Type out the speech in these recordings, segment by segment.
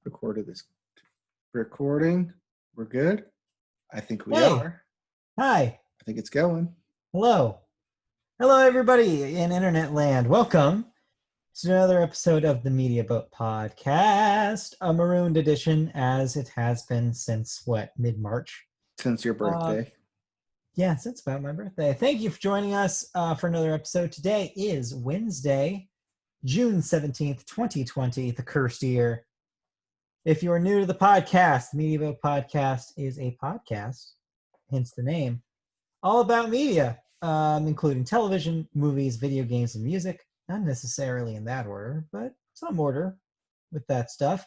Recorded this recording. We're good. I think we Hey. are. Hi. I think it's going. Hello. Hello, everybody in internet land. Welcome to another episode of the Media Boat Podcast, a marooned edition, as it has been since, mid-March? Since your birthday. Yeah, since about my birthday. Thank you for joining us for another episode. Today is Wednesday, June 17th, 2020, the cursed year. If you are new to the podcast, the Media Boat Podcast is a podcast, hence the name, all about media, including television, movies, video games, and music. Not necessarily in that order, but some order with that stuff.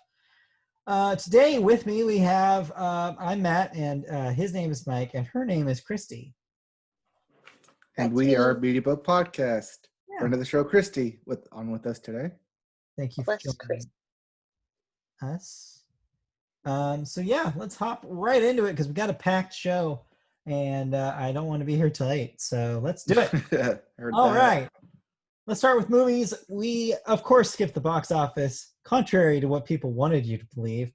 Today with me we have, I'm Matt, and his name is Mike, and her name is Christy. And we are Media Boat Podcast. Yeah. Friend of the show, Christy, on with us today. Thank you for joining us. So yeah, let's hop right into it because we got a packed show. And I don't want to be here till 8, so let's do it. All right. Let's start with movies. We, of course, skipped the box office, contrary to what people wanted you to believe.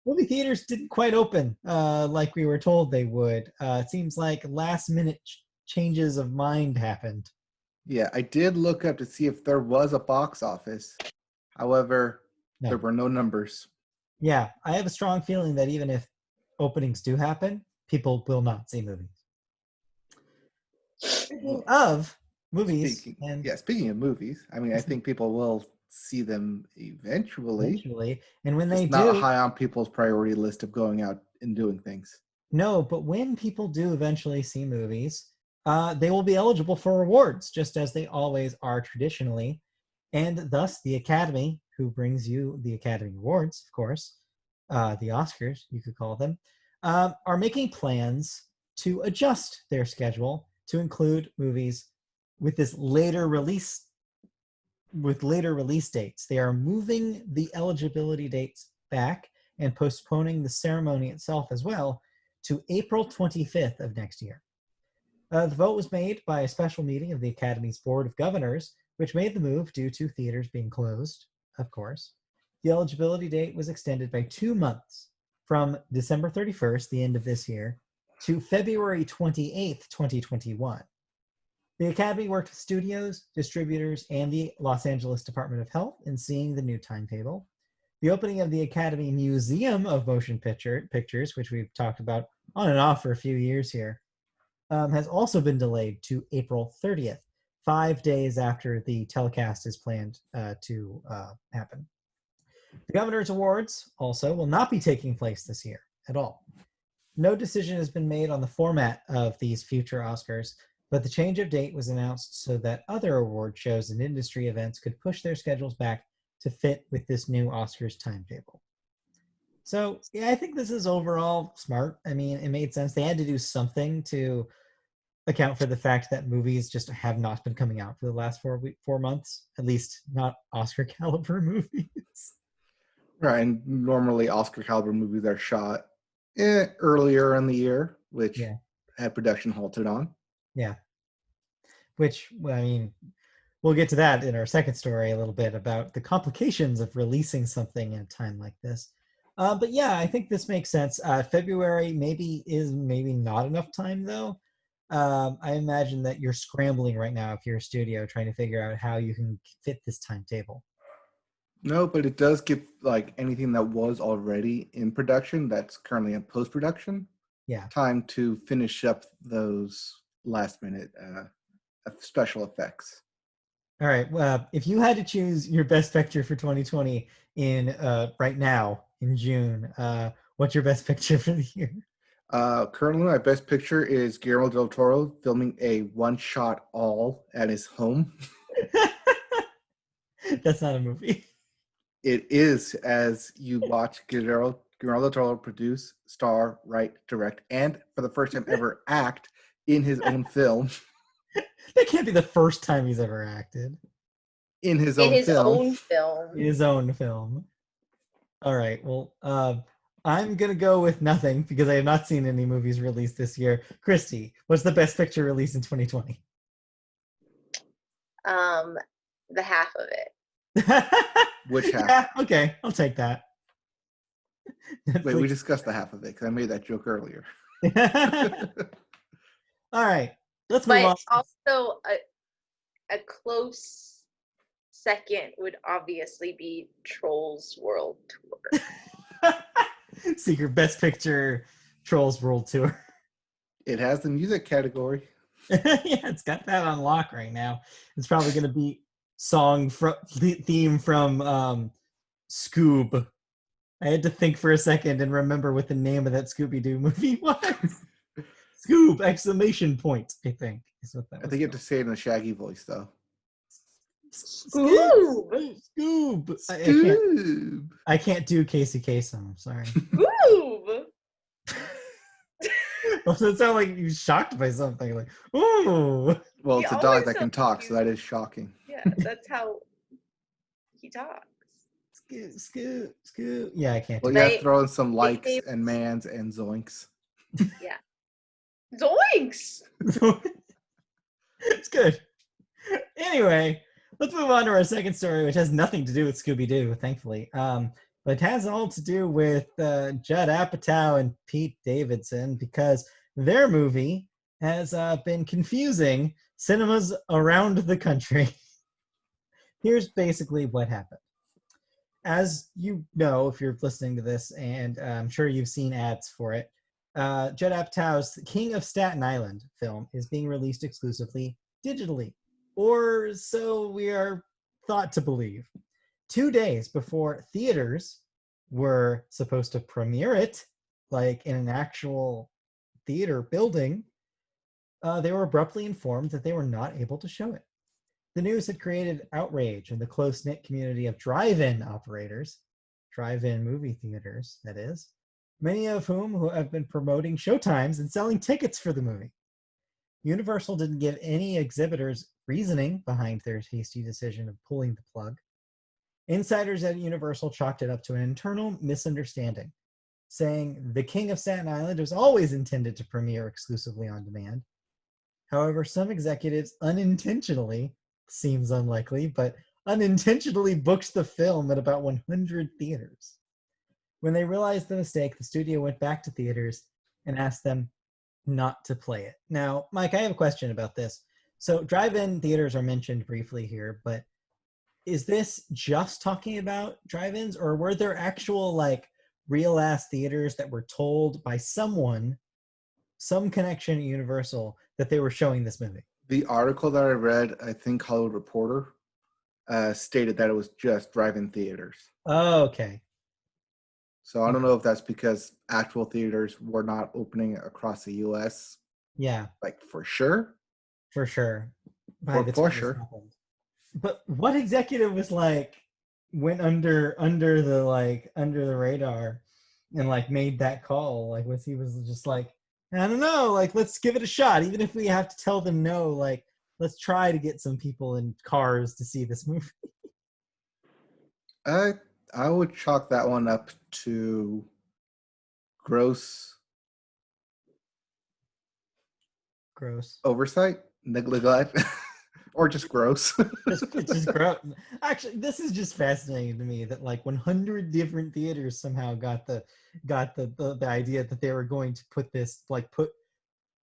Movie theaters didn't quite open like we were told they would. It seems like last-minute changes of mind happened. Yeah, I did look up to see if there was a box office. However, there were no numbers. Yeah, I have a strong feeling that even if openings do happen, people will not see movies. Speaking of movies. Speaking of movies, I mean, I think people will see them eventually. And when they do. It's not high on people's priority list of going out and doing things. No, but when people do eventually see movies, they will be eligible for awards, just as they always are traditionally. And thus, the Academy, who brings you the Academy Awards, of course, the Oscars, you could call them, are making plans to adjust their schedule to include movies with later release dates. They are moving the eligibility dates back and postponing the ceremony itself as well to April 25th of next year. The vote was made by a special meeting of the Academy's Board of Governors, which made the move due to theaters being closed, of course. The eligibility date was extended by 2 months, from December 31st, the end of this year, to February 28th, 2021. The Academy worked with studios, distributors, and the Los Angeles Department of Health in seeing the new timetable. The opening of the Academy Museum of Motion Pictures, which we've talked about on and off for a few years here, has also been delayed to April 30th, 5 days after the telecast is planned to happen. The Governor's Awards also will not be taking place this year at all. No decision has been made on the format of these future Oscars, but the change of date was announced so that other award shows and industry events could push their schedules back to fit with this new Oscars timetable. So, yeah, I think this is overall smart. I mean, it made sense. They had to do something to account for the fact that movies just have not been coming out for the last 4 months, at least not Oscar caliber movies. Right, and normally Oscar caliber movies are shot earlier in the year, which had production halted on. Yeah. Which, I mean, we'll get to that in our second story a little bit about the complications of releasing something in a time like this. But yeah, I think this makes sense. February maybe not enough time, though. I imagine that you're scrambling right now if you're a studio trying to figure out how you can fit this timetable. No, but it does give anything that was already in production that's currently in post-production time to finish up those last-minute special effects. All right. Well, if you had to choose your best picture for 2020 in right now in June, what's your best picture for the year? Currently, my best picture is Guillermo del Toro filming a one-shot all at his home. That's not a movie. It is, as you watch Guillermo del Toro produce, star, write, direct, and for the first time ever act in his own film. That can't be the first time he's ever acted. In his own film. In his own film. All right. Well, I'm going to go with nothing because I have not seen any movies released this year. Christy, what's the best picture released in 2020? The half of it. Which half? Yeah, okay, I'll take that. Wait, we discussed the half of it because I made that joke earlier. All right, let's move on. But also a close second would obviously be Trolls World Tour. Secret Best Picture Trolls World Tour. It has the music category. Yeah, it's got that on lock right now. It's probably going to be theme from Scoob. I had to think for a second and remember what the name of that Scooby-Doo movie was. Scoob! Exclamation point, I think. Is what that I think you have to say it in a Shaggy voice, though. Scoob! Scoob! I can't do Casey Kasem. I'm sorry. Scoob! Does it sound like you're shocked by something? Like, ooh! Well, it's a dog that can talk, so that is shocking. Yeah, that's how he talks. Scoob. Yeah, I can't. Well, you have to throw in some likes and mans and zoinks. Yeah. Zoinks! It's good. Anyway, let's move on to our second story, which has nothing to do with Scooby-Doo, thankfully. But it has all to do with Judd Apatow and Pete Davidson, because their movie has been confusing cinemas around the country. Here's basically what happened. As you know, if you're listening to this, and I'm sure you've seen ads for it, Judd Apatow's King of Staten Island film is being released exclusively digitally, or so we are thought to believe. 2 days before theaters were supposed to premiere it, like in an actual theater building, they were abruptly informed that they were not able to show it. The news had created outrage in the close-knit community of drive-in operators, drive-in movie theaters, that is, many of whom have been promoting showtimes and selling tickets for the movie. Universal didn't give any exhibitors reasoning behind their hasty decision of pulling the plug. Insiders at Universal chalked it up to an internal misunderstanding, saying the King of Staten Island was always intended to premiere exclusively on demand. However, some executives unintentionally, seems unlikely, but unintentionally booked the film at about 100 theaters. When they realized the mistake, the studio went back to theaters and asked them not to play it. Now, Mike, I have a question about this. So drive-in theaters are mentioned briefly here, but is this just talking about drive-ins, or were there actual, like, real-ass theaters that were told by someone, some connection at Universal, that they were showing this movie? The article that I read, I think Hollywood Reporter, stated that it was just drive-in theaters. Oh, okay. So I don't know if that's because actual theaters were not opening across the U.S. Yeah. Like, for sure? For sure. For sure. But what executive was like, went under the radar and like made that call? Like, was just like, I don't know, like, let's give it a shot. Even if we have to tell them no, like, let's try to get some people in cars to see this movie. I would chalk that one up to gross oversight, neglect, or just gross. It's just gross. Actually, this is just fascinating to me that like 100 different theaters somehow got the idea that they were going to put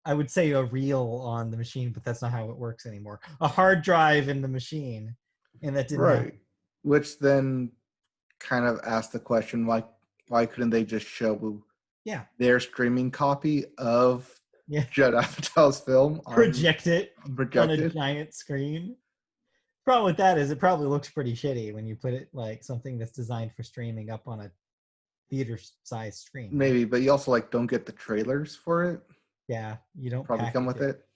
I would say a reel on the machine, but that's not how it works anymore. A hard drive in the machine, and that didn't happen. Which then kind of asked the question, why couldn't they just show their streaming copy of Judd Apatow's film? Project it on a giant screen. Problem with that is it probably looks pretty shitty when you put it like something that's designed for streaming up on a theater-sized screen. Maybe, but you also like don't get the trailers for it. Yeah, you don't probably come with it.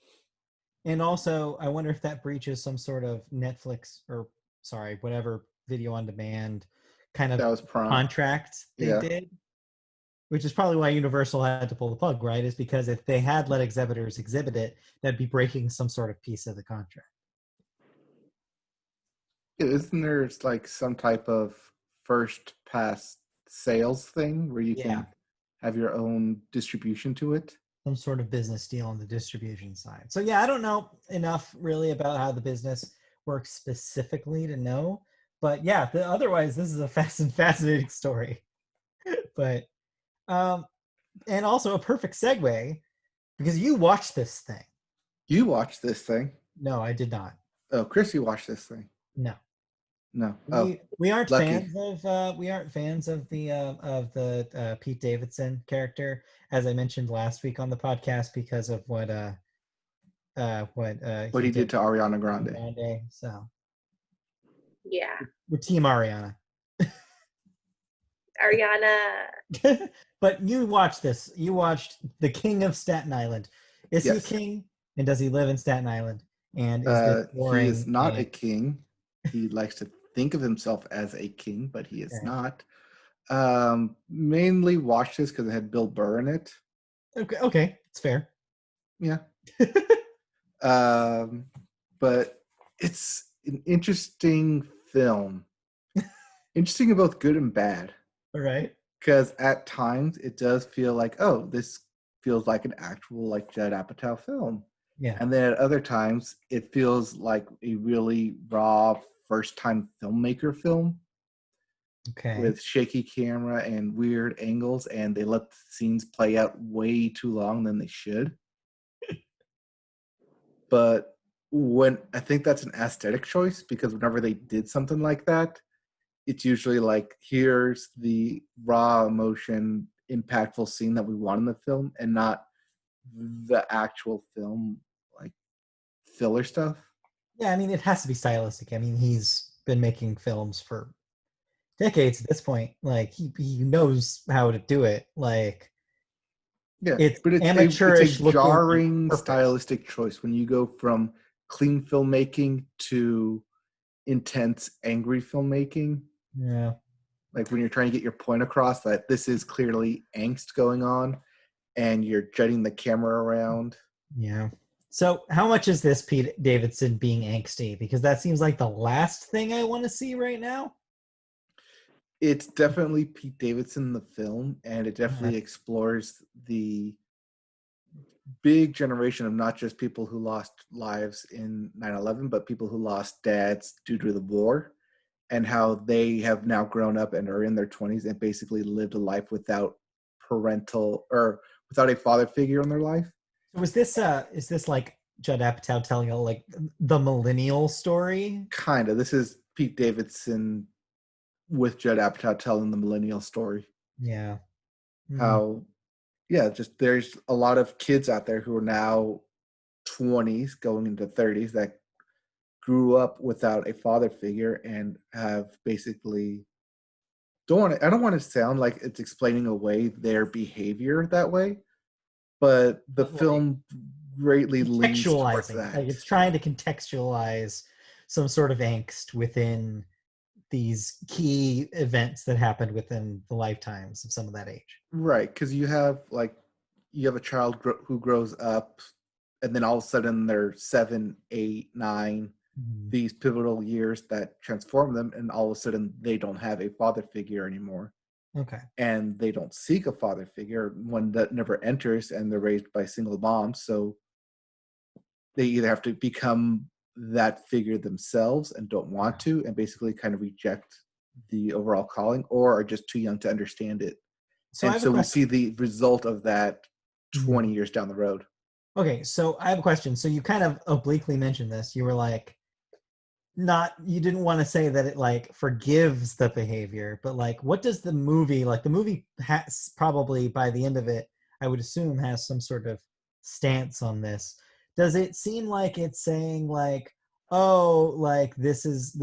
And also, I wonder if that breaches some sort of Netflix whatever video on demand kind of contract they did, which is probably why Universal had to pull the plug, right? Is because if they had let exhibitors exhibit it, that'd be breaking some sort of piece of the contract. Isn't there like some type of first pass sales thing where you can have your own distribution to it? Some sort of business deal on the distribution side. So yeah, I don't know enough really about how the business works specifically to know. But yeah, otherwise, this is a fascinating story. But and also a perfect segue because you watched this thing. You watched this thing. No, I did not. Oh, Chris, you watched this thing. No. No. We aren't lucky. fans of the Pete Davidson character, as I mentioned last week on the podcast, because of what he did to Ariana Grande. So yeah, we're team Ariana. Ariana. But you watched this. You watched the King of Staten Island. Is he a king? And does he live in Staten Island? And is this boring? He is not a king. He likes to think of himself as a king, but he is not. Mainly watched this because it had Bill Burr in it. Okay, it's fair. Yeah. But it's an interesting film. Interesting in both good and bad. All right. Because at times it does feel like, oh, this feels like an actual like Judd Apatow film. Yeah. And then at other times it feels like a really raw first-time filmmaker film. Okay. With shaky camera and weird angles, and they let the scenes play out way too long than they should. But I think that's an aesthetic choice, because whenever they did something like that, it's usually like, here's the raw emotion, impactful scene that we want in the film, and not the actual film, like filler stuff. Yeah, I mean, it has to be stylistic. I mean, he's been making films for decades at this point. Like he knows how to do it. Like, yeah, but it's a jarring stylistic choice when you go from clean filmmaking to intense, angry filmmaking. Yeah. Like when you're trying to get your point across that this is clearly angst going on and you're jutting the camera around. Yeah. So how much is this Pete Davidson being angsty? Because that seems like the last thing I want to see right now. It's definitely Pete Davidson, the film, and it definitely explores the big generation of not just people who lost lives in 9/11, but people who lost dads due to the war, and how they have now grown up and are in their 20s and basically lived a life without without a father figure in their life. So is this like Judd Apatow telling like the millennial story? Kind of. This is Pete Davidson with Judd Apatow telling the millennial story. Yeah. How, just there's a lot of kids out there who are now 20s going into 30s that grew up without a father figure and have basically I don't want to sound like it's explaining away their behavior that way, but the film greatly leans towards that. Like it's trying to contextualize some sort of angst within these key events that happened within the lifetimes of some of that age. Right, because you have a child who grows up, and then all of a sudden they're 7, 8, 9, these pivotal years that transform them, and all of a sudden they don't have a father figure anymore. Okay. And they don't seek a father figure, one that never enters, and they're raised by single moms, so they either have to become that figure themselves and don't want to, and basically kind of reject the overall calling, or are just too young to understand it. So we see the result of that 20 years down the road. Okay, so I have a question. So you kind of obliquely mentioned this. You were like, you didn't want to say that it like forgives the behavior, but like, what does the movie, like the movie has probably by the end of it, I would assume has some sort of stance on this. Does it seem like it's saying like, oh, like this is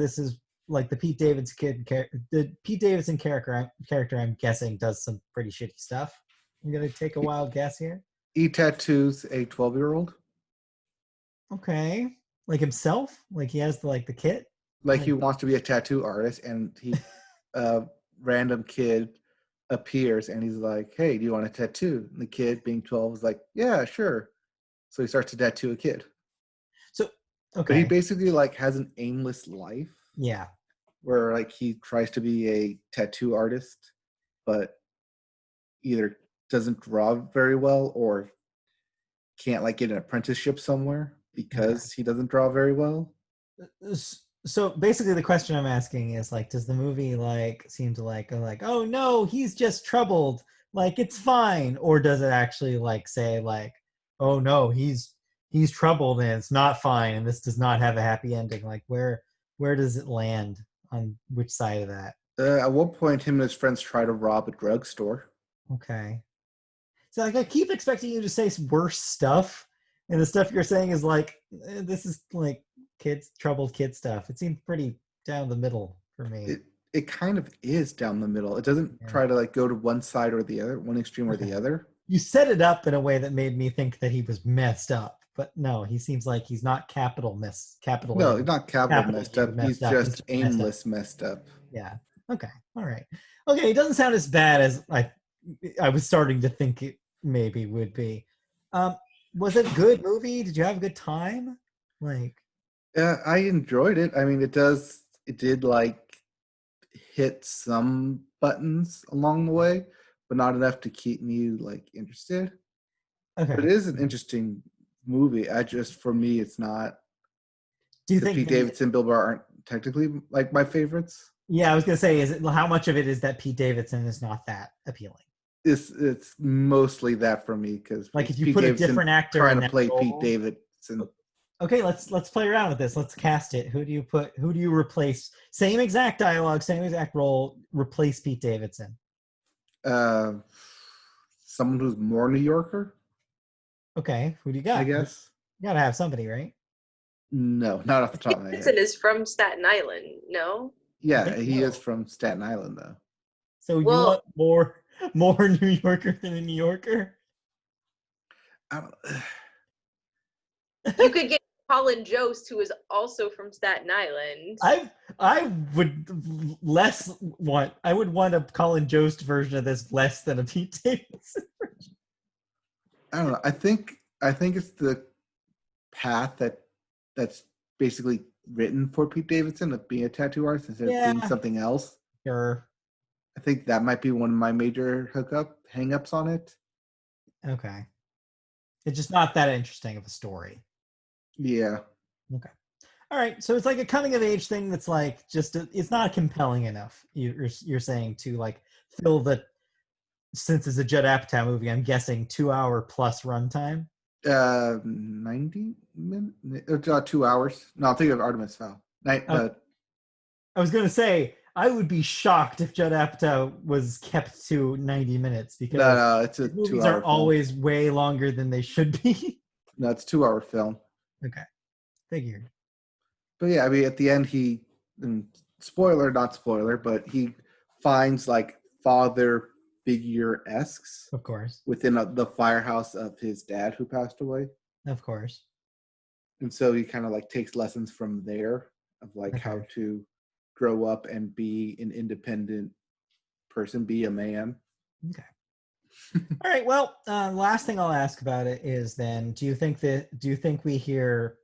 like the Pete Davidson character, I'm guessing does some pretty shitty stuff. I'm going to take a wild guess here. He tattoos a 12-year-old. Okay. Like himself? Like he has the kit? Like he wants to be a tattoo artist, and random kid appears and he's like, hey, do you want a tattoo? And the kid, being 12, is like, yeah, sure. So he starts to tattoo a kid. So, okay. But he basically has an aimless life. Yeah. Where he tries to be a tattoo artist, but either doesn't draw very well or can't get an apprenticeship somewhere because he doesn't draw very well. So basically, the question I'm asking is like, does the movie like seem to like go like, oh no, he's just troubled, like it's fine, or does it actually like say like, oh no, he's troubled and it's not fine, and this does not have a happy ending? Like where does it land on which side of that? At one point, him and his friends try to rob a drugstore. Okay. So like I keep expecting you to say worse stuff, and the stuff you're saying is like this is like troubled kid stuff. It seems pretty down the middle for me. It kind of is down the middle. It doesn't try to like go to one side or the other, one extreme or the other. You set it up in a way that made me think that he was messed up, but no, he seems like he's not capital. No, not capital messed up. He's just aimless messed up. Yeah. Okay. All right. Okay. It doesn't sound as bad as I was starting to think it maybe would be. Was it a good movie? Did you have a good time? Like, yeah, I enjoyed it. I mean, it did like hit some buttons along the way, but not enough to keep me like interested. Okay. But it is an interesting movie. For me, it's not. Do you think Pete Davidson, Bill Burr aren't technically like my favorites? Yeah, I was gonna say, how much of it is that Pete Davidson is not that appealing? It's mostly that for me because like if you put a different actor trying to play Pete Davidson. Okay, let's play around with this. Let's cast it. Who do you replace? Same exact dialogue, same exact role. Replace Pete Davidson. Someone who's more New Yorker. Okay, who do you got? I guess you gotta have somebody, right? No, not off the top of my head. Davidson is from Staten Island, no? Yeah, he is from Staten Island though. So you want more New Yorker than a New Yorker? You could get Colin Jost, who is also from Staten Island. I would want a Colin Jost version of this less than a Pete Davidson version. I don't know. I think it's the path that's basically written for Pete Davidson of being a tattoo artist instead of being something else. Sure. I think that might be one of my major hang-ups on it. Okay. It's just not that interesting of a story. Yeah. Okay. All right. So it's like a coming of age thing that's like it's not compelling enough. You're saying to like fill the, since it's a Judd Apatow movie, I'm guessing 2 hour plus runtime. 90 minutes, 2 hours. No, I'll think of Artemis Fowl. I was gonna say I would be shocked if Judd Apatow was kept to 90 minutes because no, it's a movies 2 hour are always way longer than they should be. No, it's a 2 hour film. Okay, figured. But yeah, I mean, at the end, spoiler, not spoiler, but he finds like father figure-esques, of course, within the firehouse of his dad who passed away. Of course. And so he kind of like takes lessons from there of like how to grow up and be an independent person, be a man. Okay. All right. Well, last thing I'll ask about it is then, do you think we hear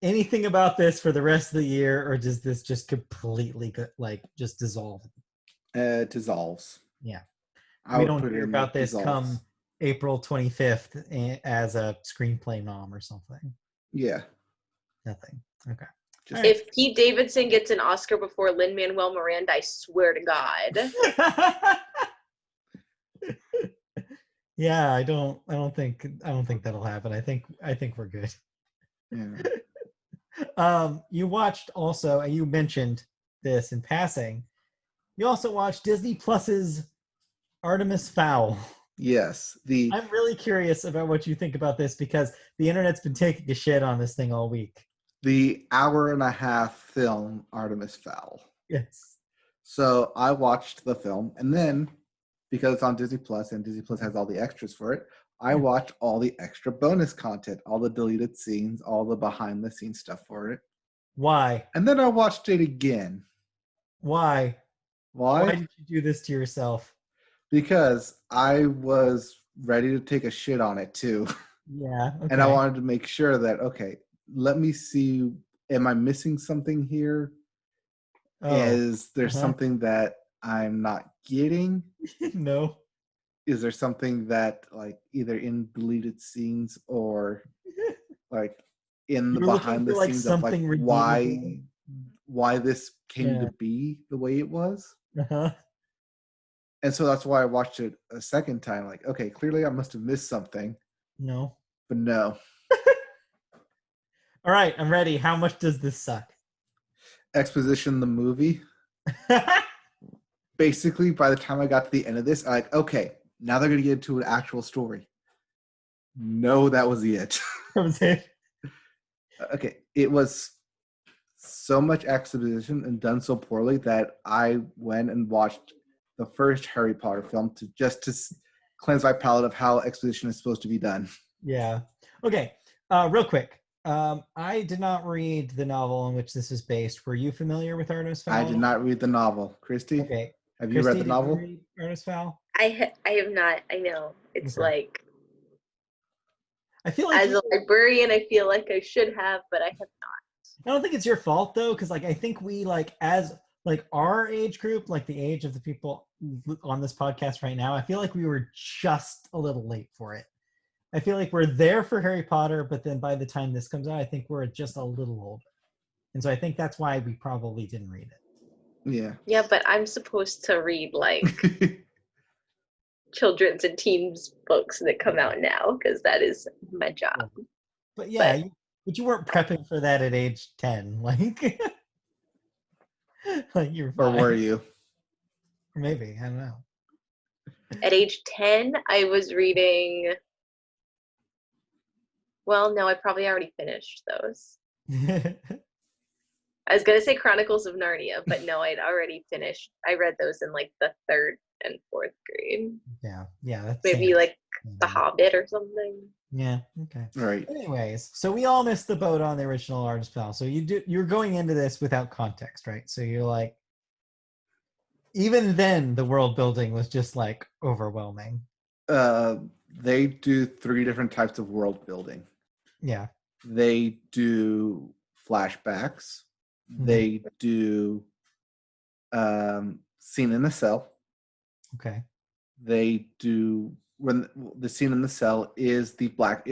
anything about this for the rest of the year, or does this just completely just dissolve? It dissolves. Yeah. We don't hear about this come April 25th as a screenplay nom or something. Yeah. Nothing. Okay. If Pete Davidson gets an Oscar before Lin-Manuel Miranda, I swear to God. Yeah, I don't think that'll happen. I think we're good. Yeah. You watched also, and you mentioned this in passing, you also watched Disney Plus's Artemis Fowl. Yes. I'm really curious about what you think about this because the internet's been taking a shit on this thing all week. The 1.5-hour film Artemis Fowl. Yes. So I watched the film, and then because it's on Disney Plus and Disney Plus has all the extras for it, I watched all the extra bonus content, all the deleted scenes, all the behind the scenes stuff for it. Why? And then I watched it again. Why? Why did you do this to yourself? Because I was ready to take a shit on it too. Yeah. Okay. And I wanted to make sure that, okay, let me see, am I missing something here? Is there something that I'm not getting? No. Is there something that like either in deleted scenes or like in the behind the scenes of like why why this came to be the way it was. Uh-huh. And so that's why I watched it a second time. Like, okay, clearly I must have missed something. No. But no. All right, I'm ready. How much does this suck? Exposition, the movie. Basically, by the time I got to the end of this, I'm like, okay, now they're going to get into an actual story. No, that was it. That was it. Okay, it was so much exposition and done so poorly that I went and watched the first Harry Potter film to cleanse my palate of how exposition is supposed to be done. Yeah. Okay. Real quick. I did not read the novel on which this is based. Were you familiar with Artemis Fowl? I did not read the novel. Christy? Okay. Have you read the novel? Did you read Artemis Fowl? I have not. I know. It's like, I feel like as a librarian, I feel like I should have, but I have not. I don't think it's your fault though, because like I think we as our age group, like the age of the people on this podcast right now, I feel like we were just a little late for it. I feel like we're there for Harry Potter, but then by the time this comes out, I think we're just a little older. And so I think that's why we probably didn't read it. Yeah. Yeah, but I'm supposed to read like children's and teens books that come out now because that is my job. But yeah, but you weren't prepping for that at age 10, like you're fine. Or were you? Or maybe, I don't know. At age 10, I was reading. Well, no, I probably already finished those. I was going to say Chronicles of Narnia, but no, I'd already finished. I read those in like the 3rd and 4th grade. Yeah. That's maybe like The Hobbit or something. Yeah, okay. Right. Anyways, so we all missed the boat on the original Artemis Fowl. So you're going into this without context, right? So you're like, even then the world building was just like overwhelming. They do 3 different types of world building. Yeah. They do flashbacks. Mm-hmm. They do scene in the cell. Okay. They do when the scene in the cell is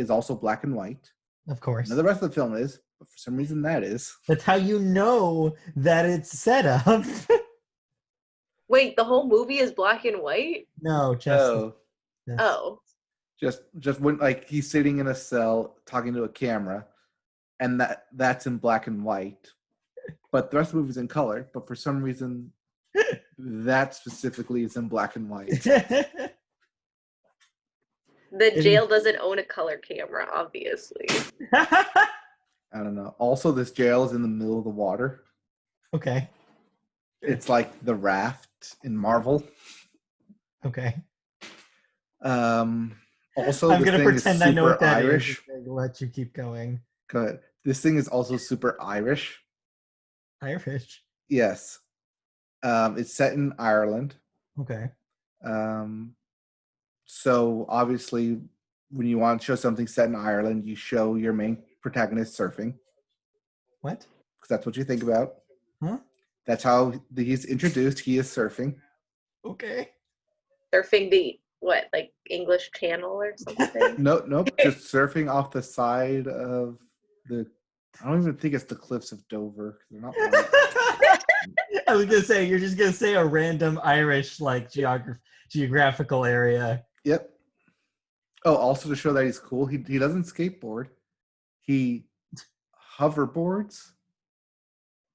also black and white. Of course. Now the rest of the film is, but for some reason that is. That's how you know that it's set up. Wait, the whole movie is black and white? No, just just when like he's sitting in a cell talking to a camera, and that's in black and white. But the rest of the movie's in color, but for some reason that specifically is in black and white. The jail doesn't own a color camera, obviously. I don't know. Also, this jail is in the middle of the water. Okay. It's like the raft in Marvel. Okay. Also, I'm going to pretend I know what that Irish. Is. Let you keep going. Go ahead. This thing is also super Irish. Irish? Yes. It's set in Ireland. Okay. So obviously, when you want to show something set in Ireland, you show your main protagonist surfing. What? Because that's what you think about. Huh? That's how he's introduced. He is surfing. Okay. Surfing the what, like English Channel or something? Nope. Just surfing off the side of the. I don't even think it's the cliffs of Dover. They're not. I was gonna say you're just gonna say a random Irish like geographical area. Yep. Oh, also to show that he's cool, he doesn't skateboard. He hoverboards.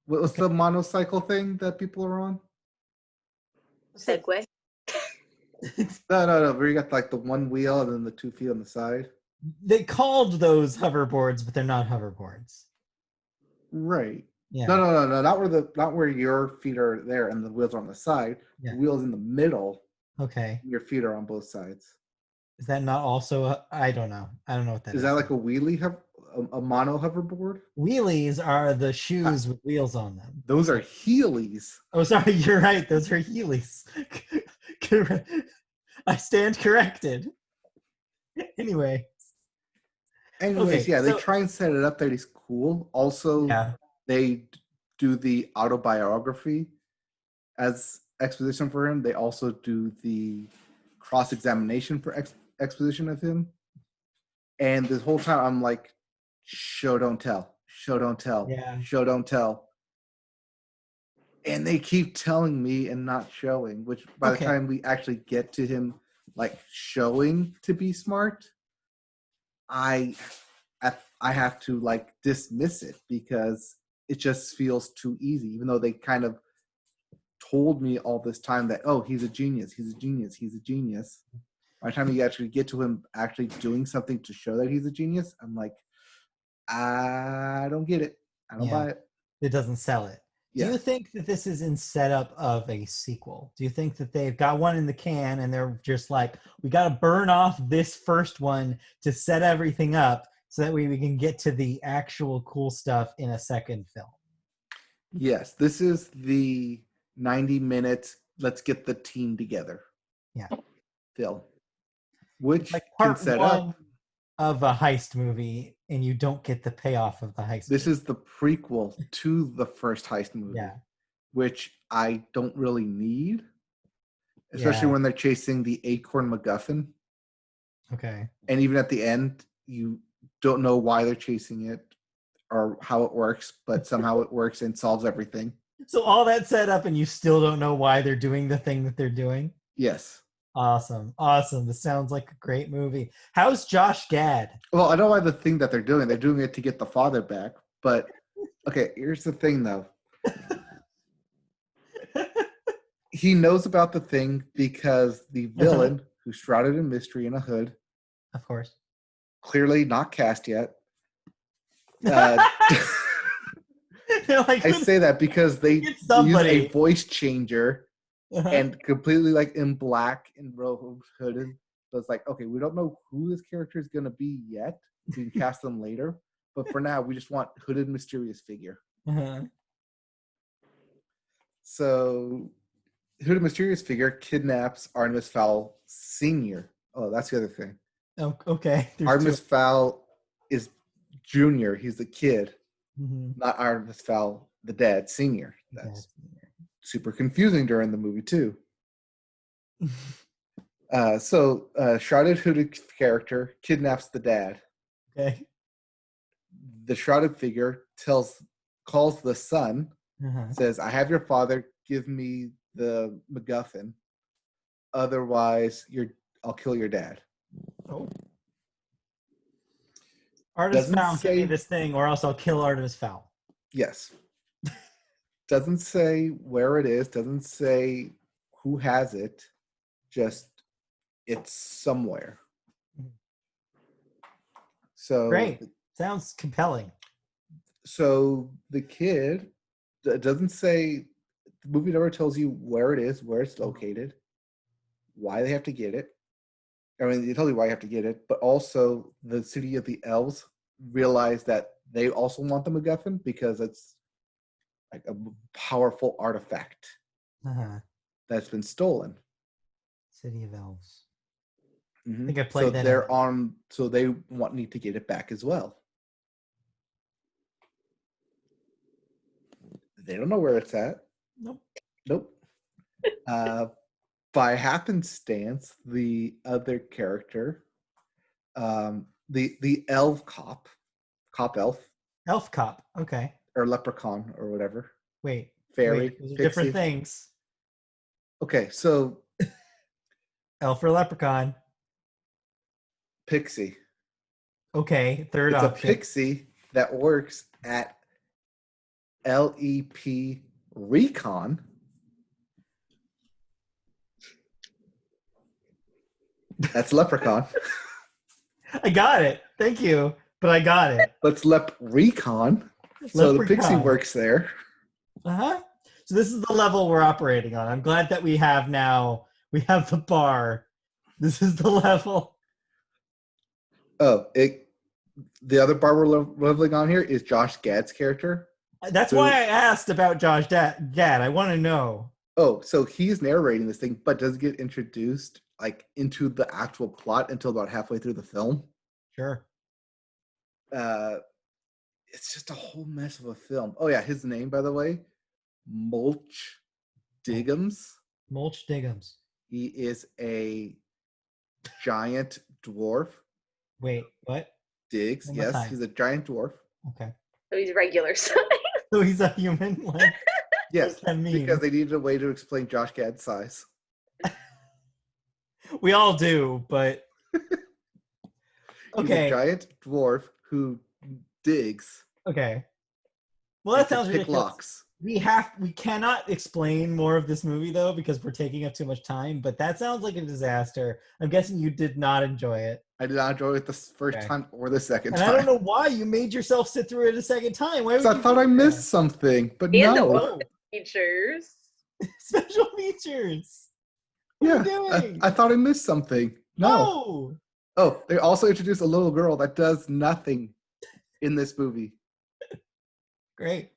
What was the monocycle thing that people are on? Segway. No. Where you got like the one wheel and then the 2 feet on the side. They called those hoverboards, but they're not hoverboards. Right. Yeah. No. Not where your feet are there and the wheels are on the side. Yeah. The wheel's in the middle. Okay. Your feet are on both sides. Is that not also? I don't know. I don't know what that is. Is that like a wheelie a mono hoverboard? Wheelies are the shoes with wheels on them. Those are heelys. Oh, sorry. You're right. Those are heelys. I stand corrected. Anyways, okay, yeah, they try and set it up that he's cool. Also, they do the autobiography as exposition for him. They also do the cross-examination for exposition of him. And this whole time, I'm like, show, don't tell. Show, don't tell. Yeah. Show, don't tell. And they keep telling me and not showing, which by the time we actually get to him like showing to be smart, I have to like dismiss it because it just feels too easy, even though they kind of told me all this time that, oh, he's a genius, he's a genius, he's a genius. By the time you actually get to him actually doing something to show that he's a genius, I'm like, I don't get it. I don't buy it. It doesn't sell it. Do you think that this is in setup of a sequel? Do you think that they've got one in the can and they're just like, we got to burn off this first one to set everything up so that we can get to the actual cool stuff in a second film? Yes, this is the 90 minutes, let's get the team together. Film. Which like can set up of a heist movie, and you don't get the payoff of the heist. This is the prequel to the first heist movie, which I don't really need, especially when they're chasing the Acorn MacGuffin. Okay. And even at the end, you don't know why they're chasing it or how it works, but somehow it works and solves everything. So all that set up, and you still don't know why they're doing the thing that they're doing? Yes. Awesome. This sounds like a great movie. How's Josh Gad? Well, I know why the thing that they're doing it to get the father back. But, okay, here's the thing, though. He knows about the thing because the villain, who's shrouded in mystery in a hood. Of course. Clearly not cast yet. Like, I say that because they use a voice changer and completely like in black and robed hooded. So it's like, okay, we don't know who this character is going to be yet. We can cast them later. But for now, we just want hooded mysterious figure. So hooded mysterious figure kidnaps Artemis Fowl Sr. Oh, that's the other thing. Oh, okay. Artemis Fowl is Junior. He's the kid. Not Artemis Fowl, the dad, Senior. That's super confusing during the movie, too. So, shrouded hooded character kidnaps the dad. Okay. The shrouded figure calls the son, says, I have your father, give me the MacGuffin. Otherwise, I'll kill your dad. Oh. Artemis Fowl, give me this thing, or else I'll kill Artemis Fowl. Yes. Doesn't say where it is, doesn't say who has it, just it's somewhere. So great. Sounds compelling. So the kid doesn't say, the movie never tells you where it is, where it's located, why they have to get it. I mean, it tells you why you have to get it, but also the City of the Elves realize that they also want the MacGuffin because it's like a powerful artifact that's been stolen. City of Elves. I think I played that. So they need to get it back as well. They don't know where it's at. Nope. By happenstance, the other character, the elf cop elf, okay, or leprechaun or whatever. Wait, fairy, those are different things. Okay, so elf or leprechaun, pixie. Okay, third it's option. It's a pixie that works at LEP Recon. That's leprechaun. I got it. Thank you. But I got it. Let's Recon. So the pixie works there. So this is the level we're operating on. I'm glad that we have the bar. This is the level. Oh, the other bar we're leveling on here is Josh Gad's character. That's why I asked about Josh Gad. I want to know. Oh, so he's narrating this thing, but doesn't get introduced like into the actual plot until about halfway through the film. Sure. It's just a whole mess of a film. Oh yeah, his name, by the way, Mulch Diggums. Mulch Diggums. He is a giant dwarf. Wait, what? Diggs, yes, he's a giant dwarf. Okay. So he's regular size. So he's a human. Yes, does that mean? because they needed a way to explain Josh Gad's size. We all do, but He's a okay. giant dwarf who digs. Okay. Well, that and can sounds pick ridiculous. locks. We cannot explain more of this movie though because we're taking up too much time. But that sounds like a disaster. I'm guessing you did not enjoy it. I did not enjoy it the first time or the second And time. I don't know why you made yourself sit through it a second time. Why would So you I thought I missed something, but And no. the features. Special features. What Yeah, are you doing? I thought I missed something. No. Oh. Oh, they also introduced a little girl that does nothing in this movie. Great.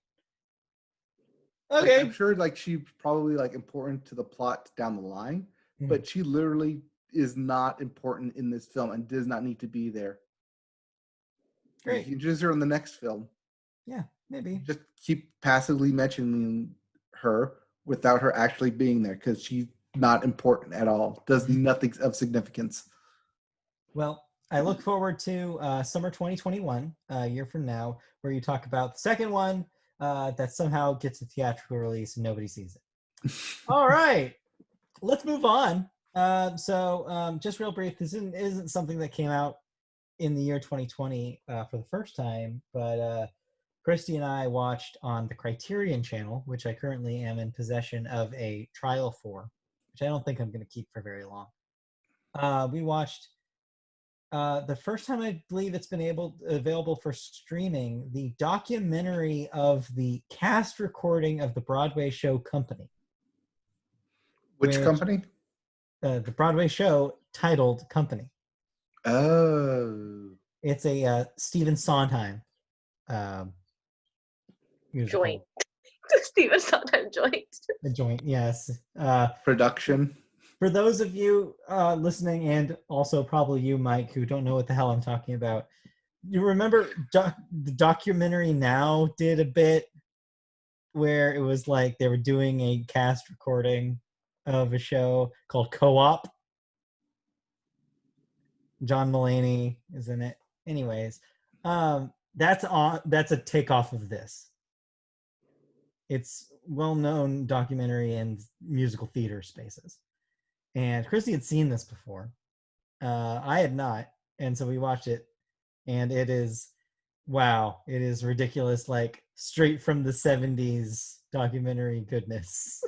Like, Okay. I'm sure like she's probably like important to the plot down the line, but she literally is not important in this film and does not need to be there. Great. You can introduce her in the next film. Yeah, maybe. Just keep passively mentioning her without her actually being there because she's not important at all. Does nothing of significance. Well, I look forward to summer 2021, a year from now, where you talk about the second one that somehow gets a theatrical release and nobody sees it. All right, let's move on. Just real brief, this isn't something that came out in the year 2020 for the first time, but Christy and I watched on the Criterion channel, which I currently am in possession of a trial for, which I don't think I'm going to keep for very long. We watched the first time I believe it's been available for streaming, the documentary of the cast recording of the Broadway show Company. Which company? The Broadway show titled Company. Oh. It's a Stephen Sondheim musical. Joint. Stephen Sondheim joint. A joint, yes. Production. For those of you listening, and also probably you, Mike, who don't know what the hell I'm talking about, you remember the documentary Now did a bit where it was like they were doing a cast recording of a show called Co-op. John Mulaney is in it. Anyways, that's a takeoff of this. It's well-known documentary in musical theater spaces. And Christy had seen this before. I had not. And so we watched it. And it is, wow, it is ridiculous, like straight from the 70s documentary goodness.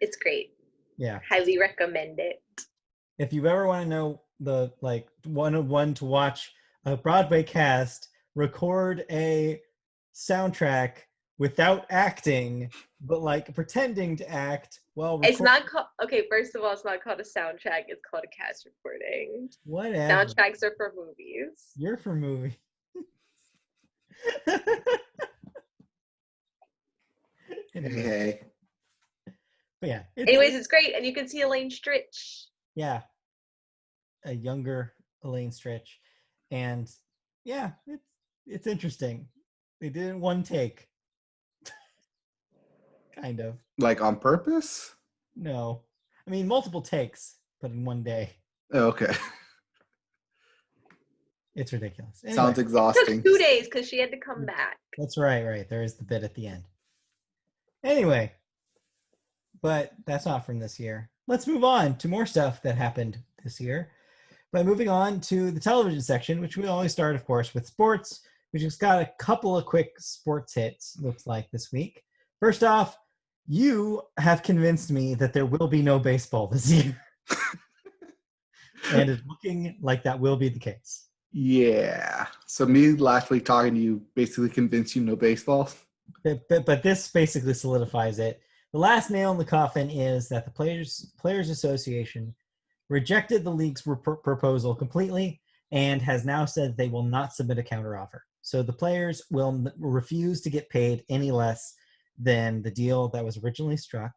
It's great. Yeah. Highly recommend it. If you ever want to know the like one to watch a Broadway cast record a soundtrack without acting, but like pretending to act while it's not called, okay, first of all, it's not called a soundtrack, it's called a cast recording. Whatever. Soundtracks are for movies. You're for movie. Hey. But yeah. Anyways, it's great, and you can see Elaine Stritch. Yeah. A younger Elaine Stritch. And yeah, it's interesting. They did it in one take. Kind of. Like on purpose? No. I mean, multiple takes, but in one day. Oh, okay. It's ridiculous. Anyway, sounds exhausting. It took 2 days because she had to come back. That's right. There is the bit at the end. Anyway, but that's not from this year. Let's move on to more stuff that happened this year by moving on to the television section, which we always start, of course, with sports. We just got a couple of quick sports hits, looks like, this week. First off, you have convinced me that there will be no baseball this year. And it's looking like that will be the case. Yeah. So me last week talking to you basically convinced you no baseball. But this basically solidifies it. The last nail in the coffin is that the Players Association rejected the league's proposal completely and has now said they will not submit a counteroffer. So the players will refuse to get paid any less than the deal that was originally struck.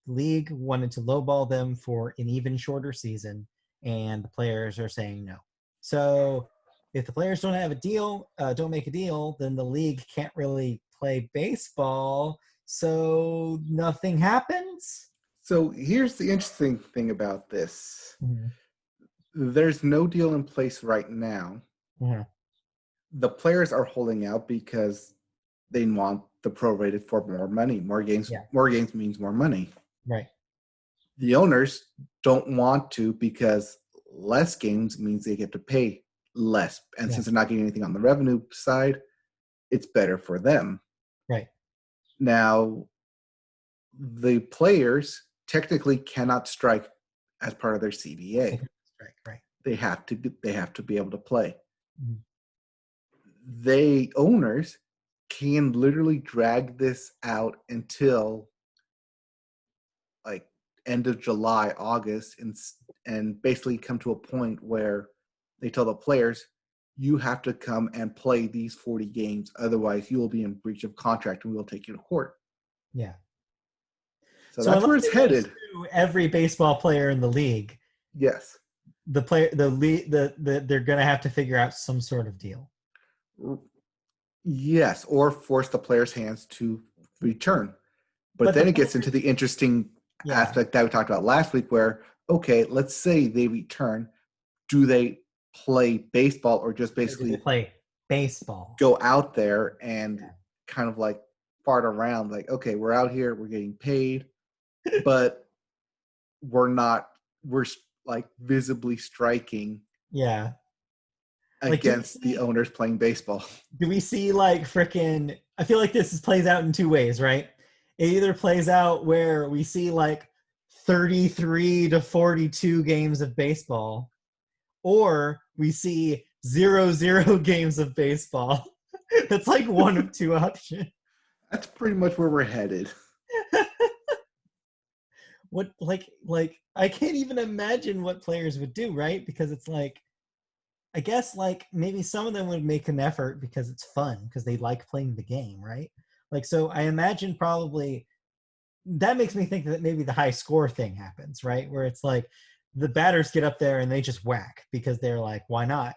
The league wanted to lowball them for an even shorter season, and the players are saying no. So if the players don't have a deal, don't make a deal, then the league can't really play baseball, so nothing happens. So here's the interesting thing about this. Mm-hmm. There's no deal in place right now. Mm-hmm. The players are holding out because they want the prorated for more money. More games means more money. Right. The owners don't want to because less games means they get to pay less. And since they're not getting anything on the revenue side, it's better for them. Right. Now, the players technically cannot strike as part of their CBA. Right. They have to be able to play. Mm-hmm. They owners can literally drag this out until like end of July, August, and basically come to a point where they tell the players, you have to come and play these 40 games, otherwise you will be in breach of contract and we will take you to court. Yeah. So that's where it's headed. Every baseball player in the league. Yes. They're going to have to figure out some sort of deal. Yes, or force the players' hands to return. But then it gets into the interesting aspect that we talked about last week where, okay, let's say they return. Do they play baseball or just basically play baseball? Go out there and kind of like fart around like, okay, we're out here, we're getting paid, but we're like visibly striking against the owners playing baseball. Do we see like frickin' I feel like this plays out in two ways, right? It either plays out where we see like 33 to 42 games of baseball, or we see 0 games of baseball. That's like one of two options. That's pretty much where we're headed. What like I can't even imagine what players would do, right? Because it's like, I guess like maybe some of them would make an effort because it's fun, because they like playing the game, right? Like, so I imagine probably that makes me think that maybe the high score thing happens, right? Where it's like the batters get up there and they just whack because they're like, why not?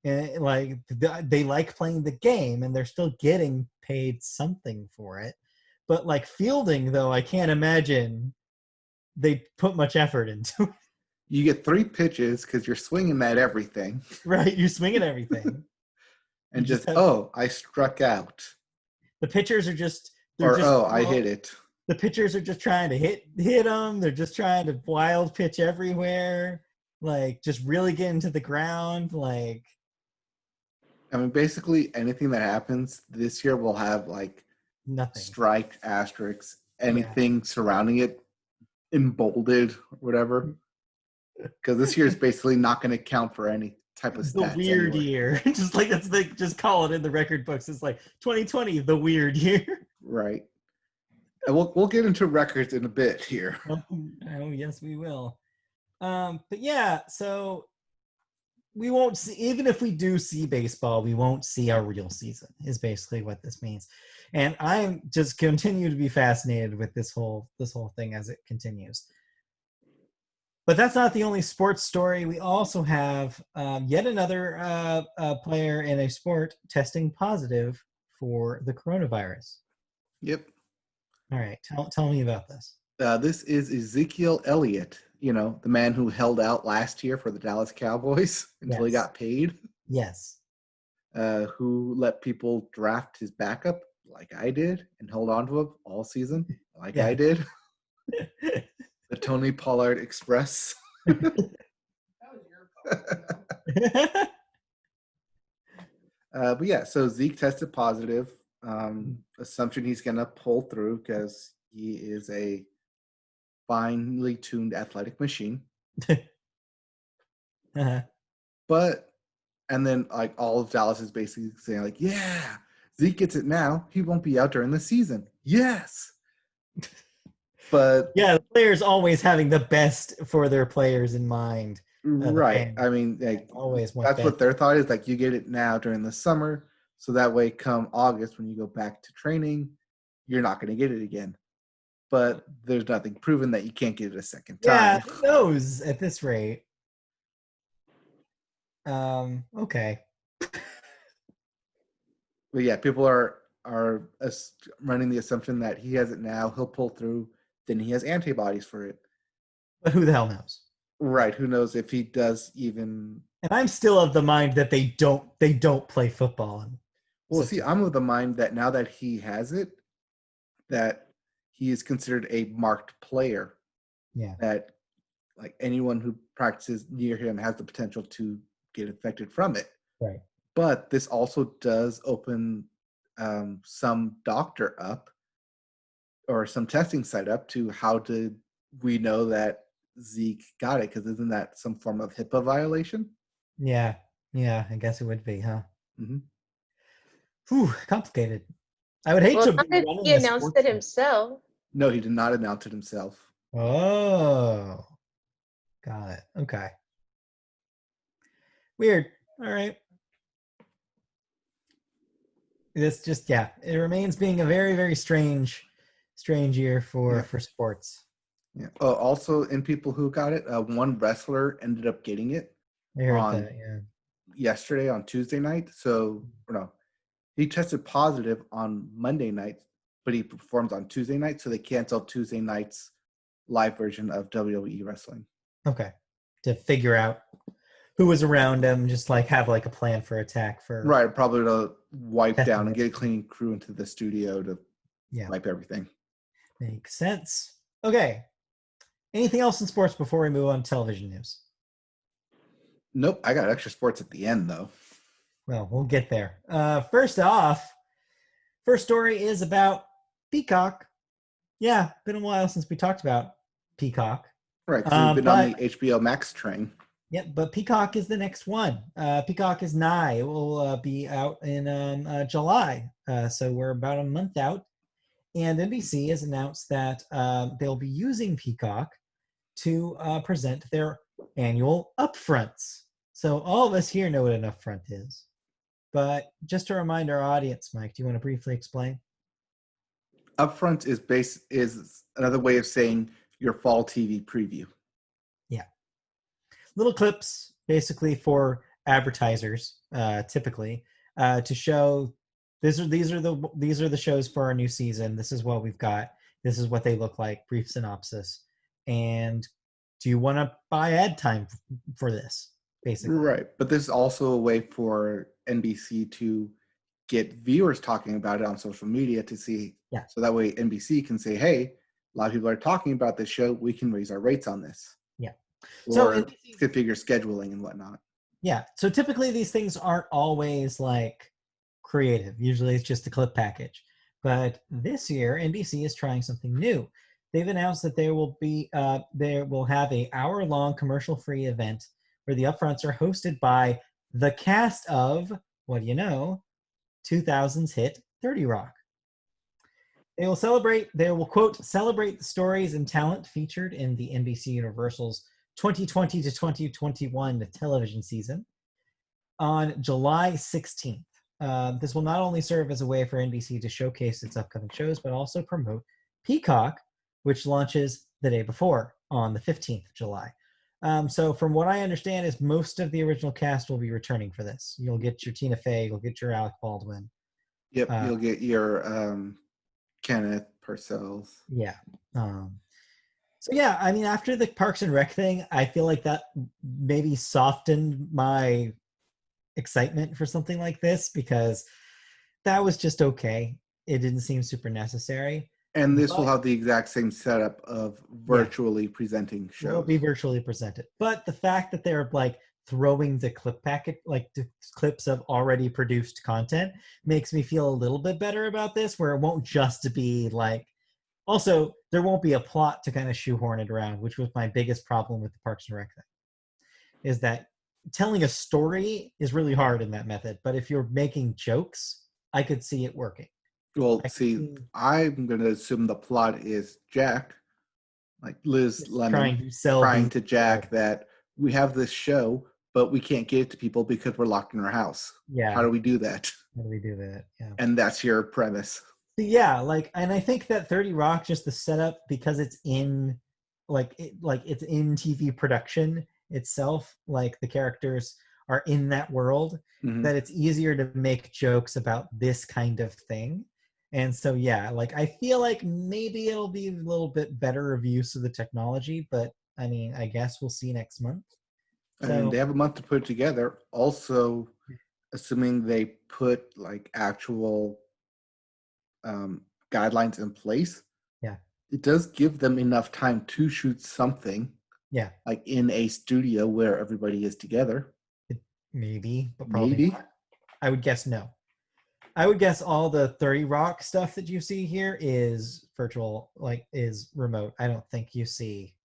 And like they like playing the game and they're still getting paid something for it. But like fielding, though, I can't imagine they put much effort into it. You get 3 pitches because you're swinging at everything. Right, you're swinging everything. And just I struck out. The pitchers are just... I hit it. The pitchers are just trying to hit them. They're just trying to wild pitch everywhere. Like, just really get into the ground. Like... I mean, basically anything that happens this year will have, like, nothing. Strike, asterisks, anything surrounding it in bolded or whatever. Because this year is basically not going to count for any type of stats. The weird year. Just like just call it in the record books. It's like 2020, the weird year. Right. And we'll get into records in a bit here. Oh yes, we will. But yeah, so we won't see, even if we do see baseball, we won't see our real season, is basically what this means. And I'm just continue to be fascinated with this whole thing as it continues. But that's not the only sports story. We also have yet another player in a sport testing positive for the coronavirus. Yep. All right. Tell me about this. This is Ezekiel Elliott, the man who held out last year for the Dallas Cowboys until he got paid. Yes. Who let people draft his backup like I did and hold on to him all season like I did. The Tony Pollard Express. That was your fault. But yeah, so Zeke tested positive. Assumption he's going to pull through because he is a finely tuned athletic machine. But, and then like all of Dallas is basically saying like, yeah, Zeke gets it now. He won't be out during the season. Yes. But yeah, the players always having the best for their players in mind. Right. I mean, like, always that's what their thought is. Like, you get it now during the summer, so that way come August when you go back to training, you're not going to get it again. But there's nothing proven that you can't get it a second time. Yeah, who knows at this rate? Okay. But yeah, people are running the assumption that he has it now, he'll pull through, then he has antibodies for it. But who the hell knows? Right, who knows if he does even. And I'm still of the mind that they don't play football. Well, see, I'm of the mind that now that he has it, that he is considered a marked player. Yeah. That like anyone who practices near him has the potential to get affected from it. Right. But this also does open some doctor up or some testing site up to how did we know that Zeke got it? Because isn't that some form of HIPAA violation? Yeah. Yeah. I guess it would be, huh? Mm-hmm. Whew, complicated. I would hate Well, to it's not be that running he a announced sports it himself. No, he did not announce it himself. Oh, got it. Okay. Weird. All right. This just it remains being a very, very strange year for sports. Yeah. Also, in people who got it, one wrestler ended up getting it I heard on that. Yeah. yesterday on Tuesday night. So no, he tested positive on Monday night, but he performs on Tuesday night. So they canceled Tuesday night's live version of WWE wrestling. Okay. To figure out who was around him, just like have like a plan for attack for Right, probably to wipe testing down and get a it. cleaning crew into the studio to wipe everything. Makes sense. Okay. Anything else in sports before we move on to television news? Nope, I got extra sports at the end though. Well, we'll get there. First off, first story is about Peacock. Yeah, been a while since we talked about Peacock. Right, because we've been on the HBO Max train. Yep, but Peacock is the next one. Peacock is nigh. It will be out in July. So we're about a month out. And NBC has announced that they'll be using Peacock to present their annual upfronts. So all of us here know what an upfront is. But just to remind our audience, Mike, do you want to briefly explain? Upfront is another way of saying your fall TV preview. Yeah. Little clips, basically for advertisers, typically, to show these are the shows for our new season. This is what we've got. This is what they look like. Brief synopsis. And do you want to buy ad time for this? Basically, right. But this is also a way for NBC to get viewers talking about it on social media to see. Yeah. So that way NBC can say, "Hey, a lot of people are talking about this show. We can raise our rates on this." Yeah. Or so NBC, configure scheduling and whatnot. Yeah. So typically these things aren't always like creative. Usually it's just a clip package. But this year, NBC is trying something new. They've announced that there will have a hour-long commercial-free event where the upfronts are hosted by the cast of, what do you know, 2000's hit 30 Rock. They will quote, celebrate the stories and talent featured in the NBC Universal's 2020 to 2021 television season on July 16th. This will not only serve as a way for NBC to showcase its upcoming shows, but also promote Peacock, which launches the day before on the 15th of July. So from what I understand is most of the original cast will be returning for this. You'll get your Tina Fey, you'll get your Alec Baldwin. Yep, you'll get your Kenneth Purcells. Yeah. So yeah, I mean, after the Parks and Rec thing, I feel like that maybe softened my excitement for something like this because that was just okay. It didn't seem super necessary. And this will have the exact same setup of virtually presenting shows. It will be virtually presented. But the fact that they're like throwing the clip packet, like the clips of already produced content, makes me feel a little bit better about this, where it won't just be like, also, there won't be a plot to kind of shoehorn it around, which was my biggest problem with the Parks and Rec thing, is that telling a story is really hard in that method. But if you're making jokes, I could see it working. Well, I'm going to assume the plot is Jack, like Liz Lemon, trying to Jack that we have this show, but we can't get it to people because we're locked in our house. Yeah. How do we do that? Yeah. And that's your premise. Yeah, and I think that 30 Rock, just the setup, because it's in it's in TV production itself, like the characters are in that world, that it's easier to make jokes about this kind of thing. And so I feel like maybe it'll be a little bit better of use of the technology, but I mean, I guess we'll see next month. And they have a month to put it together. Also, assuming they put like actual guidelines in place, Yeah. it does give them enough time to shoot something. Yeah. Like in a studio where everybody is together. Maybe, but probably Maybe. not. I would guess no. I would guess all the 30 Rock stuff that you see here is virtual, like is remote. I don't think you see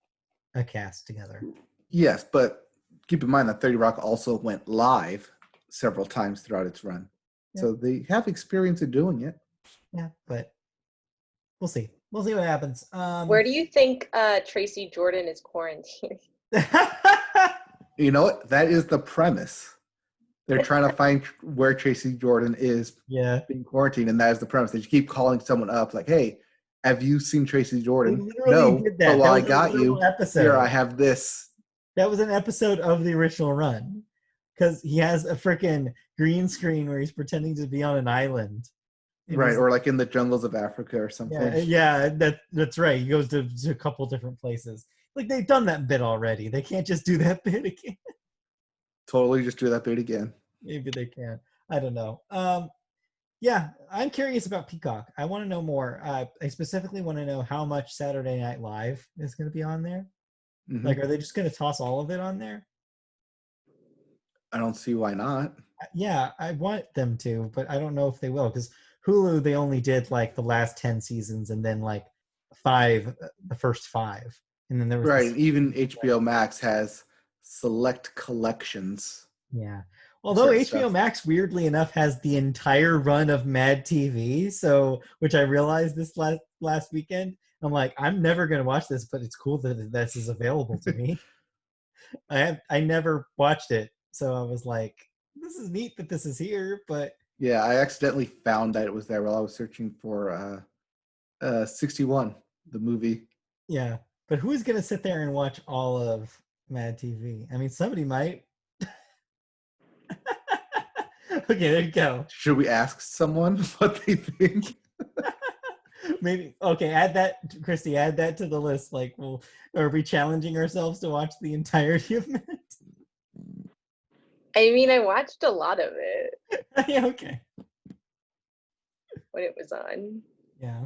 a cast together. Yes, but keep in mind that 30 Rock also went live several times throughout its run. Yeah. So they have experience in doing it. Yeah, but we'll see. We'll see what happens. Where do you think Tracy Jordan is quarantined? You know what? That is the premise. They're trying to find where Tracy Jordan is being quarantined, and that is the premise. They just keep calling someone up like, hey, have you seen Tracy Jordan? No, but while I got you, here I have this. That was an episode of the original run. Because he has a freaking green screen where he's pretending to be on an island. Right, or like in the jungles of Africa or something. Yeah, that's right. He goes to a couple different places. Like, they've done that bit already. They can't just do that bit again. Totally just do that bit again. Maybe they can. I don't know. Yeah, I'm curious about Peacock. I want to know more. I specifically want to know how much Saturday Night Live is going to be on there. Mm-hmm. Like, are they just going to toss all of it on there? I don't see why not. Yeah, I want them to, but I don't know if they will, because Hulu, they only did like the last 10 seasons and then like the first 5. And then there was right. Even HBO Max has select collections. Yeah. Although HBO Max, weirdly enough, has the entire run of Mad TV, so which I realized this last weekend. I'm like, I'm never going to watch this, but it's cool that this is available to me. I never watched it, so I was like, this is neat that this is here, but yeah, I accidentally found that it was there while I was searching for 61, the movie. Yeah, but who's going to sit there and watch all of Mad TV? I mean, somebody might. Okay, there you go. Should we ask someone what they think? Maybe. Okay, add that, Christy, add that to the list. Like, well, are we challenging ourselves to watch the entirety of Mad? I mean, I watched a lot of it. Yeah, okay. When it was on. Yeah.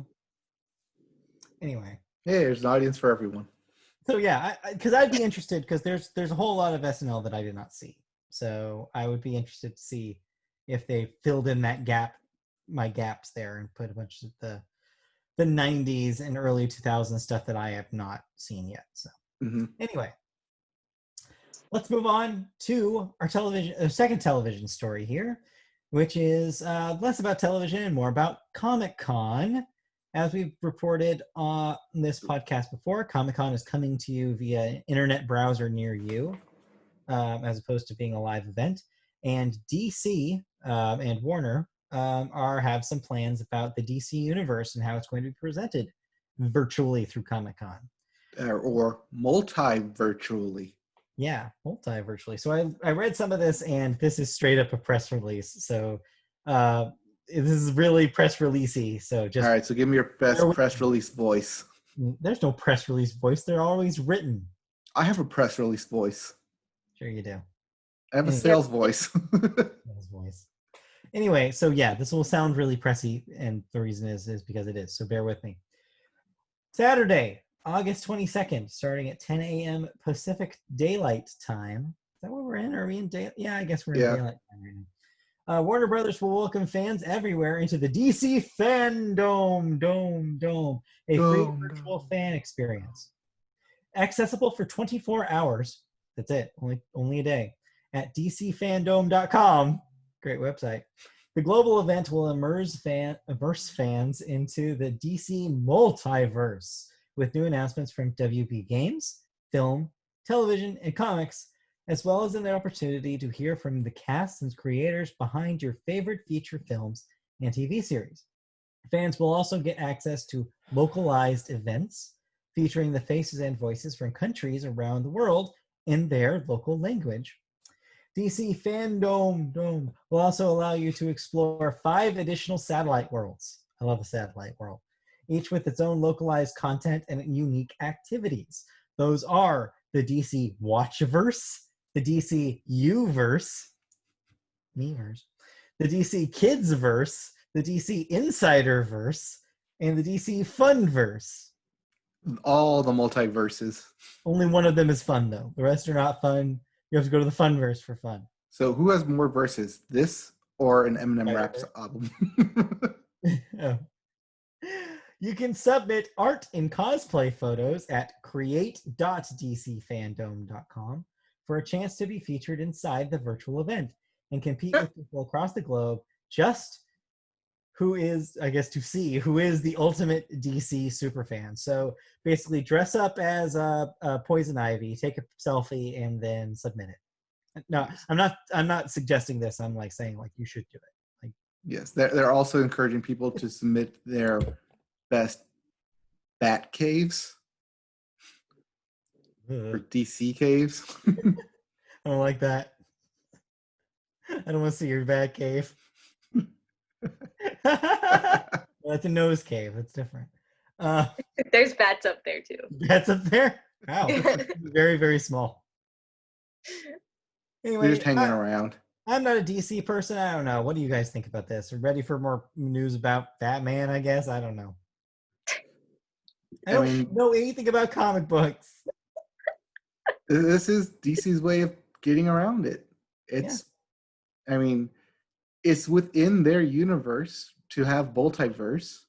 Anyway. Hey, there's an audience for everyone. So yeah, because I'd be interested, because there's a whole lot of SNL that I did not see. So I would be interested to see if they filled in that gap, my gaps there, and put a bunch of the 90s and early 2000s stuff that I have not seen yet. So Anyway, let's move on to our second television story here, which is less about television and more about Comic-Con. As we've reported on this podcast before, Comic-Con is coming to you via an internet browser near you, as opposed to being a live event. And DC and Warner have some plans about the DC universe and how it's going to be presented virtually through Comic-Con. Or multi-virtually. Yeah, multi-virtually. So I read some of this, and this is straight up a press release. So this is really press releasey. So just all right. So give me your best press release voice. There's no press release voice. They're always written. I have a press release voice. Sure you do. I have a sales voice. Sales voice. Anyway, so yeah, this will sound really pressy, and the reason is because it is. So bear with me. Saturday, August 22nd, starting at 10 a.m. Pacific Daylight Time. Is that what we're in? Are we in daylight? Yeah, I guess we're in daylight time right now. Warner Brothers will welcome fans everywhere into the DC Fandom, a free virtual fan experience. Accessible for 24 hours. That's it. Only a day. At dcfandom.com. Great website. The global event will immerse fans into the DC multiverse with new announcements from WB Games, film, television, and comics, as well as an opportunity to hear from the cast and creators behind your favorite feature films and TV series. Fans will also get access to localized events featuring the faces and voices from countries around the world in their local language. DC Fandom will also allow you to explore 5 additional satellite worlds. I love a satellite world. Each with its own localized content and unique activities. Those are the DC Watchverse, the DC Uverse, Meverse, the DC Kidsverse, the DC Insiderverse, and the DC Funverse. All the multiverses. Only one of them is fun, though. The rest are not fun. You have to go to the Funverse for fun. So who has more verses, this or an Eminem Raps album? Oh. You can submit art and cosplay photos at create.dcfandom.com for a chance to be featured inside the virtual event and compete with people across the globe just who is, I guess, to see who is the ultimate DC superfan. So basically dress up as a Poison Ivy, take a selfie, and then submit it. No, I'm not suggesting this. I'm like saying like you should do it. Like, yes, they're also encouraging people to submit their best bat caves or DC caves. I don't like that. I don't want to see your bat cave. That's a nose cave. That's different. There's bats up there too. Bats up there? Wow. Very, very small. Anyway, We're just hanging around. I'm not a DC person. I don't know. What do you guys think about this? Are you ready for more news about Batman, I guess? I don't know. I don't know anything about comic books. This is DC's way of getting around it. I mean, it's within their universe to have multiverse.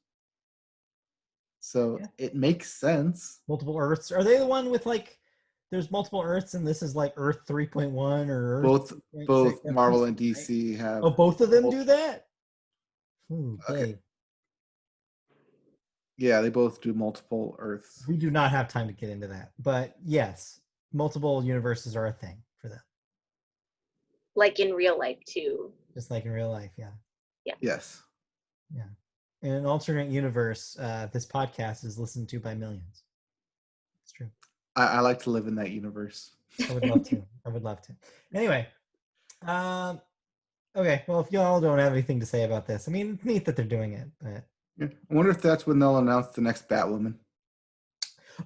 So it makes sense. Multiple Earths. Are they the one with like, there's multiple Earths and this is like Earth 3.1 or Earth both Marvel and DC have. Oh, both of them do that? Ooh, okay. Yeah, they both do multiple Earths. We do not have time to get into that. But yes, multiple universes are a thing for them. Like in real life too. Just like in real life, yeah. Yeah. Yes. Yeah. In an alternate universe, this podcast is listened to by millions. It's true. I like to live in that universe. I would love to. I would love to. Anyway, okay. Well, if y'all don't have anything to say about this, I mean, it's neat that they're doing it, but yeah. I wonder if that's when they'll announce the next Batwoman.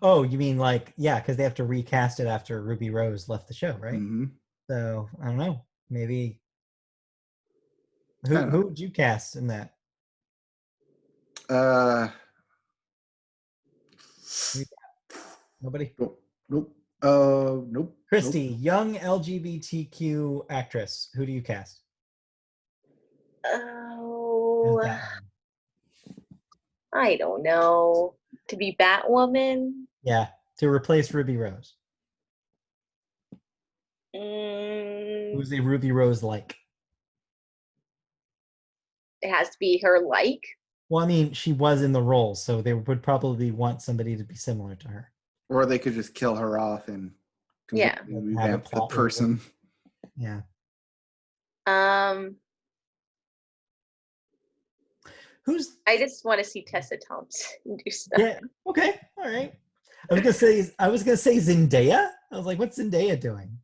Oh, you mean like, yeah, because they have to recast it after Ruby Rose left the show, right? Mm-hmm. So I don't know. Maybe who would you cast in that? Nobody? Nope. Nope. Christy, nope. Young LGBTQ actress. Who do you cast? Oh, I don't know. To be Batwoman? Yeah, to replace Ruby Rose. Who's a Ruby Rose like? It has to be her like? Well, I mean, she was in the role, so they would probably want somebody to be similar to her. Or they could just kill her off and revamp the person. Yeah. I just want to see Tessa Thompson do stuff. Yeah. Okay. All right. I was gonna say Zendaya. I was like, what's Zendaya doing?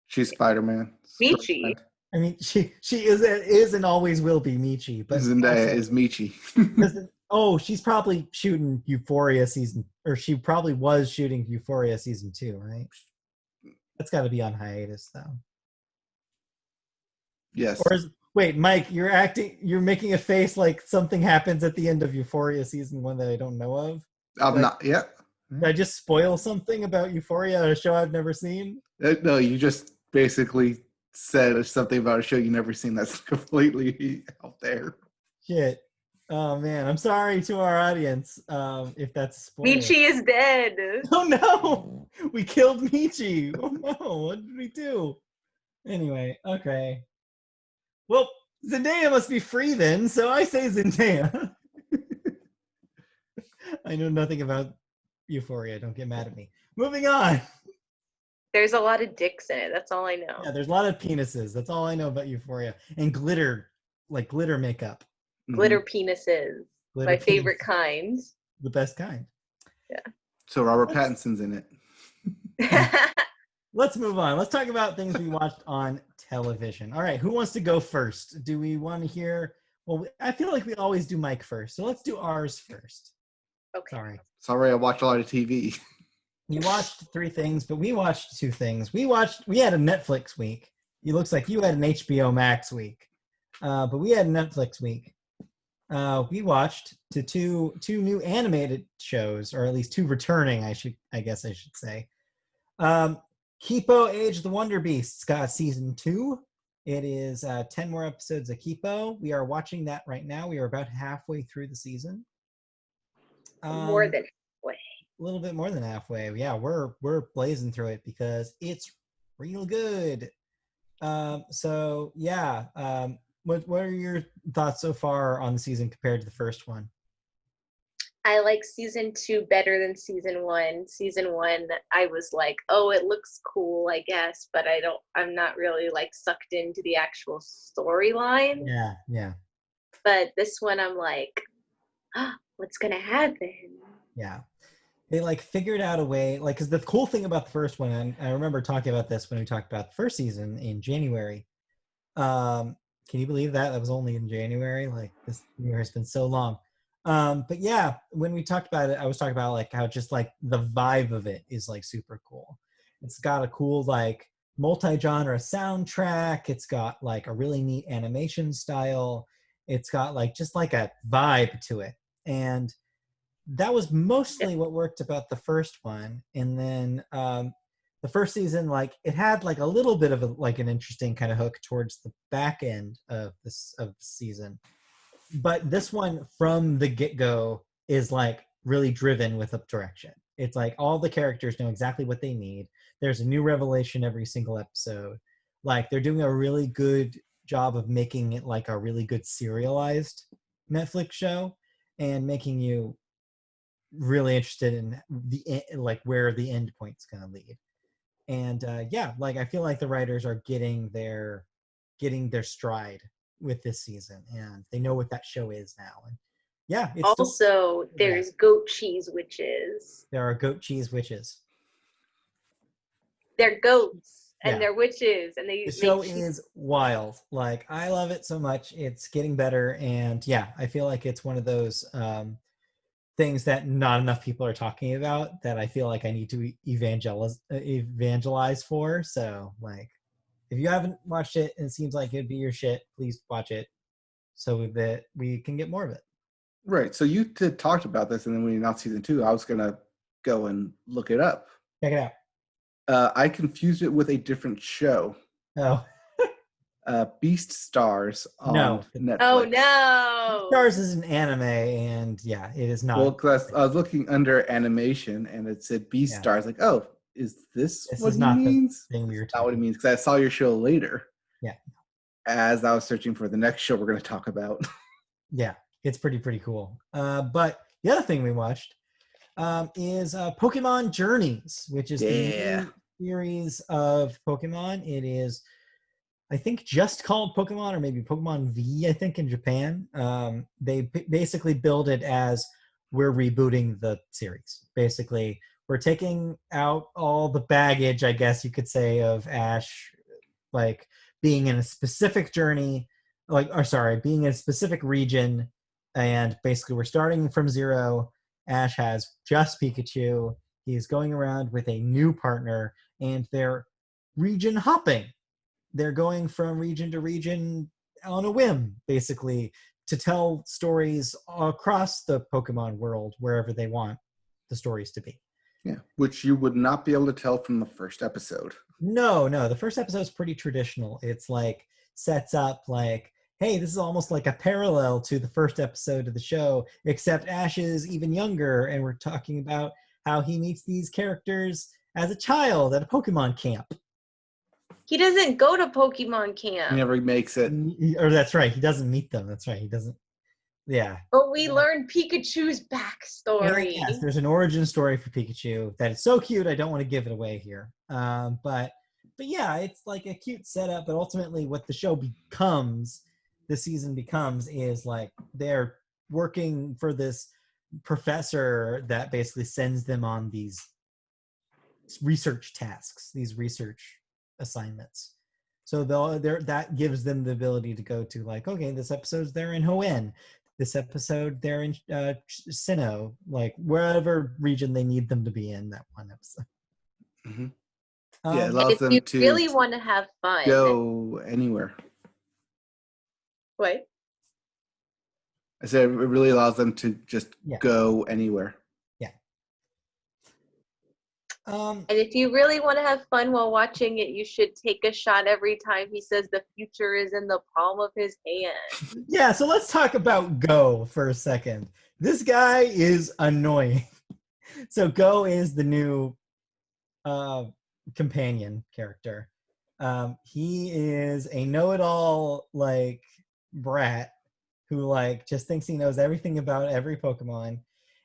She's Spider-Man. Michi. I mean, she is and always will be Michi. But Zendaya is Michi. She's probably shooting Euphoria season, or she probably was shooting Euphoria season 2, right? That's got to be on hiatus, though. Yes. Wait, Mike, you're making a face like something happens at the end of Euphoria season 1 that I don't know of. I'm not yet. Did I just spoil something about Euphoria, a show I've never seen? No, you just basically said something about a show you've never seen that's completely out there. Shit. Oh, man. I'm sorry to our audience if that's a spoiler. Michi is dead. Oh, no. We killed Michi. Oh, no. What did we do? Anyway, okay. Well, Zendaya must be free then, so I say Zendaya. I know nothing about Euphoria. Don't get mad at me. Moving on. There's a lot of dicks in it. That's all I know. Yeah, there's a lot of penises. That's all I know about Euphoria. And glitter, like glitter makeup. Glitter penises. My favorite kind. The best kind. Yeah. So Robert Pattinson's in it. Let's move on. Let's talk about things we watched on television. All right, who wants to go first? Do we want to hear? Well, I feel like we always do Mike first, so let's do ours first. Okay. Sorry, I watch a lot of TV. You watched 3 things, but we watched 2 things. We had a Netflix week. It looks like you had an HBO Max week, but we had a Netflix week. we watched two new animated shows, or at least two returning, I guess I should say. Kipo Age of the Wonderbeasts got season 2. It is 10 more episodes of Kipo. We are watching that right now. We are about halfway through the season. More than halfway. A little bit more than halfway. Yeah, we're blazing through it because it's real good. So yeah, what are your thoughts so far on the season compared to the first one? I like season 2 better than season 1. Season 1, I was like, oh, it looks cool, I guess, but I'm not really like sucked into the actual storyline. Yeah. But this one, I'm like, oh, what's gonna happen? Yeah. They like figured out a way, like, because the cool thing about the first one, and I remember talking about this when we talked about the first season in January. Can you believe that? That was only in January. Like, this year has been so long. But yeah, when we talked about it, I was talking about like how just like the vibe of it is like super cool. It's got a cool like multi-genre soundtrack. It's got like a really neat animation style. It's got like just like a vibe to it. And that was mostly what worked about the first one. And then the first season, like it had like a little bit of like an interesting kind of hook towards the back end of the season. But this one from the get-go is like really driven with a direction. It's like all the characters know exactly what they need. There's a new revelation every single episode. Like they're doing a really good job of making it like a really good serialized Netflix show and making you really interested in the like where the end point's going to lead. And yeah, like I feel like the writers are getting their stride with this season, and they know what that show is now. And yeah, it's also there's goat cheese witches. There are goat cheese witches. They're goats and they're witches, and the show is wild. Like I love it so much. It's getting better, and yeah, I feel like it's one of those things that not enough people are talking about that I feel like I need to evangelize for. So like, if you haven't watched it and it seems like it'd be your shit, please watch it so that we can get more of it. Right. So you talked about this, and then when you announced season 2, I was going to go and look it up. Check it out. I confused it with a different show. Oh. Beast Stars on Netflix. Oh, no. Stars is an anime, and yeah, it is not. Well, because I was looking under animation, and it said Beast Stars. Like, oh, is this what he means? Thing we were not what it means, because I saw your show later. Yeah. As I was searching for the next show we're going to talk about. Yeah, it's pretty cool. But the other thing we watched is Pokémon Journeys, which is the new series of Pokemon. It is, I think, just called Pokemon, or maybe Pokemon V, I think, in Japan. They basically build it as we're rebooting the series. Basically, we're taking out all the baggage, I guess you could say, of Ash, like being in a specific journey, being in a specific region, and basically we're starting from zero. Ash has just Pikachu. He's going around with a new partner, and they're region hopping. They're going from region to region on a whim, basically, to tell stories across the Pokemon world, wherever they want the stories to be. Yeah, which you would not be able to tell from the first episode. No. The first episode is pretty traditional. It's like sets up like, hey, this is almost like a parallel to the first episode of the show, except Ash is even younger, and we're talking about how he meets these characters as a child at a Pokemon camp. He doesn't go to Pokemon camp. He never makes it. Or that's right, he doesn't meet them. That's right, he doesn't. Yeah. But we learned Pikachu's backstory. Yes, there's an origin story for Pikachu that is so cute. I don't want to give it away here. But yeah, it's like a cute setup. But ultimately, what the show becomes, the season becomes, is like they're working for this professor that basically sends them on these research tasks, these research assignments. So that gives them the ability to go to like, okay, this episode's they're in Hoenn. This episode, they're in Sinnoh, like wherever region they need them to be in that one episode. Mm-hmm. Yeah, it allows them to really want to have fun. Go anywhere. What? I said it really allows them to just go anywhere. Yeah. And if you really want to have fun while watching it, you should take a shot every time he says the future is in the palm of his hand. Yeah, so let's talk about Go for a second. This guy is annoying. So Go is the new companion character. He is a know-it-all like brat who like just thinks he knows everything about every Pokemon,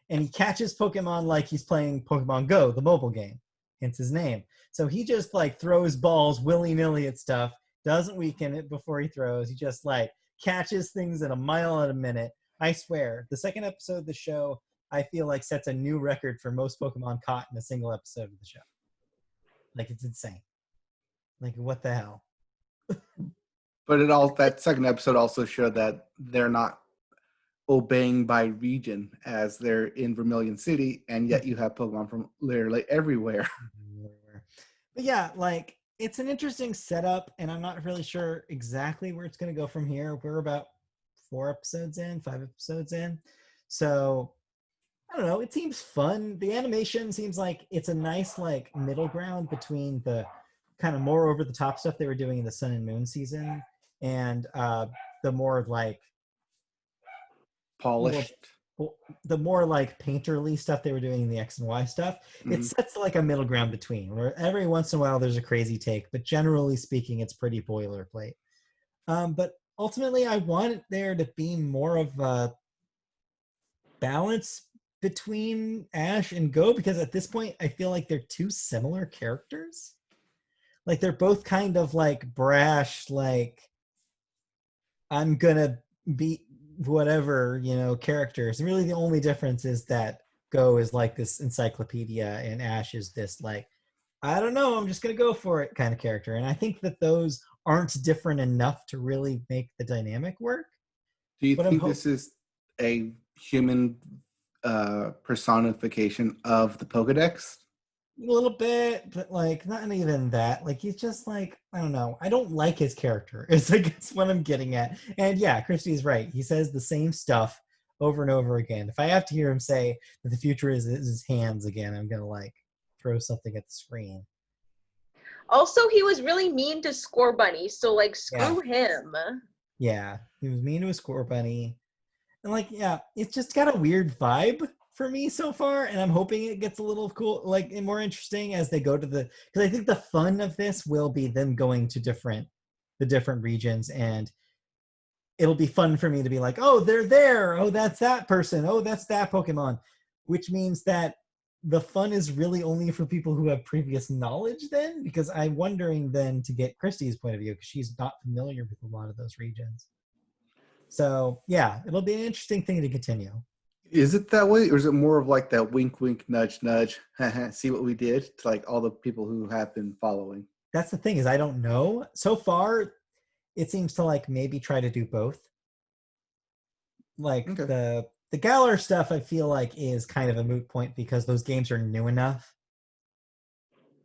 and he catches Pokemon like he's playing Pokemon Go, the mobile game, hence his name. So he just like throws balls willy-nilly at stuff, doesn't weaken it before he throws. He just like catches things at a mile a minute. I swear, the second episode of the show, I feel like sets a new record for most Pokemon caught in a single episode of the show. Like, it's insane. Like, what the hell? But that second episode also showed that they're not obeying by region, as they're in Vermilion City, and yet you have Pokemon from literally everywhere. But yeah, like, it's an interesting setup, and I'm not really sure exactly where it's going to go from here. We're about 5 episodes in. So, I don't know. It seems fun. The animation seems like it's a nice, like, middle ground between the kind of more over-the-top stuff they were doing in the Sun and Moon season and the more, like, polished, the more like painterly stuff they were doing in the X and Y stuff. Mm-hmm. It sets like a middle ground between, where every once in a while there's a crazy take, but generally speaking, it's pretty boilerplate. But ultimately, I want there to be more of a balance between Ash and Go, because at this point, I feel like they're two similar characters. Like, they're both kind of like brash, like, I'm gonna be whatever, characters. Really, the only difference is that Go is like this encyclopedia and Ash is this like, I don't know, I'm just gonna go for it kind of character. And I think that those aren't different enough to really make the dynamic work. Do you think this is a human personification of the Pokedex? A little bit, but like not even that. Like, he's just like, I don't know. I don't like his character. It's like, it's what I'm getting at. And yeah, Christy's right. He says the same stuff over and over again. If I have to hear him say that the future is his hands again, I'm gonna like throw something at the screen. Also, he was really mean to Score Bunny, so like screw him. Yeah, he was mean to a Score Bunny. And like, yeah, it's just got a weird vibe for me so far, and I'm hoping it gets a little cool, like, and more interesting as they go to because I think the fun of this will be them going to the different regions, and it'll be fun for me to be like, oh, they're there, oh, that's that person, oh, that's that Pokemon, which means that the fun is really only for people who have previous knowledge then, because I'm wondering then to get Christy's point of view, because she's not familiar with a lot of those regions. So yeah, it'll be an interesting thing to continue. Is it that way, or is it more of like that wink, wink, nudge, nudge, see what we did, to like all the people who have been following? That's the thing, is I don't know. So far, it seems to like maybe try to do both. Like the Galar stuff, I feel like is kind of a moot point because those games are new enough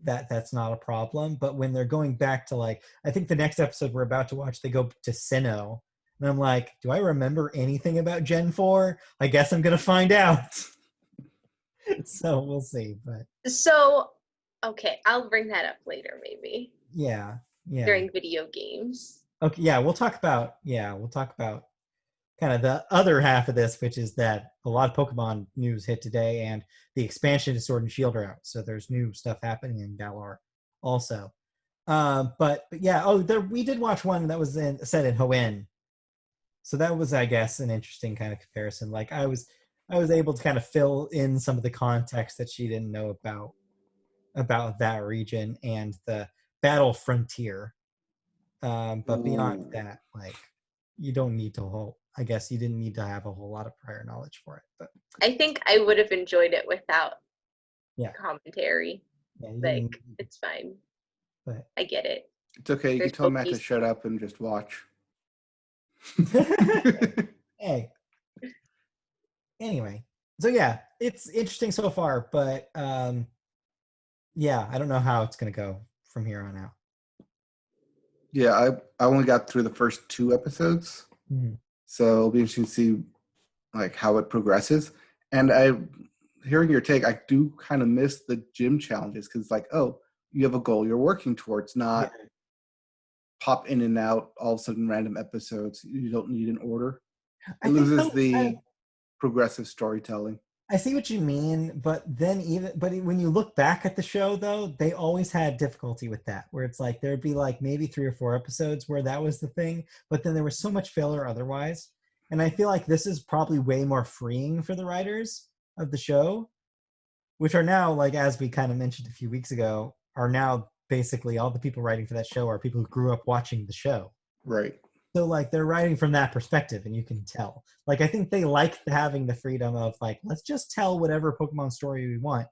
that that's not a problem. But when they're going back to like, I think the next episode we're about to watch, they go to Sinnoh. And I'm like, do I remember anything about Gen 4? I guess I'm going to find out. So we'll see. But so, okay, I'll bring that up later maybe. Yeah. During video games. Okay, yeah, we'll talk about kind of the other half of this, which is that a lot of Pokemon news hit today, and the expansion to Sword and Shield are out. So there's new stuff happening in Galar also. But yeah, we did watch one that was set in Hoenn. So that was, I guess, an interesting kind of comparison. Like, I was able to kind of fill in some of the context that she didn't know about that region and the battle frontier. But beyond that, like, you don't need to I guess you didn't need to have a whole lot of prior knowledge for it. But I think I would have enjoyed it without commentary. Yeah, it's fine. But I get it. It's okay. You can tell Matt to shut up and just watch. Hey. Anyway, so yeah, it's interesting so far, but yeah, I don't know how it's gonna go from here on out. Yeah, I only got through the first 2 episodes, so it'll be interesting to see like how it progresses. And hearing your take, I do kind of miss the gym challenges because it's like, oh, you have a goal you're working towards, not pop in and out all of a sudden random episodes. You don't need an order. It loses the progressive storytelling. I see what you mean, but when you look back at the show, though, they always had difficulty with that, where it's like there'd be like maybe 3 or 4 episodes where that was the thing, but then there was so much filler otherwise. And I feel like this is probably way more freeing for the writers of the show, which are now, like, as we kind of mentioned a few weeks ago, are now basically all the people writing for that show are people who grew up watching the show. Right. So, like, they're writing from that perspective, and you can tell. Like, I think they like having the freedom of, like, let's just tell whatever Pokemon story we want.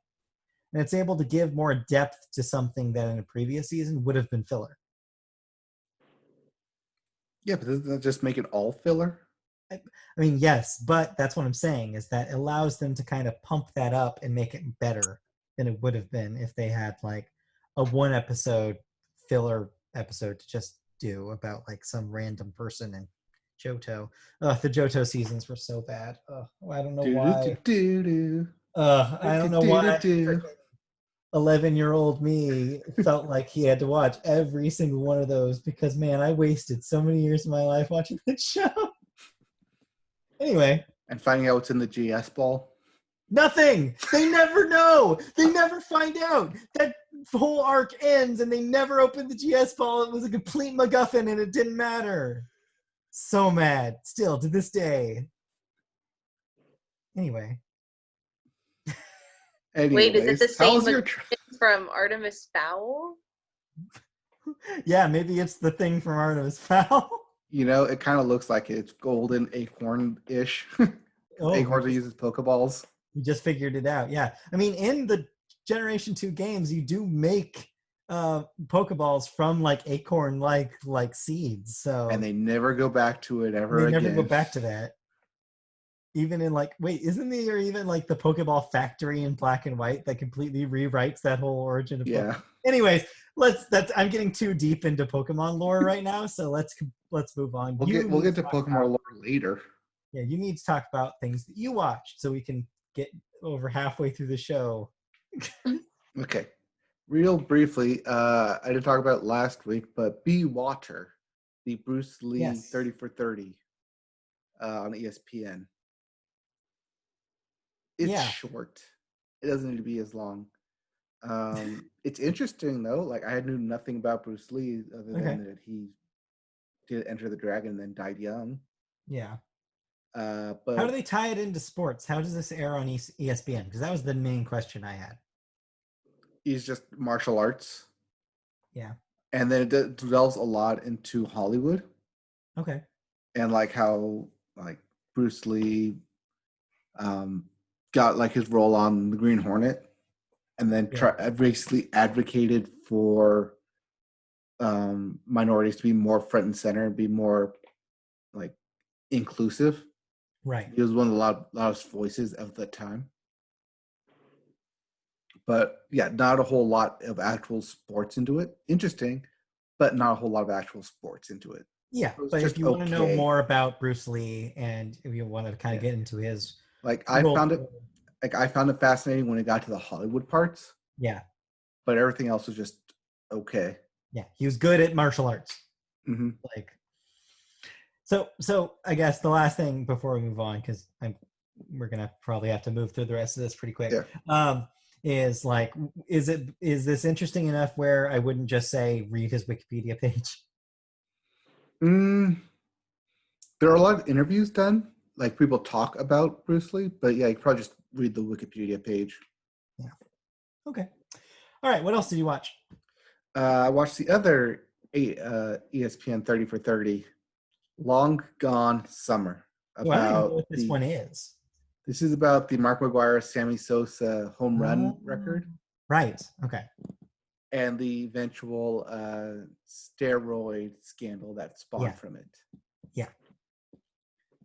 And it's able to give more depth to something that in a previous season would have been filler. Yeah, but doesn't that just make it all filler? I mean, yes, but that's what I'm saying, is that it allows them to kind of pump that up and make it better than it would have been if they had, like, a 1-episode filler episode to just do about like some random person in Johto. The Johto seasons were so bad. I don't know why. I don't know why 11-year-old me felt like he had to watch every single one of those because, man, I wasted so many years of my life watching that show. Anyway. And finding out what's in the GS ball? Nothing! They never know! They never find out! That whole arc ends and they never opened the GS ball. It was a complete MacGuffin and it didn't matter. So mad. Still, to this day. Anyway. Wait, is it the same from Artemis Fowl? Yeah, maybe it's the thing from Artemis Fowl. You know, it kind of looks like it's golden acorn-ish. Acorns are used as Pokeballs. You just figured it out. Yeah. I mean, in the Generation 2 games, you do make Pokeballs from like acorn like seeds. So and they never go back to it ever again. They never go back to that. Even in like, wait, isn't there even like the Pokeball factory in Black and White that completely rewrites that whole origin of Pokemon? Anyways, I'm getting too deep into Pokemon lore right now, so let's move on. We'll get to Pokemon lore later. Yeah, you need to talk about things that you watched so we can get over halfway through the show. Okay. Real briefly, I didn't talk about it last week, but Be Water, the Bruce Lee 30 for 30 on ESPN. It's short. It doesn't need to be as long. It's interesting, though. Like, I knew nothing about Bruce Lee other than that he did Enter the Dragon and then died young. Yeah. But how do they tie it into sports? How does this air on ESPN? Because that was the main question I had. He's just martial arts. Yeah. And then it delves a lot into Hollywood. Okay. And like how like Bruce Lee got like his role on the Green Hornet and then basically advocated for minorities to be more front and center and be more like inclusive. Right. He was one of the loudest voices of the time. But yeah, not a whole lot of actual sports into it. Interesting, but not a whole lot of actual sports into it. Yeah, but if you want to know more about Bruce Lee and if you want to kind of get into his I found it fascinating when it got to the Hollywood parts. Yeah. But everything else was just okay. Yeah, he was good at martial arts. Mm-hmm. Like So I guess the last thing before we move on, because we're gonna probably have to move through the rest of this pretty quick. Yeah. Is like, is this interesting enough where I wouldn't just say read his Wikipedia page? There are a lot of interviews done, like people talk about Bruce Lee, but yeah, you can probably just read the Wikipedia page. Yeah. Okay. All right. What else did you watch? I watched the other ESPN 30 for 30, Long Gone Summer. I don't know what this one is. This is about the Mark McGwire, Sammy Sosa home run record. Right. Okay. And the eventual steroid scandal that spawned from it. Yeah.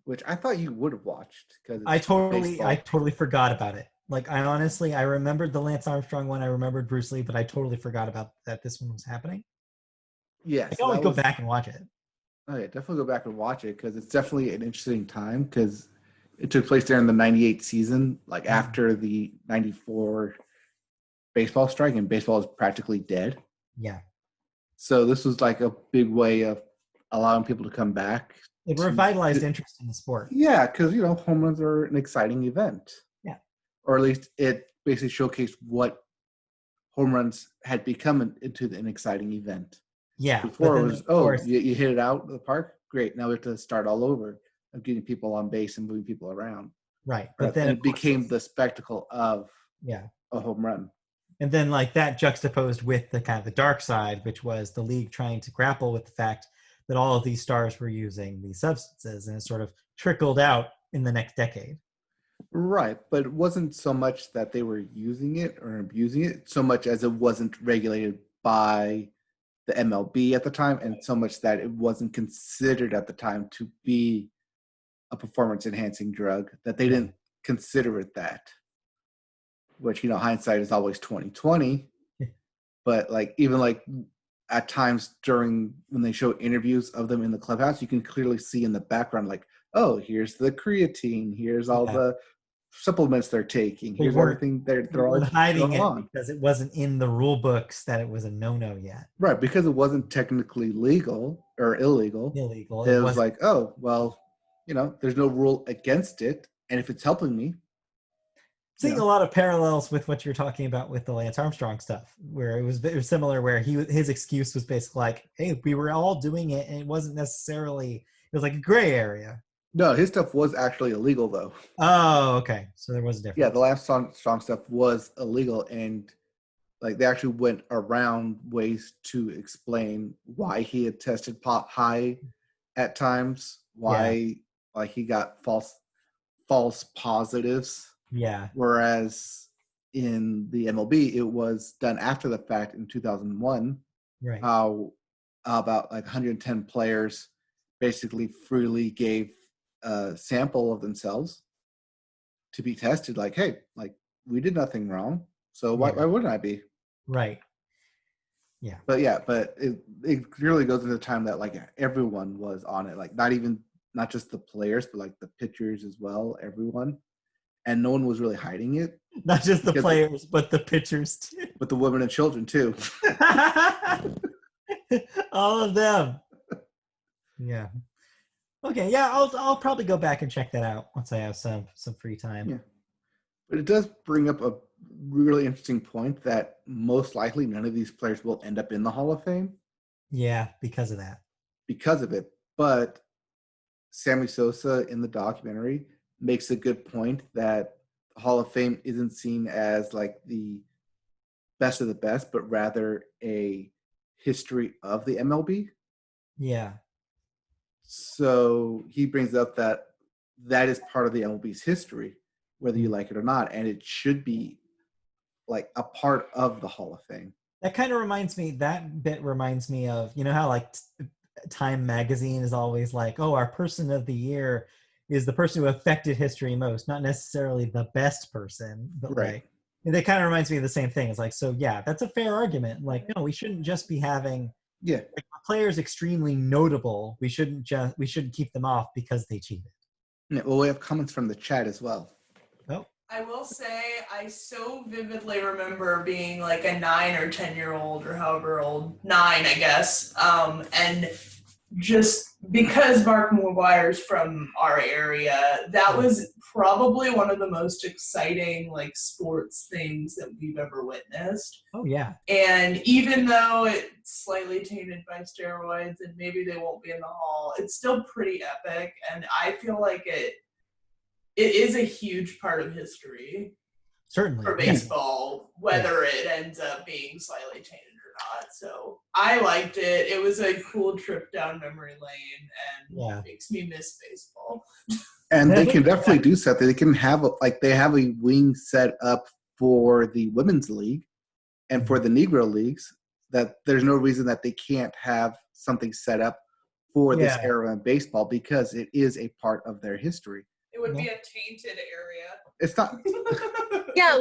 Which I thought you would have watched because I totally forgot about it. Like, I remembered the Lance Armstrong one. I remembered Bruce Lee, but I totally forgot about that. This one was happening. Yes. I can always go back and watch it. Oh yeah, definitely go back and watch it because it's definitely an interesting time because It took place during the 98 season, like after the 94 baseball strike, and baseball is practically dead. Yeah. So this was like a big way of allowing people to come back. It revitalized interest in the sport. Yeah, because, home runs are an exciting event. Yeah. Or at least it basically showcased what home runs had become into an exciting event. Yeah. Before it was, you hit it out of the park? Great. Now we have to start all over of getting people on base and moving people around. Right. But then it became the spectacle of a home run. And then like that juxtaposed with the kind of the dark side, which was the league trying to grapple with the fact that all of these stars were using these substances, and it sort of trickled out in the next decade. Right, but it wasn't so much that they were using it or abusing it, so much as it wasn't regulated by the MLB at the time, and so much that it wasn't considered at the time to be a performance-enhancing drug, that they didn't consider it that. Which, hindsight is always 20/20. But even at times during when they show interviews of them in the clubhouse, you can clearly see in the background, like, oh, here's the creatine, here's all the supplements they're taking, here's everything they're all hiding it because it wasn't in the rule books that it was a no-no yet. Right, because it wasn't technically legal or illegal. It was like, oh, well, there's no rule against it, and if it's helping me. Seeing a lot of parallels with what you're talking about with the Lance Armstrong stuff, where it was similar, where his excuse was basically like, hey, we were all doing it, and it wasn't necessarily, it was like a gray area. No, his stuff was actually illegal, though. Oh, okay. So there was a difference. Yeah, the Lance Armstrong stuff was illegal, and they actually went around ways to explain why he had tested high at times, why he got false positives. Yeah. Whereas in the MLB, it was done after the fact in 2001. Right. How about 110 players basically freely gave a sample of themselves to be tested. Like, hey, we did nothing wrong, so why wouldn't I be? Right. Yeah. But it clearly goes into the time that everyone was on it. Not just the players, but the pitchers as well. Everyone. And no one was really hiding it. Not just the players, but the pitchers too. But the women and children too. All of them. Yeah. Okay. Yeah, I'll probably go back and check that out once I have some free time. Yeah. But it does bring up a really interesting point that most likely none of these players will end up in the Hall of Fame. Yeah, because of that. Because of it. But Sammy Sosa in the documentary makes a good point that Hall of Fame isn't seen as the best of the best, but rather a history of the MLB. Yeah. So he brings up that is part of the MLB's history, whether you like it or not, and it should be a part of the Hall of Fame. That bit reminds me of, how Time magazine is always our person of the year is the person who affected history most, not necessarily the best person, but right. It kind of reminds me of the same thing. It's so yeah, that's a fair argument. No, we shouldn't just be having a player's extremely notable. We shouldn't keep them off because they cheated. Yeah, well, we have comments from the chat as well. Oh. I will say I so vividly remember being a 9 or 10-year-old or however old, 9, I guess, and just because Mark McGuire's from our area, that was probably one of the most exciting sports things that we've ever witnessed. Oh yeah. And even though it's slightly tainted by steroids and maybe they won't be in the hall, it's still pretty epic, and I feel like it is a huge part of history. Certainly. For baseball, whether it ends up being slightly tainted or not. So I liked it. It was a cool trip down memory lane, and makes me miss baseball. And they can definitely do something. They can have they have a wing set up for the women's league and for the Negro leagues. That there's no reason that they can't have something set up for this era in baseball, because it is a part of their history. It would be a tainted area. It's not. Yeah,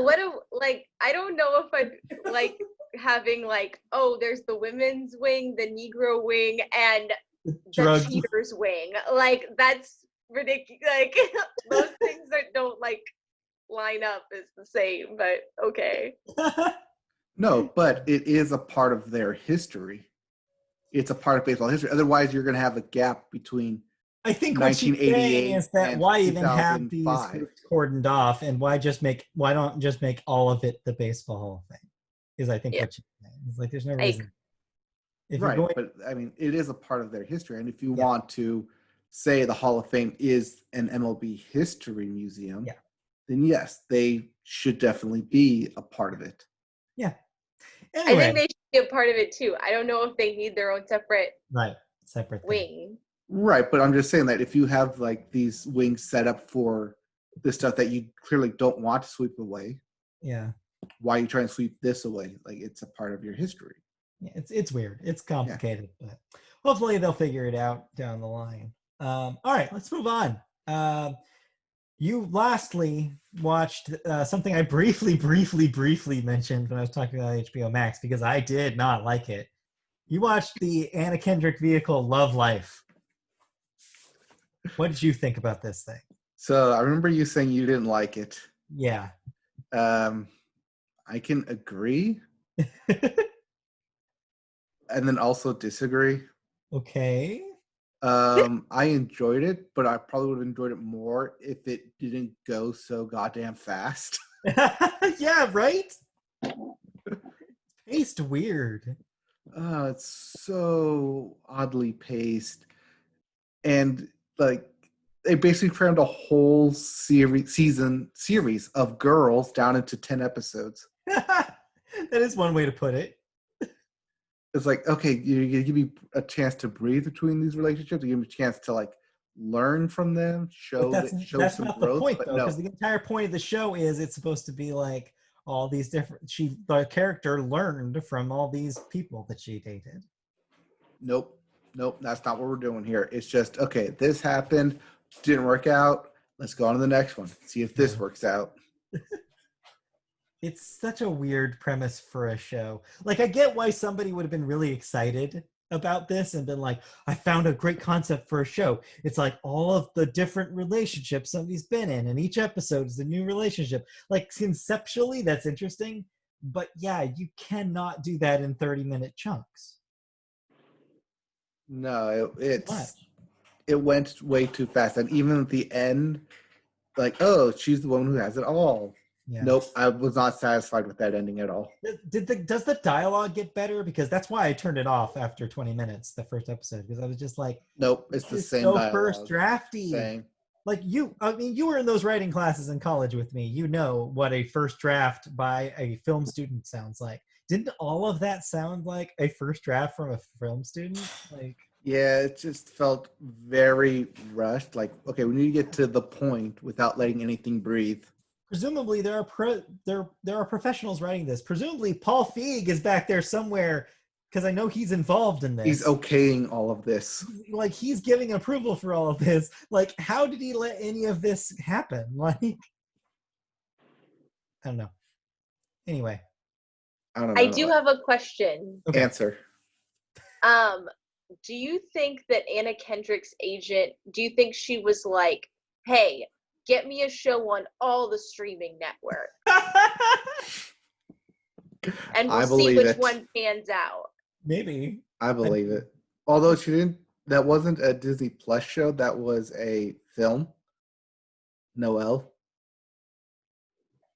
I don't know if I'd having there's the women's wing, the Negro wing, and the cheaters wing. That's ridiculous. Like those things that don't like line up is the same, but okay. No, but it is a part of their history. It's a part of baseball history. Otherwise, you're going to have a gap between I think what she's saying is that and why even have these 2005. groups cordoned off, and why don't just make all of it the baseball Hall of Fame? Is I think what she's saying. It's like there's no reason. If Right, you're going, but I mean, it is a part of their history, and if you want to say the Hall of Fame is an MLB history museum, then yes, they should definitely be a part of it. Yeah. Anyway. I think they should be a part of it too. I don't know if they need their own separate wing. Right, but I'm just saying that if you have like these wings set up for the stuff that you clearly don't want to sweep away, why are you trying to sweep this away? Like it's a part of your history. Yeah, it's weird. It's complicated, but hopefully they'll figure it out down the line. All right, let's move on. You lastly watched something I briefly mentioned when I was talking about HBO Max because I did not like it. You watched the Anna Kendrick vehicle Love Life. What did you think about this thing? So I remember you saying you didn't like it. Yeah. I can agree. And then also disagree. Okay. I enjoyed it, but I probably would have enjoyed it more if it didn't go so goddamn fast. Yeah, right? Paced weird. It's so oddly paced. And like they basically crammed a whole series of girls down into 10 episodes. That is one way to put it. It's like, okay, you give me a chance to breathe between these relationships. You give me a chance to like learn from them, show that's some not growth. The point, but though, because the entire point of the show is it's supposed to be like all these different. The character learned from all these people that she dated. Nope, that's not what we're doing here. It's just okay. This happened, didn't work out. Let's go on to the next one. See if this works out. It's such a weird premise for a show. Like, I get why somebody would have been really excited about this and been like, I found a great concept for a show. It's like all of the different relationships somebody's been in, and each episode is a new relationship. Like, conceptually, that's interesting. But yeah, you cannot do that in 30-minute chunks. No, it went way too fast. And even at the end, like, oh, she's the one who has it all. Yeah. Nope, I was not satisfied with that ending at all. Does the dialogue get better? Because that's why I turned it off after 20 minutes, the first episode, because I was just like, nope, it's the same dialogue. First drafty. Same. Like you were in those writing classes in college with me. You know what a first draft by a film student sounds like. Didn't all of that sound like a first draft from a film student? Like, yeah, it just felt very rushed. Like, okay, we need to get to the point without letting anything breathe. Presumably there are professionals writing this. Presumably Paul Feig is back there somewhere because I know he's involved in this. He's okaying all of this. Like, he's giving approval for all of this. Like, how did he let any of this happen? Like, I don't know. Anyway. I don't know. I do have a question. Okay. Answer. Do you think that Anna Kendrick's agent, do you think she was like, hey, get me a show on all the streaming networks. And we'll see which one pans out. Maybe. I believe it. Although that wasn't a Disney Plus show, that was a film. Noelle.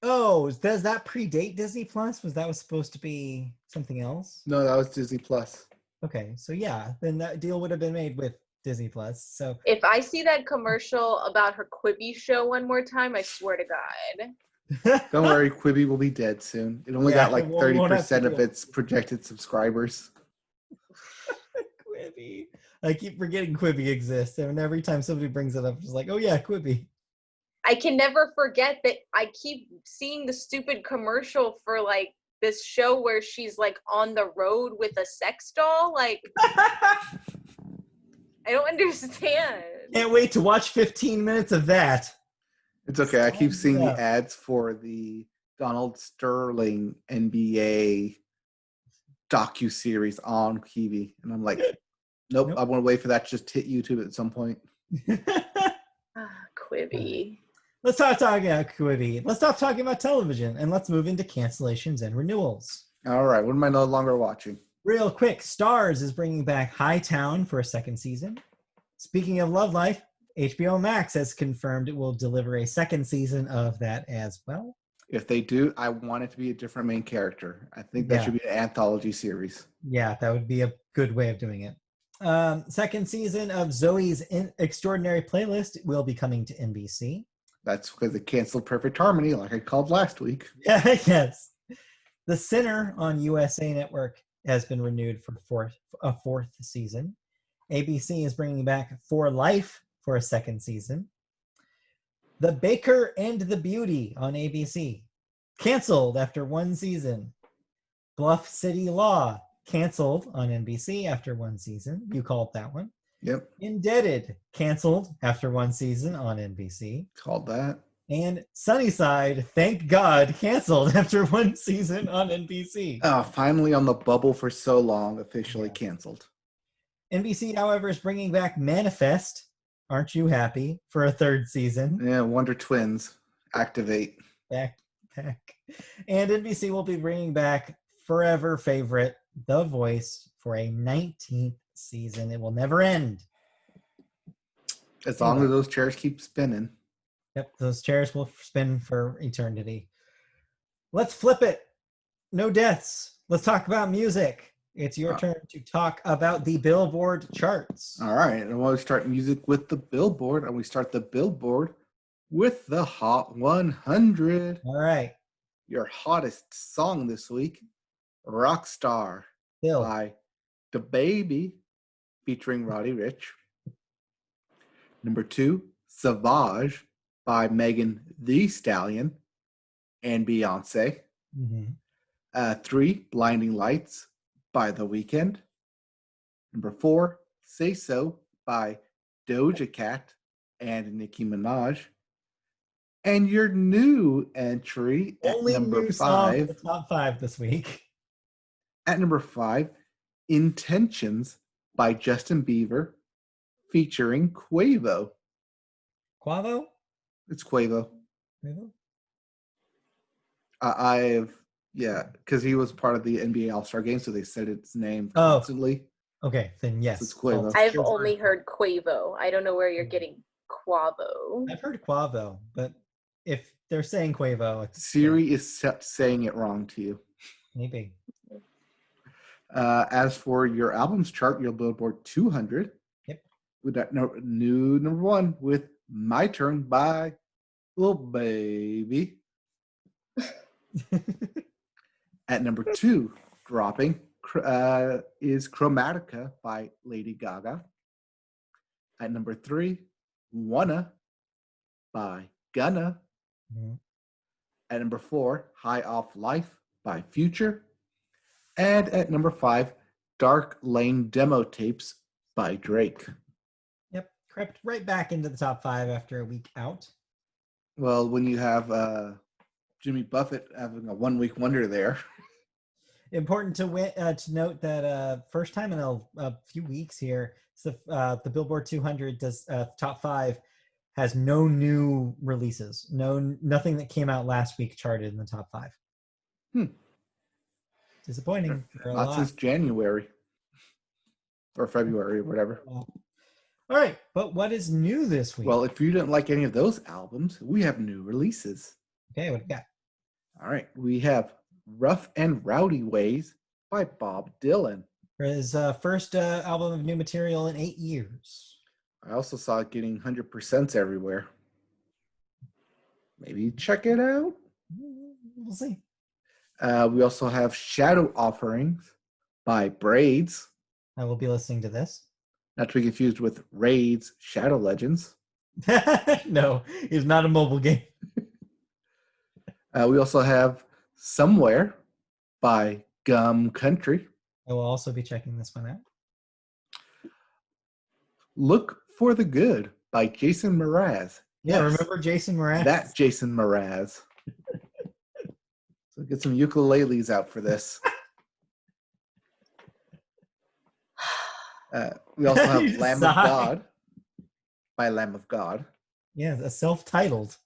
Oh, does that predate Disney Plus? Was supposed to be something else? No, that was Disney Plus. Okay, so yeah, then that deal would have been made with Disney Plus. So if I see that commercial about her Quibi show one more time, I swear to God. Don't worry, Quibi will be dead soon. It only got like 30% of its projected subscribers. Quibi. I keep forgetting Quibi exists, and every time somebody brings it up, it's like, oh yeah, Quibi. I can never forget that I keep seeing the stupid commercial for like this show where she's like on the road with a sex doll. Like, I don't understand. Can't wait to watch 15 minutes of that. It's okay. I keep seeing the ads for the Donald Sterling NBA docu-series on Quibi. And I'm like, nope. I want to wait for that to just hit YouTube at some point. Quibi. Let's stop talking about Quibi. Let's stop talking about television, and let's move into cancellations and renewals. All right, what am I no longer watching? Real quick, Stars is bringing back Hightown for a second season. Speaking of Love Life, HBO Max has confirmed it will deliver a second season of that as well. If they do, I want it to be a different main character. I think that should be an anthology series. Yeah, that would be a good way of doing it. Second season of Zoe's Extraordinary Playlist will be coming to NBC. That's because it canceled Perfect Harmony, like I called last week. Yes. The Sinner on USA Network has been renewed for a fourth season. ABC is bringing back For Life for a second season. The Baker and the Beauty on ABC, canceled after one season. Bluff City Law, canceled on NBC after one season. You called that one. Yep. Indebted, canceled after one season on NBC. Called that. And Sunnyside, thank God, canceled after one season on NBC. Oh, finally on the bubble for so long, officially canceled. NBC, however, is bringing back Manifest. Aren't you happy? For a third season. Yeah, Wonder Twins, activate. Back. And NBC will be bringing back forever favorite, The Voice, for a 19th season. It will never end. As long as those chairs keep spinning. Yep, those chairs will spin for eternity. Let's flip it. No deaths. Let's talk about music. It's your turn to talk about the Billboard charts. All right, and we'll start music with the Billboard, and we start the Billboard with the Hot 100. All right. Your hottest song this week, Rockstar Bill. by The Baby, featuring Roddy Ricch. Number 2, Savage by Megan Thee Stallion and Beyonce. 3, Blinding Lights by The Weeknd. Number 4, Say So by Doja Cat and Nicki Minaj. And your new entry at Only number new song in 5. the top 5 this week. At number 5, Intentions by Justin Bieber featuring Quavo. Quavo? It's Quavo. Quavo? Because he was part of the NBA All-Star game, so they said its name Oh. constantly. Okay, then yes. It's Quavo. I've only heard Quavo. I don't know where you're getting Quavo. I've heard Quavo, but if they're saying Quavo, it's Siri is saying it wrong to you. maybe. As for your albums chart, your Billboard 200. Yep. With that new number 1 with My Turn by Lil Baby. At number 2, dropping, is Chromatica by Lady Gaga. At number 3, Wanna by Gunna. At number 4, High Off Life by Future. And at number 5, Dark Lane Demo Tapes by Drake. Yep, crept right back into the top 5 after a week out. Well, when you have Jimmy Buffett having a one-week wonder there. Important to note that first time in a few weeks here, so, the Billboard 200 does top 5 has no new releases. Nothing that came out last week charted in the top 5. Disappointing. Not since January or February or whatever. All right, but what is new this week? Well, if you didn't like any of those albums, we have new releases. Okay, what do you got? All right, we have Rough and Rowdy Ways by Bob Dylan. For his first album of new material in 8 years. I also saw it getting 100% everywhere. Maybe check it out. We'll see. We also have Shadow Offerings by Braids. I will be listening to this. Not to be confused with Raid's Shadow Legends. No, it's not a mobile game. We also have Somewhere by Gum Country. I will also be checking this one out. Look for the Good by Jason Mraz. Yeah, Yes, remember Jason Mraz? that Jason Mraz. So get some ukuleles out for this. We also have Lamb of God by Lamb of God. Yeah, a self-titled.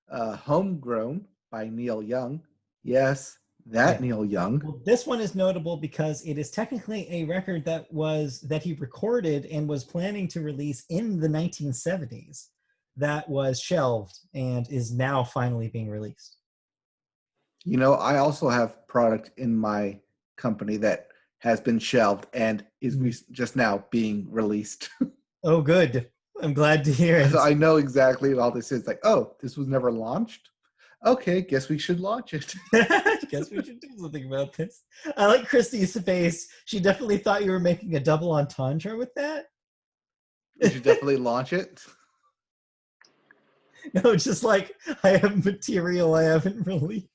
Homegrown by Neil Young. Yes, that Yeah. Neil Young. Well, this one is notable because it is technically a record that he recorded and was planning to release in the 1970s that was shelved and is now finally being released. You know, I also have product in my company that has been shelved and is just now being released. Oh, good. I'm glad to hear it. So I know exactly what all this is. Like, oh, this was never launched? Okay, guess we should launch it. Guess we should do something about this. I like Christy's face. She definitely thought you were making a double entendre with that. We should definitely launch it. No, just like, I have material I haven't released.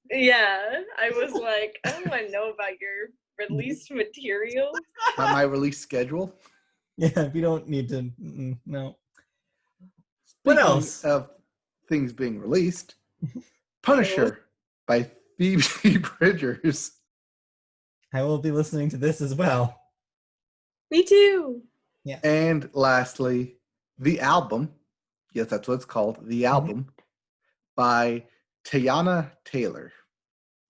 Yeah, I was like, I don't want to know about your released material. My release schedule. Yeah, we don't need to. No. What else? Of things being released, Punisher by Phoebe Bridgers. I will be listening to this as well. Me too. Yeah. And lastly, the album. Yes, that's what it's called. The album by Teyana Taylor.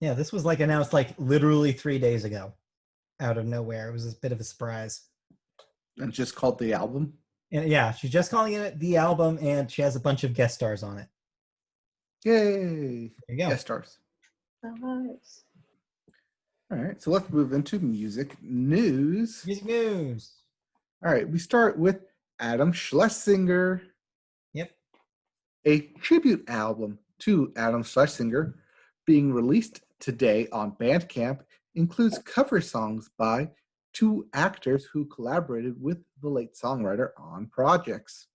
Yeah, this was like announced like literally 3 days ago, out of nowhere. It was a bit of a surprise. And just called the album. And yeah, she's just calling it the album, and she has a bunch of guest stars on it. Yay! There you go. Guest stars. Nice. All right, so let's move into music news. Music news. All right, we start with Adam Schlesinger. Yep. A tribute album to Adam Schlesinger being released today on Bandcamp includes cover songs by 2 actors who collaborated with the late songwriter on projects.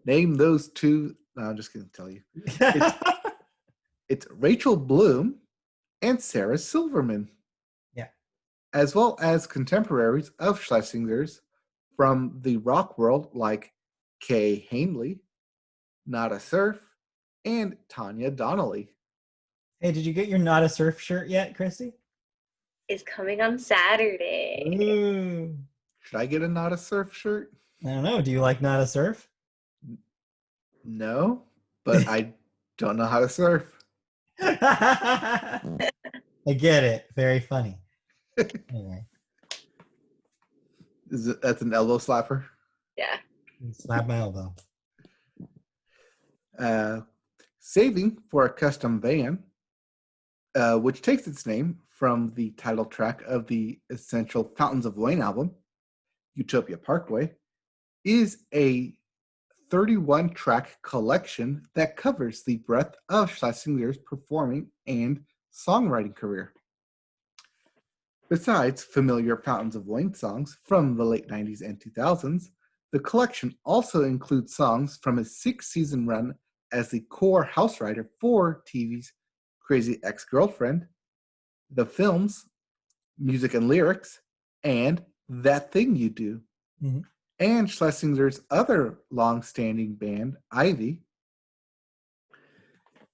Name those 2. No, I'm just going to tell you. It's Rachel Bloom and Sarah Silverman. Yeah. As well as contemporaries of Schlesinger's from the rock world like Kay Hanley, Nada Surf, and Tanya Donnelly. Hey, did you get your Not a Surf shirt yet, Christy? It's coming on Saturday. Ooh. Should I get a Nada Surf shirt? I don't know. Do you like Not a Surf? No, but I don't know how to surf. I get it. Very funny. Anyway. That's an elbow slapper? Yeah. Slap my elbow. Saving for a Custom Van, which takes its name from the title track of the essential Fountains of Wayne album, Utopia Parkway, is a 31-track collection that covers the breadth of Schlesinger's performing and songwriting career. Besides familiar Fountains of Wayne songs from the late 90s and 2000s, the collection also includes songs from his 6-season run as the core house writer for TV's Crazy Ex-Girlfriend, the films, Music and Lyrics, and That Thing You Do. Mm-hmm. And Schlesinger's other long-standing band, Ivy.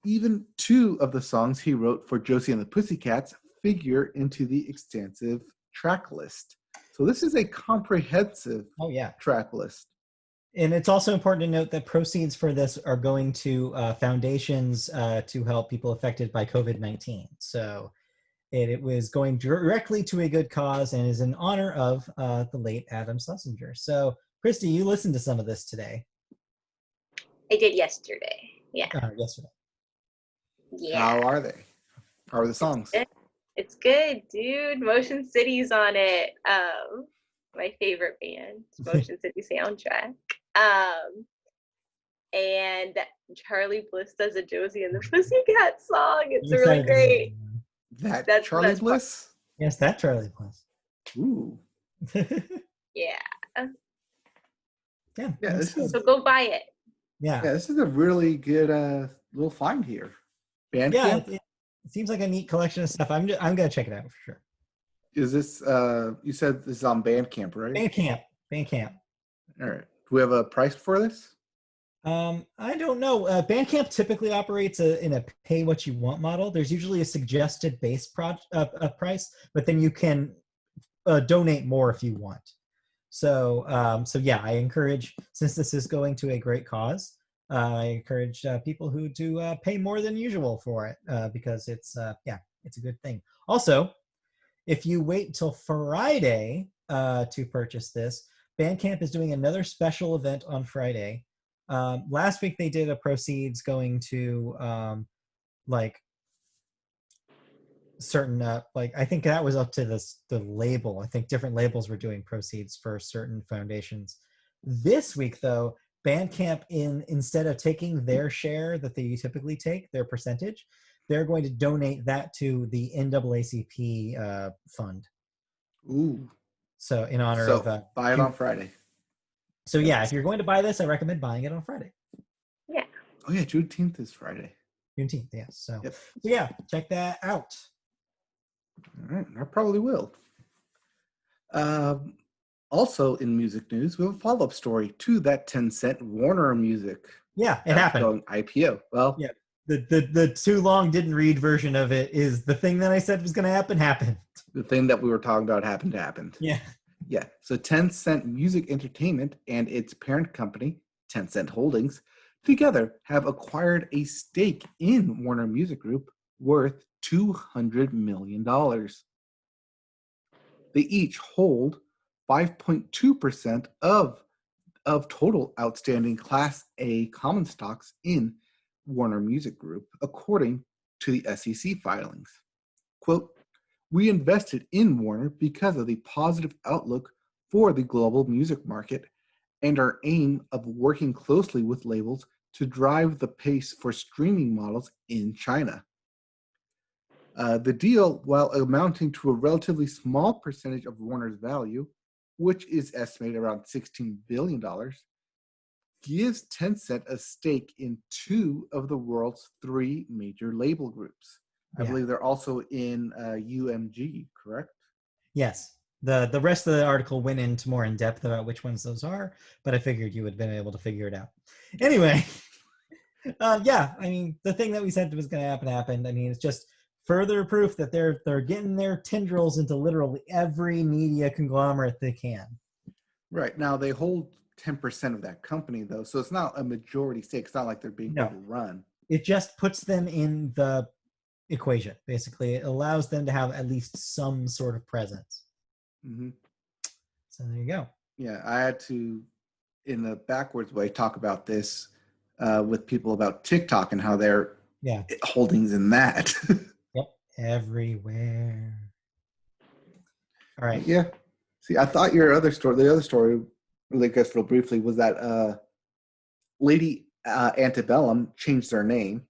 Even 2 of the songs he wrote for Josie and the Pussycats figure into the extensive track list. So this is a comprehensive track list. And it's also important to note that proceeds for this are going to foundations to help people affected by COVID-19. So it was going directly to a good cause and is in honor of the late Adam Schlesinger. So, Christy, you listened to some of this today. I did yesterday. Yeah. Yesterday. Yeah. How are they? How are the songs? It's good, dude. Motion City's on it. My favorite band, Motion City soundtrack. And Charlie Bliss does a Josie and the Pussycat song. It's really great. That's Charlie Bliss? Yes, that Charlie Bliss. Ooh. Yeah. Yeah. So go buy it. Yeah. Yeah, this is a really good little find here. Bandcamp? Yeah, it seems like a neat collection of stuff. I'm gonna check it out for sure. Is this you said this is on Bandcamp, right? Bandcamp. All right. Do we have a price for this? I don't know. Bandcamp typically operates in a pay what you want model. There's usually a suggested base price, but then you can donate more if you want. So yeah, I encourage, since this is going to a great cause, I encourage people who do pay more than usual for it because it's it's a good thing. Also, if you wait till Friday to purchase this, Bandcamp is doing another special event on Friday. Last week they did a proceeds going to like certain like I think that was up to the label. I think different labels were doing proceeds for certain foundations. This week though, Bandcamp instead of taking their share that they typically take, their percentage, they're going to donate that to the NAACP fund. Ooh. So in honor So of buy it on Friday. So yeah, if you're going to buy this, I recommend buying it on Friday. Yeah. Oh yeah, Juneteenth is Friday. Juneteenth, yes. So, Yep. So yeah, check that out. All right, I probably will. Also in music news, we have a follow-up story to that Tencent Warner Music. Yeah, it happened. Going IPO. Well, yeah, the too long didn't read version of it is the thing that I said was going to happen happened. The thing that we were talking about happened. Yeah. Yeah. So Tencent Music Entertainment and its parent company, Tencent Holdings, together have acquired a stake in Warner Music Group worth $200 million. They each hold 5.2% of total outstanding Class A common stocks in Warner Music Group, according to the SEC filings. Quote, "We invested in Warner because of the positive outlook for the global music market and our aim of working closely with labels to drive the pace for streaming models in China. The deal, while amounting to a relatively small percentage of Warner's value, which is estimated around $16 billion, gives Tencent a stake in two of the world's three major label groups. I believe they're also in UMG, correct? Yes. The rest of the article went into more in depth about which ones those are, but I figured you would have been able to figure it out. Anyway, yeah, I mean, the thing that we said was going to happen happened. I mean, it's just further proof that they're getting their tendrils into literally every media conglomerate they can. Right. Now, they hold 10% of that company, though, so it's not a majority stake. It's not like they're being overrun. It just puts them in the equation, basically. It allows them to have at least some sort of presence. Mm-hmm. So there you go. Yeah, I had to, in a backwards way, talk about this with people about TikTok and how they're holdings in that. Yep, everywhere. All right. Yeah. See, I thought the other story, really just real briefly, was that Lady Antebellum changed their name.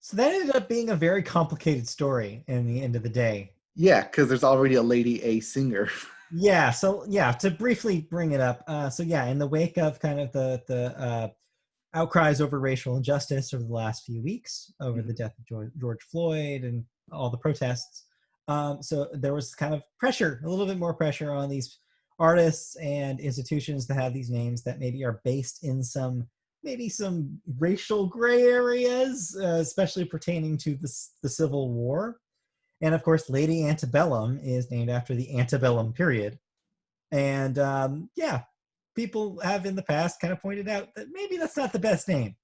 So that ended up being a very complicated story in the end of the day. Yeah, because there's already a Lady A singer. Yeah, so to briefly bring it up, in the wake of kind of the outcries over racial injustice over the last few weeks, over the death of George Floyd and all the protests, so there was kind of pressure, a little bit more pressure on these artists and institutions to have these names that maybe are based in some racial gray areas, especially pertaining to the Civil War. And of course, Lady Antebellum is named after the antebellum period. And people have in the past kind of pointed out that maybe that's not the best name.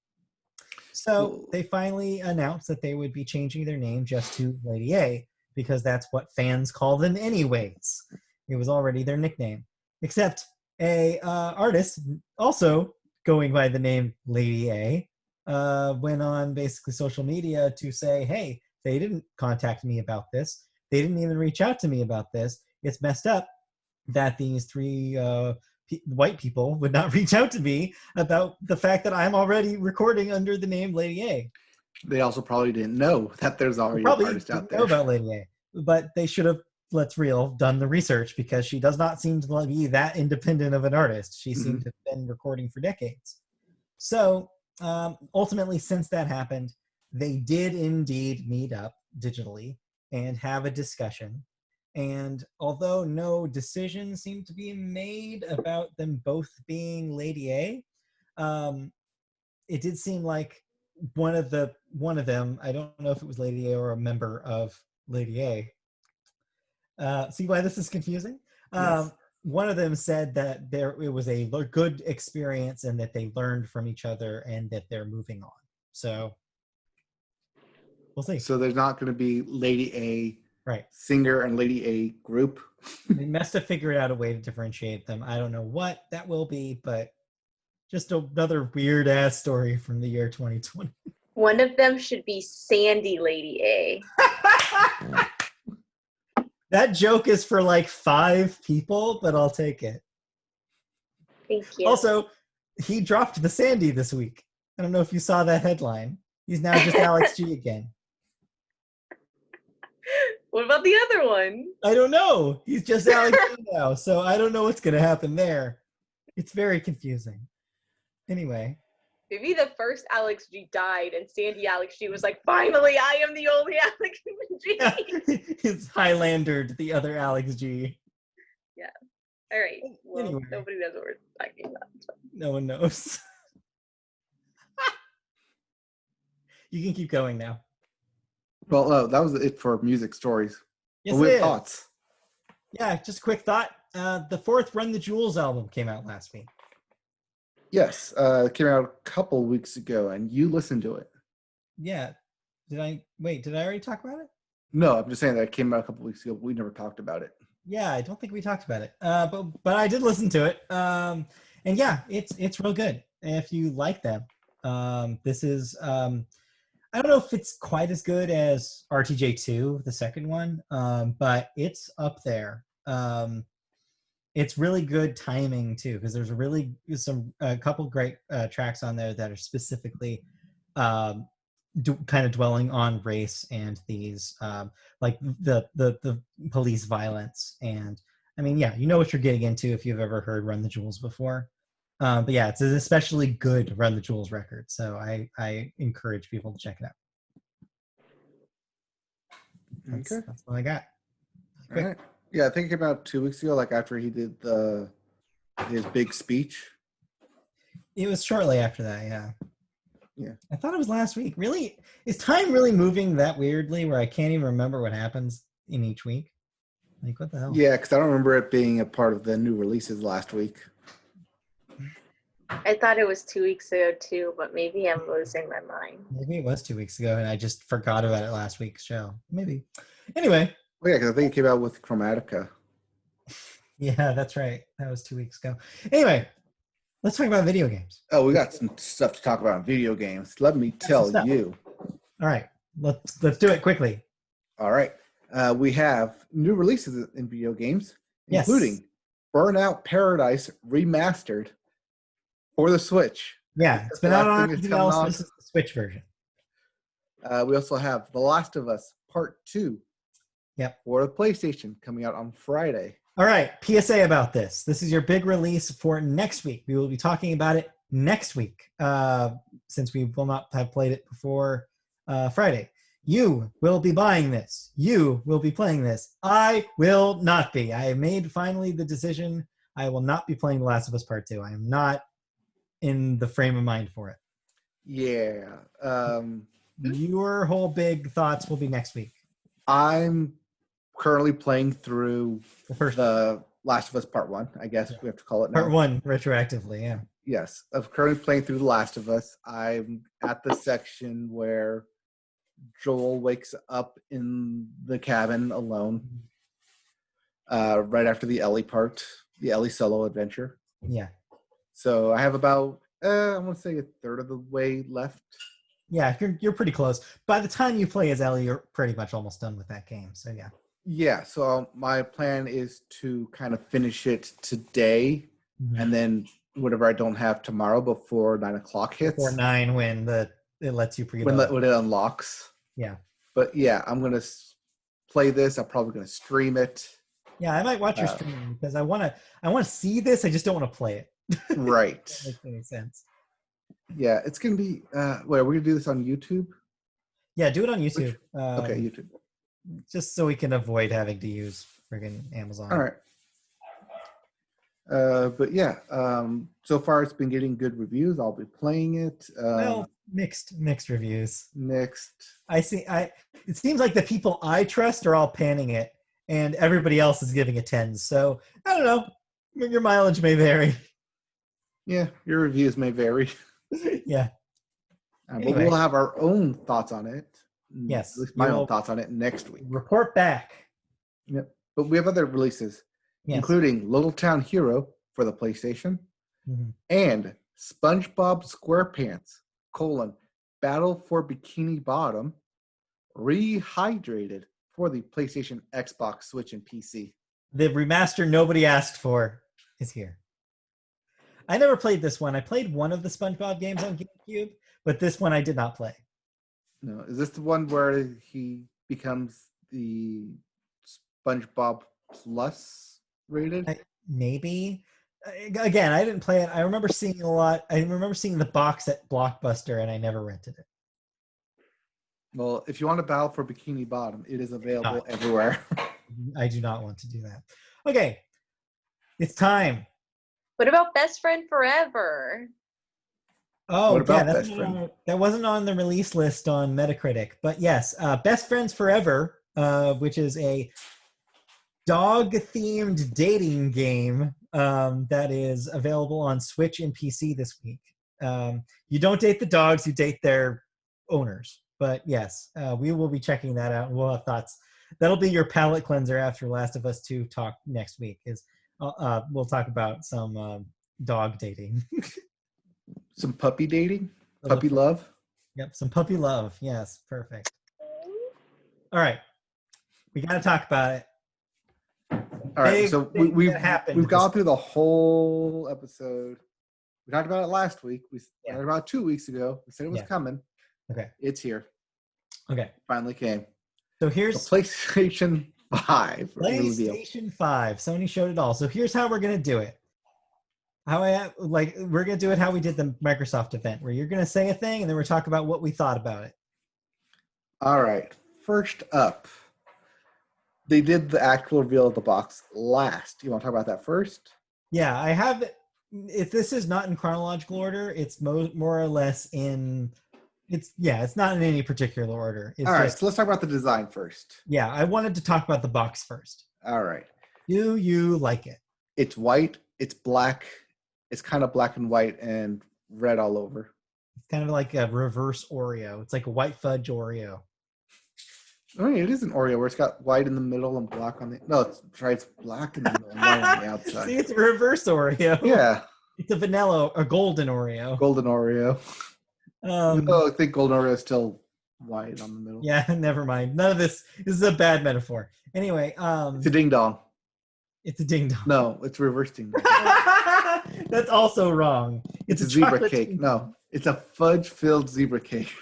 So they finally announced that they would be changing their name just to Lady A, because that's what fans call them anyways. It was already their nickname. Except a artist also going by the name Lady A went on basically social media to say, hey, they didn't contact me about this. They didn't even reach out to me about this. It's messed up that these three white people would not reach out to me about the fact that I'm already recording under the name Lady A. They also probably didn't know that there's already an artist out there. Know about Lady A, but they should have, let's real, done the research, because she does not seem to be that independent of an artist. She seems to have been recording for decades. So ultimately, since that happened, they did indeed meet up digitally and have a discussion. And although no decision seemed to be made about them both being Lady A, it did seem like one of them, I don't know if it was Lady A or a member of Lady A. See why this is confusing? Yes. one of them said that it was a good experience and that they learned from each other and that they're moving on. So we'll see. So there's not going to be Lady A right singer and Lady A group. They must have figured out a way to differentiate them. I don't know what that will be, but just another weird ass story from the year 2020. One of them should be Sandy Lady A. That joke is for like 5 people, but I'll take it. Thank you. Also, he dropped the Sandy this week. I don't know if you saw that headline. He's now just Alex G again. What about the other one? I don't know. He's just Alex G now, so I don't know what's going to happen there. It's very confusing. Anyway. Maybe the first Alex G died and Sandy Alex G was like, finally, I am the only Alex G. Yeah. He's Highlandered the other Alex G. Yeah. All right. Well, anyway. Nobody knows what we're talking about. No one knows. You can keep going now. Well, that was it for music stories. Yes, With it is. thoughts. Yeah, just a quick thought. The 4th Run the Jewels album came out last week. Yes, it came out a couple weeks ago, and you listened to it. Yeah. Did I already talk about it? No, I'm just saying that it came out a couple weeks ago, but we never talked about it. Yeah, I don't think we talked about it. But I did listen to it. And yeah, it's real good. If you like them, this is I don't know if it's quite as good as RTJ2, the second one, but it's up there. It's really good timing too, because there's a couple great tracks on there that are specifically kind of dwelling on race and these like the police violence. And I mean, yeah, you know what you're getting into if you've ever heard Run the Jewels before. But yeah, it's an especially good Run the Jewels record, so I encourage people to check it out. That's all I got. All right. Yeah, I think it came out 2 weeks ago, like after he did his big speech. It was shortly after that, yeah. Yeah. I thought it was last week. Really? Is time really moving that weirdly where I can't even remember what happens in each week? Like, what the hell? Yeah, because I don't remember it being a part of the new releases last week. I thought it was 2 weeks ago too, but maybe I'm losing my mind. Maybe it was 2 weeks ago and I just forgot about it last week's show. Maybe. Anyway. Well, yeah, because I think it came out with Chromatica. Yeah, that's right. That was 2 weeks ago. Anyway, let's talk about video games. Oh, we got some stuff to talk about in video games. Let me tell you. All right, let's do it quickly. All right. We have new releases in video games, including Burnout Paradise Remastered for the Switch. Yeah, it's been out on everything else. This is the Switch version. We also have The Last of Us Part 2. Yep. For the PlayStation, coming out on Friday. All right, PSA about this. This is your big release for next week. We will be talking about it next week, since we will not have played it before Friday. You will be buying this. You will be playing this. I will not be. I have made finally the decision. I will not be playing The Last of Us Part 2. I am not in the frame of mind for it. Yeah. Your whole big thoughts will be next week. I'm currently playing through the Last of Us Part 1, I guess we have to call it now. Part 1, retroactively, yeah. Yes. I'm currently playing through The Last of Us. I'm at the section where Joel wakes up in the cabin alone right after the Ellie part, the Ellie solo adventure. Yeah. So I have about, I want to say a third of the way left. Yeah, you're pretty close. By the time you play as Ellie, you're pretty much almost done with that game. So yeah. Yeah, so my plan is to kind of finish it today, and then whatever I don't have tomorrow before 9 o'clock hits. Before 9 when it lets you pre-load. When it unlocks. Yeah. But yeah, I'm going to play this. I'm probably going to stream it. Yeah, I might watch your stream because I want to see this. I just don't want to play it. Right. That makes any sense. Yeah, it's going to be, we're going to do this on YouTube? Yeah, do it on YouTube. Okay, YouTube. Just so we can avoid having to use friggin' Amazon. All right. But yeah, so far it's been getting good reviews. I'll be playing it. Well, mixed reviews. Mixed. It seems like the people I trust are all panning it, and everybody else is giving it 10s. So I don't know. Your mileage may vary. Yeah, your reviews may vary. Yeah. But Anyway. we'll have our own thoughts on it. Yes. At least my own thoughts on it next week. Report back. Yep. But we have other releases, including Little Town Hero for the PlayStation and SpongeBob SquarePants, Battle for Bikini Bottom, Rehydrated for the PlayStation, Xbox, Switch, and PC. The remaster nobody asked for is here. I never played this one. I played one of the SpongeBob games on GameCube, but this one I did not play. No, is this the one where he becomes the SpongeBob Plus rated? Maybe. Again, I didn't play it. I remember seeing a lot. I remember seeing the box at Blockbuster, and I never rented it. Well, if you want to battle for Bikini Bottom, it is available everywhere. I do not want to do that. Okay, it's time. What about Best Friend Forever? Oh, yeah, that wasn't on the release list on Metacritic. But yes, Best Friends Forever, which is a dog-themed dating game that is available on Switch and PC this week. You don't date the dogs, you date their owners. But yes, we will be checking that out. We'll have thoughts. That'll be your palate cleanser after Last of Us 2 talk next week. We'll talk about some dog dating. Some puppy dating? Puppy love? Yep, some puppy love. Yes, perfect. All right. We got to talk about it. All right, so we've gone through the whole episode. We talked about it last week. We talked about it 2 weeks ago. We said it was coming. Okay. It's here. Okay. Finally came. So here's the PlayStation 5. PlayStation 5. Sony showed it all. So here's how we're going to do it. We're going to do it how we did the Microsoft event, where you're going to say a thing and then we're talk about what we thought about it. All right. First up, they did the actual reveal of the box last. You want to talk about that first? Yeah, I have. If this is not in chronological order, it's more or less in. It's not in any particular order. All right, so let's talk about the design first. Yeah, I wanted to talk about the box first. All right. Do you like it? It's white. It's black. It's kind of black and white and red all over. It's kind of like a reverse Oreo. It's like a white fudge Oreo. I mean, it is an Oreo where it's got white in the middle and black on the... No, it's black in the middle and white on the outside. See, it's a reverse Oreo. Yeah. It's a golden Oreo. Golden Oreo. I think golden Oreo is still white on the middle. Yeah, never mind. None of this. This is a bad metaphor. Anyway, it's a ding dong. It's a ding dong. No, it's reverse ding dong. That's also wrong. It's a zebra cake. No, it's a fudge-filled zebra cake.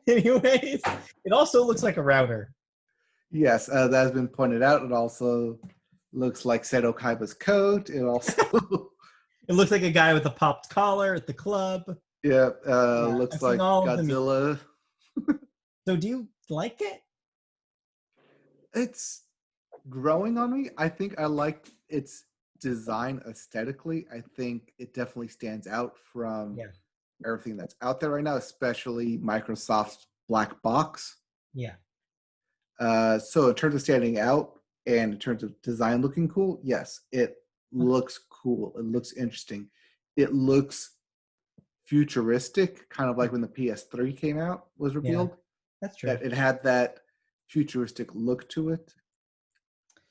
Anyways, it also looks like a router. Yes, that has been pointed out. It also looks like Seto Kaiba's coat. It also it looks like a guy with a popped collar at the club. Yeah, looks like Godzilla. So do you like it? It's growing on me. I think I like its design aesthetically. I think it definitely stands out from everything that's out there right now, especially Microsoft's black box. Yeah. So in terms of standing out and in terms of design looking cool, yes, it looks cool. It looks interesting. It looks futuristic, kind of like when the PS3 came out, was revealed. Yeah, that's true. It had that futuristic look to it.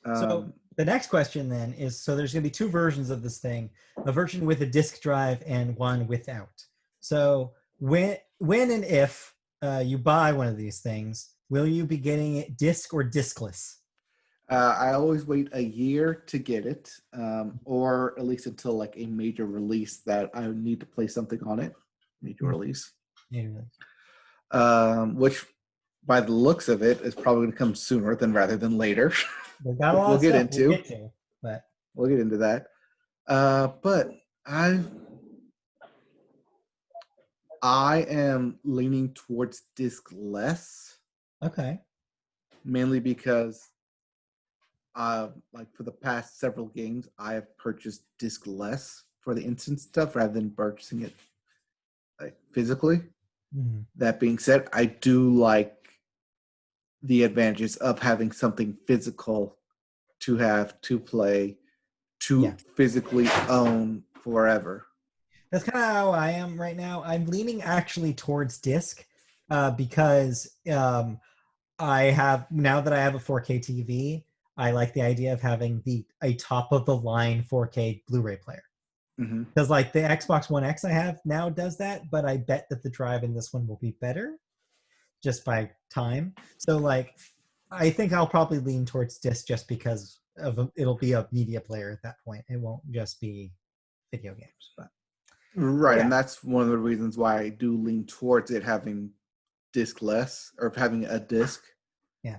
So the next question then is, so there's going to be two versions of this thing, a version with a disk drive and one without. So when and if you buy one of these things, will you be getting it disc or diskless? I always wait a year to get it, or at least until like a major release that I need to play something on it. Major release. Which, by the looks of it, is probably going to come sooner rather than later. We'll get into that. But I am leaning towards diskless. Okay. Mainly because like for the past several games, I have purchased diskless for the instant stuff rather than purchasing it like physically. Mm-hmm. That being said, I do like the advantages of having something physical to have to play to physically own forever. That's kind of how I am right now. I'm leaning actually towards disc because I have, now that I have a 4K TV, I like the idea of having a top of the line 4K Blu-ray player. Because like the Xbox One X I have now does that, but I bet that the drive in this one will be better just by time. So like, I think I'll probably lean towards disc just because it'll be a media player at that point. It won't just be video games. But right, and that's one of the reasons why I do lean towards it having disc-less or having a disc. Yeah.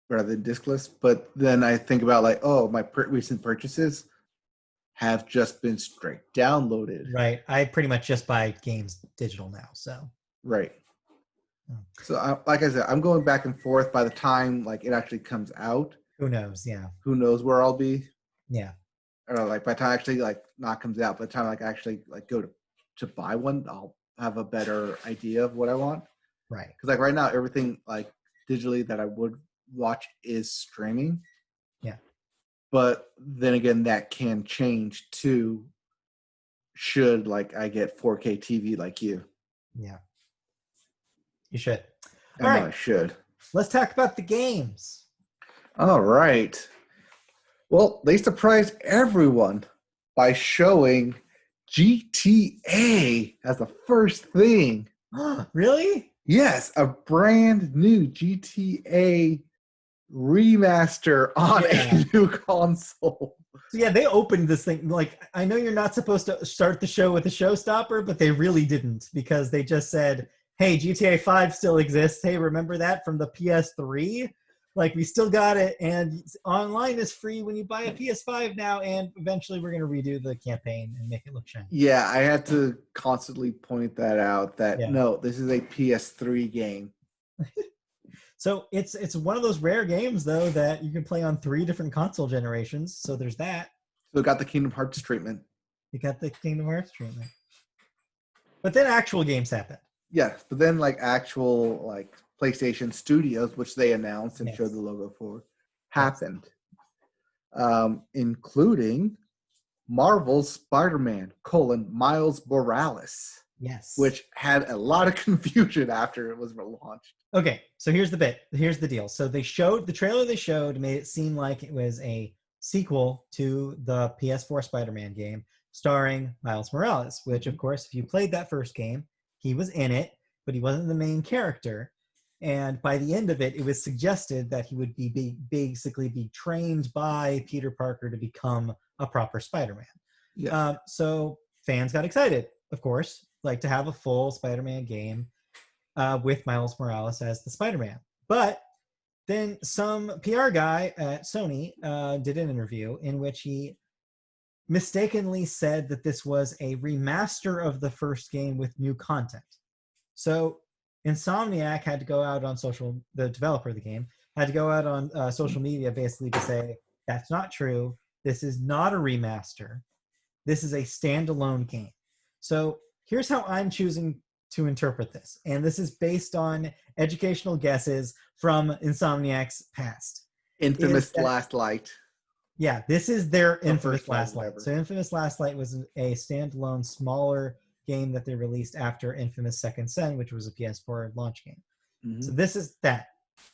Rather than discless. But then I think about like, oh, my recent purchases have just been straight downloaded. Right. I pretty much just buy games digital now. So. Right. So like I said, I'm going back and forth. By the time like it actually comes out, who knows? Yeah. Who knows where I'll be? Yeah. Or like by the time actually like not comes out, by the time like actually like go to buy one, I'll have a better idea of what I want. Right. Because like right now, everything like digitally that I would watch is streaming. Yeah. But then again, that can change too. Should like I get 4K TV like you? Yeah. You should. All right. I should. Let's talk about the games. All right. Well, they surprised everyone by showing GTA as the first thing. Really? Yes, a brand new GTA remaster on a new console. So yeah, they opened this thing like, I know you're not supposed to start the show with a showstopper, but they really didn't, because they just said, hey, GTA 5 still exists. Hey, remember that from the PS3? Like, we still got it, and online is free when you buy a PS5 now, and eventually we're going to redo the campaign and make it look shiny. Yeah, I had to constantly point that out, that no, this is a PS3 game. So it's one of those rare games, though, that you can play on 3 different console generations, so there's that. So it got the Kingdom Hearts treatment. You got the Kingdom Hearts treatment. But then actual games happen. Yes, but then like actual like PlayStation Studios, which they announced and showed the logo for, happened. Including Marvel's Spider-Man, Miles Morales. Yes. Which had a lot of confusion after it was launched. Okay, so here's the deal. So the trailer they showed made it seem like it was a sequel to the PS4 Spider-Man game starring Miles Morales, which of course, if you played that first game, he was in it, but he wasn't the main character. And by the end of it, it was suggested that he would basically be trained by Peter Parker to become a proper Spider-Man. Yes. So fans got excited, of course, like to have a full Spider-Man game with Miles Morales as the Spider-Man. But then some PR guy at Sony did an interview in which he mistakenly said that this was a remaster of the first game with new content. So Insomniac had to go out on the developer of the game, had to go out on social media basically to say, that's not true. This is not a remaster. This is a standalone game. So here's how I'm choosing to interpret this. And this is based on educational guesses from Insomniac's past. Infamous Last Light. Yeah, this is their Infamous Last Light. So Infamous Last Light was a standalone, smaller game that they released after Infamous Second Son, which was a PS4 launch game. Mm-hmm. So this is that.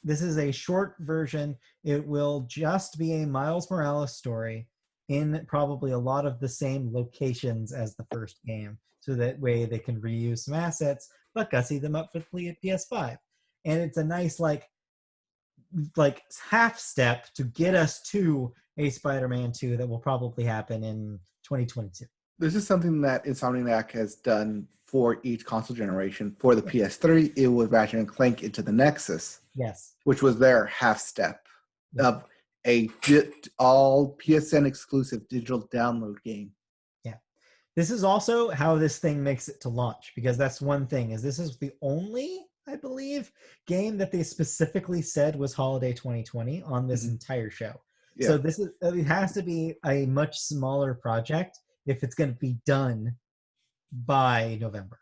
This is a short version. It will just be a Miles Morales story in probably a lot of the same locations as the first game. So that way they can reuse some assets, but gussy them up for the PS5. And it's a nice like half step to get us to a Spider-Man 2 that will probably happen in 2022. This is something that Insomniac has done for each console generation. For the PS3, it was Ratchet and Clank Into the Nexus. Yes. Which was their half step of a all PSN exclusive digital download game. Yeah. This is also how this thing makes it to launch, because that's one thing, is this is the only, I believe, game that they specifically said was holiday 2020 on this entire show. Yeah. So it has to be a much smaller project if it's going to be done by November.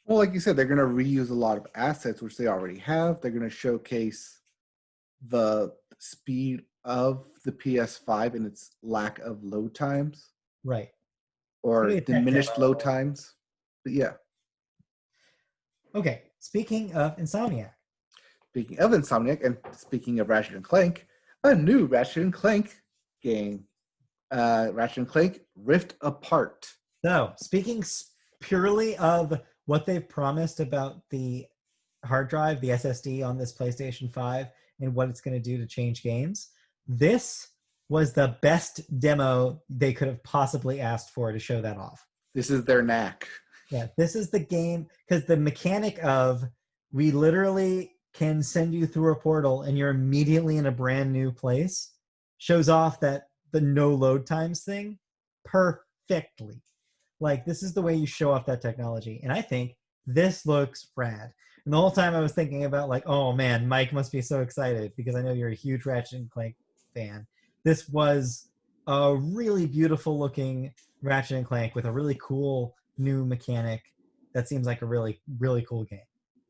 Well, like you said, they're going to reuse a lot of assets, which they already have. They're going to showcase the speed of the PS5 and its lack of load times. Right. Or Maybe a tech diminished demo. load times. But yeah. Okay. Speaking of Insomniac. Speaking of Insomniac and speaking of Ratchet and Clank, a new Ratchet and Clank game. Ratchet and Clank Rift Apart. So, speaking purely of what they've promised about the hard drive, the SSD on this PlayStation 5, and what it's going to do to change games, this was the best demo they could have possibly asked for to show that off. This is their knack. Yeah, this is the game, because the mechanic of we literally can send you through a portal and you're immediately in a brand new place shows off that the no load times thing perfectly. Like, this is the way you show off that technology. And I think this looks rad. And the whole time I was thinking about, like, oh man, Mike must be so excited because I know you're a huge Ratchet and Clank fan. This was a really beautiful looking Ratchet and Clank with a really cool new mechanic that seems like a really, really cool game.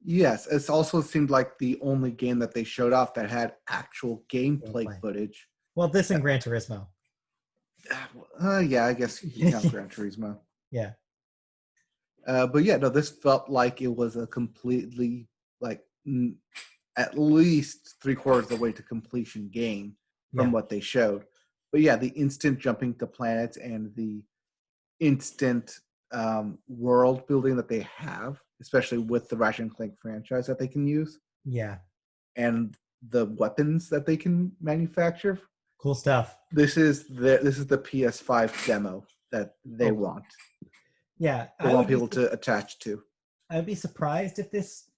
Yes, it also seemed like the only game that they showed off that had actual gameplay footage. Well, this and Gran Turismo. Yeah, I guess you count Gran Turismo. Yeah. But yeah, no, this felt like it was a completely, like, at least 3/4 of the way to completion game from what they showed. But yeah, the instant jumping to planets and the instant world building that they have, especially with the Ratchet and Clank franchise that they can use. Yeah. And the weapons that they can manufacture. Cool stuff. This is the PS5 demo that they want. Yeah. They want people to attach to. I'd be surprised if this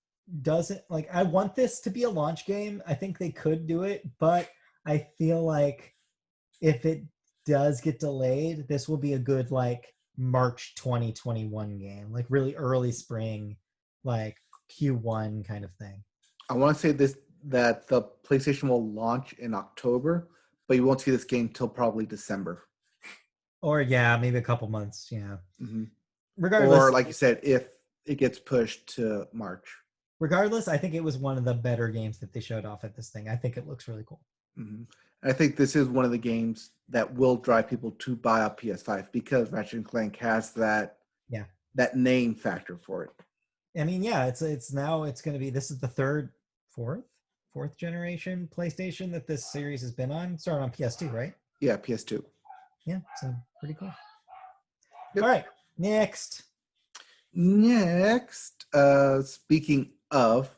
doesn't, like, I want this to be a launch game. I think they could do it, but I feel like if it does get delayed, this will be a good, like, March 2021 game, like really early spring, like Q1 kind of thing. I want to say that the PlayStation will launch in October, but you won't see this game till probably December. Or yeah, maybe a couple months. Yeah. Mm-hmm. Regardless, or like you said, if it gets pushed to March. Regardless, I think it was one of the better games that they showed off at this thing. I think it looks really cool. Mm-hmm. I think this is one of the games that will drive people to buy a PS5 because Ratchet and Clank has that name factor for it. I mean, yeah, it's going to be, this is the fourth generation PlayStation that this series has been on. It started on PS2, right? Yeah, PS2. Yeah, so pretty cool. Yep. All right, next, speaking of,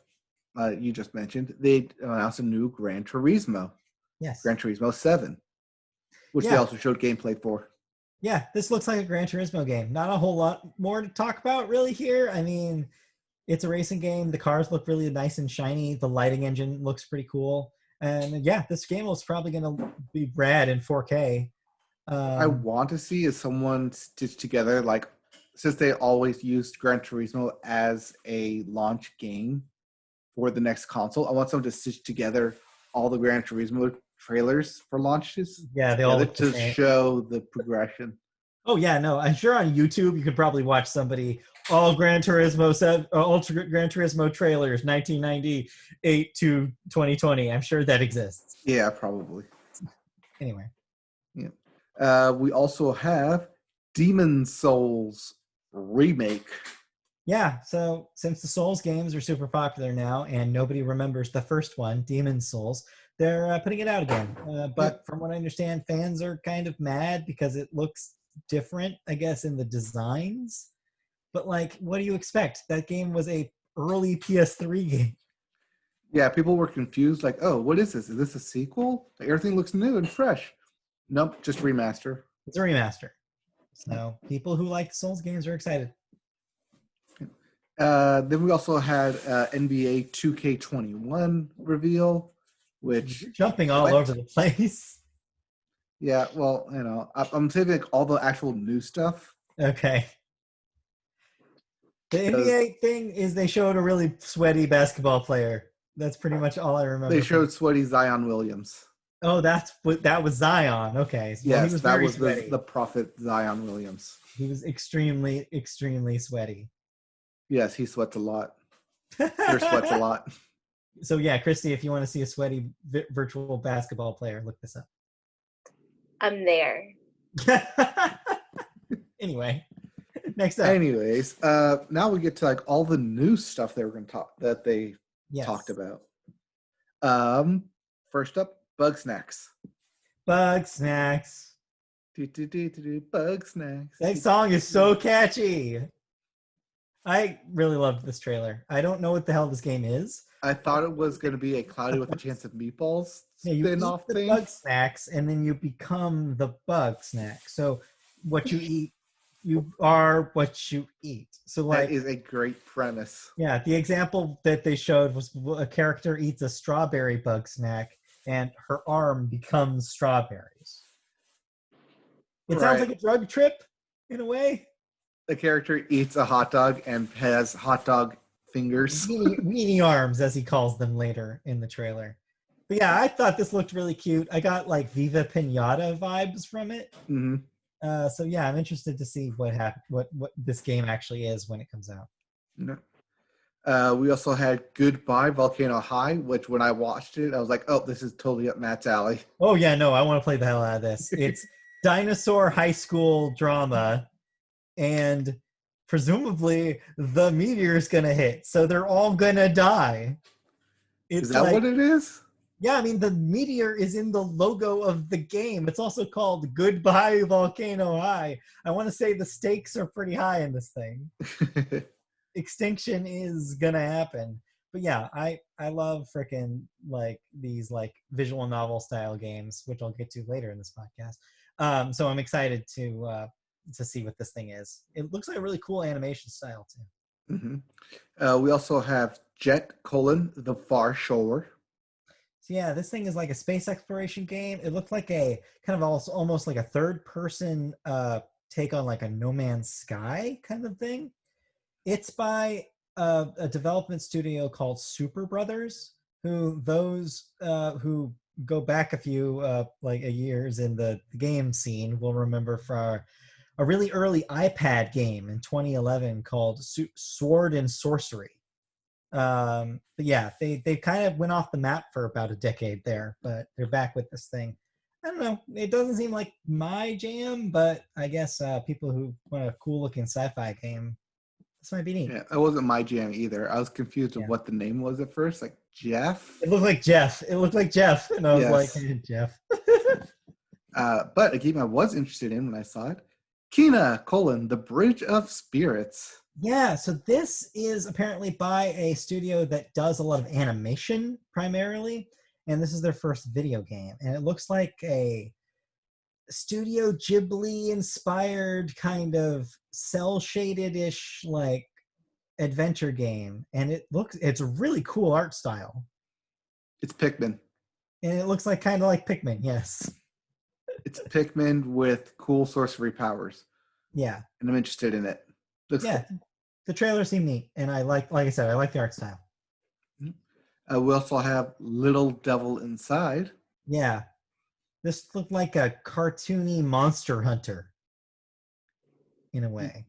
you just mentioned, they announced a new Gran Turismo. Yes. Gran Turismo 7, which they also showed gameplay for. Yeah, this looks like a Gran Turismo game. Not a whole lot more to talk about really here. I mean, it's a racing game. The cars look really nice and shiny. The lighting engine looks pretty cool. And yeah, this game was probably going to be rad in 4K. I want to see is someone stitch together, like, since they always used Gran Turismo as a launch game for the next console, I want someone to stitch together all the Gran Turismo trailers for launches. Yeah, they all look to show the progression. Oh yeah, no, I'm sure on YouTube you could probably watch somebody all Gran Turismo trailers 1998 to 2020. I'm sure that exists. Yeah, probably. Anyway. Yeah. We also have Demon Souls remake. Yeah, so since the Souls games are super popular now and nobody remembers the first one, Demon Souls, they're putting it out again. But from what I understand, fans are kind of mad because it looks different, I guess, in the designs. But, like, what do you expect? That game was a early PS3 game. Yeah, people were confused, like, oh, what is this? Is this a sequel? Like, everything looks new and fresh. Nope, just remaster. It's a remaster. So people who like Souls games are excited. Then we also had NBA 2K21 reveal, which you're jumping all over the place. Yeah, well, you know, I'm saving like all the actual new stuff. Okay. The NBA thing is they showed a really sweaty basketball player. That's pretty much all I remember. They showed sweaty Zion Williams. Oh, that was Zion. Okay. So yes, was that was the prophet Zion Williams. He was extremely, extremely sweaty. Yes, he sweats a lot. Or sweats a lot. So yeah, Christy, if you want to see a sweaty virtual basketball player, look this up. I'm there. Anyway, next up. Anyways, now we get to like all the new stuff they were going to talk that they talked about. First up, Bug Snacks. Bug Snacks. Bug Snacks. That song is so catchy. I really loved this trailer. I don't know what the hell this game is. I thought it was going to be a Cloudy with a Chance of Meatballs spin-off thing. Bug Snacks, and then you become the Bug Snack. So what you eat, you are what you eat. So like, that is a great premise. Yeah, the example that they showed was a character eats a strawberry bug snack, and her arm becomes strawberries. It sounds like a drug trip, in a way. The character eats a hot dog and has hot dog fingers. Weenie arms, as he calls them later in the trailer. But yeah, I thought this looked really cute. I got like Viva Pinata vibes from it. Mm-hmm. So yeah, I'm interested to see what this game actually is when it comes out. We also had Goodbye Volcano High, which when I watched it, I was like, oh, this is totally up Matt's alley. Oh yeah, no, I want to play the hell out of this. It's dinosaur high school drama, and presumably the meteor is gonna hit, so they're all gonna die. Is that what it is? Yeah, I mean the meteor is in the logo of the game. It's also called Goodbye Volcano High. I want to say the stakes are pretty high in this thing. Extinction is gonna happen. But yeah, I love frickin' like these like visual novel style games, which I'll get to later in this podcast. So I'm excited to see what this thing is. It looks like a really cool animation style too. Mm-hmm. We also have Jet: The Far Shore. So yeah, this thing is like a space exploration game. It looked like a kind of almost like a third person take on like a No Man's Sky kind of thing. It's by a development studio called Super Brothers, who go back a few years in the game scene will remember for a really early iPad game in 2011 called Sword and Sorcery. But yeah, they kind of went off the map for about a decade there, but they're back with this thing. I don't know. It doesn't seem like my jam, but I guess people who want a cool looking sci-fi game, this might be neat. Yeah, it wasn't my jam either. I was confused with what the name was at first, like Jeff. It looked like Jeff. And I was like, hey, Jeff. But a game I was interested in when I saw it, Kena: The Bridge of Spirits. Yeah, so this is apparently by a studio that does a lot of animation primarily, and this is their first video game. And it looks like a Studio Ghibli-inspired kind of cel-shaded-ish like adventure game. And it's a really cool art style. It's Pikmin. And it looks like kind of like Pikmin, yes. It's Pikmin with cool sorcery powers. Yeah. And I'm interested in it. Looks cool. The trailer seemed neat, and I like I said, I like the art style. We also have Little Devil Inside. Yeah. This looked like a cartoony Monster Hunter in a way.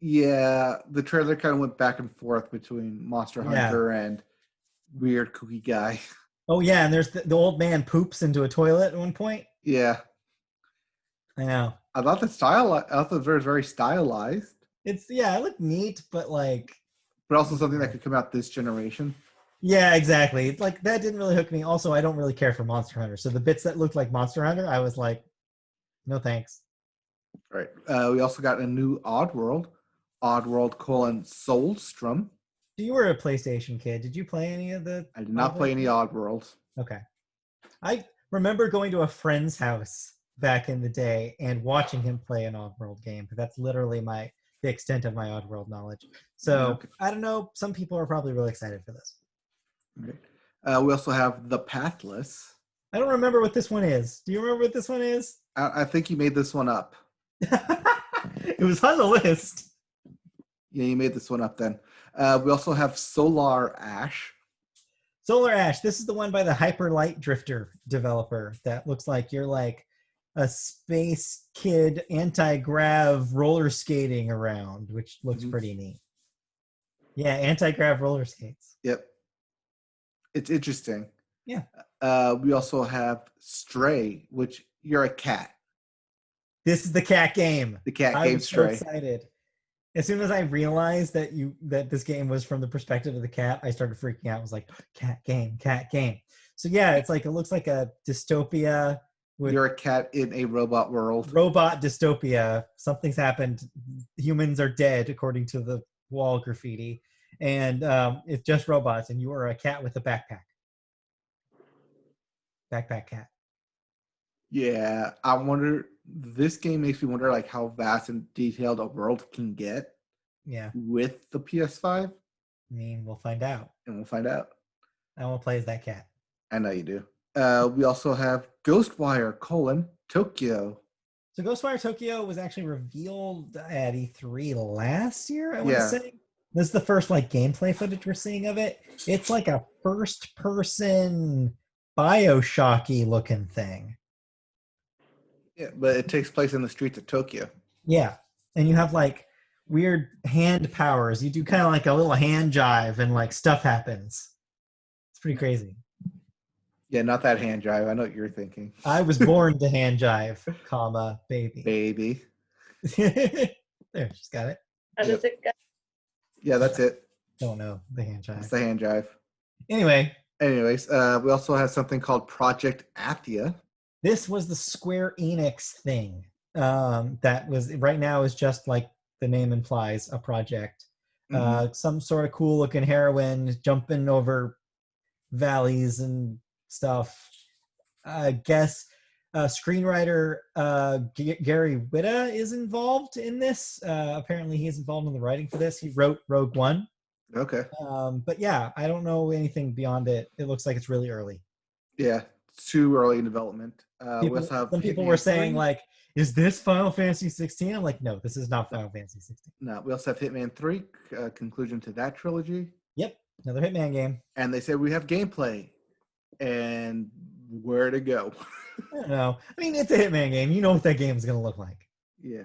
Yeah, the trailer kind of went back and forth between Monster Hunter and weird kooky guy. Oh yeah, and there's the old man poops into a toilet at one point. Yeah. I know. I thought it was very stylized. It looked neat, but like... But also something that could come out this generation. Yeah, exactly. It's like, that didn't really hook me. Also, I don't really care for Monster Hunter. So the bits that looked like Monster Hunter, I was like, no thanks. Right. We also got a new Oddworld. Oddworld: Soulstrom. You were a PlayStation kid. Did you play any of the... I did not play any Oddworlds. Okay. I remember going to a friend's house back in the day and watching him play an Oddworld game, but that's literally the extent of my Oddworld knowledge. So, I don't know. Some people are probably really excited for this. Okay. We also have The Pathless. I don't remember what this one is. Do you remember what this one is? I think you made this one up. It was on the list. Yeah, you made this one up then. We also have Solar Ash. Solar Ash. This is the one by the Hyper Light Drifter developer that looks like you're like a space kid anti-grav roller skating around, which looks pretty neat. Yeah, anti-grav roller skates. Yep. It's interesting. Yeah. We also have Stray, which you're a cat. This is the cat game. The cat I game was Stray. so excited. As soon as I realized that this game was from the perspective of the cat, I started freaking out. I was like, cat game, cat game. So yeah, it looks like a dystopia with You're a cat in a robot world. Robot dystopia. Something's happened. Humans are dead, according to the wall graffiti. And it's just robots, and you are a cat with a backpack. Backpack cat. Yeah, I wonder. This game makes me wonder, like, how vast and detailed a world can get. Yeah. With the PS5. I mean, we'll find out. And we'll find out. I won't play as that cat. I know you do. We also have Ghostwire: Tokyo. So Ghostwire Tokyo was actually revealed at E3 last year, I want to say. This is the first gameplay footage we're seeing of it. It's like a first-person Bioshocky looking thing. Yeah, but it takes place in the streets of Tokyo. Yeah, and you have weird hand powers. You do kind of like a little hand jive, and stuff happens. It's pretty crazy. Yeah, not that hand jive. I know what you're thinking. I was born to hand jive, baby. Baby. There, she's got it. How does it go? Yeah, that's it. Don't know the hand jive. It's the hand jive. Anyways, we also have something called Project Athia. This was the Square Enix thing. That was right now is just like the name implies, a project. Some sort of cool looking heroine jumping over valleys and stuff. I guess screenwriter Gary Whitta is involved in this. Apparently he's involved in the writing for this. He wrote Rogue One. Okay. But yeah, I don't know anything beyond it. It looks like it's really early. Yeah, it's too early in development. Some people were saying is this Final Fantasy 16? I'm like, no, this is not Final Fantasy 16. No, we also have Hitman 3, conclusion to that trilogy. Yep, another Hitman game. And they said we have gameplay. And where to go? I don't know. I mean, it's a Hitman game. You know what that game is going to look like. Yeah.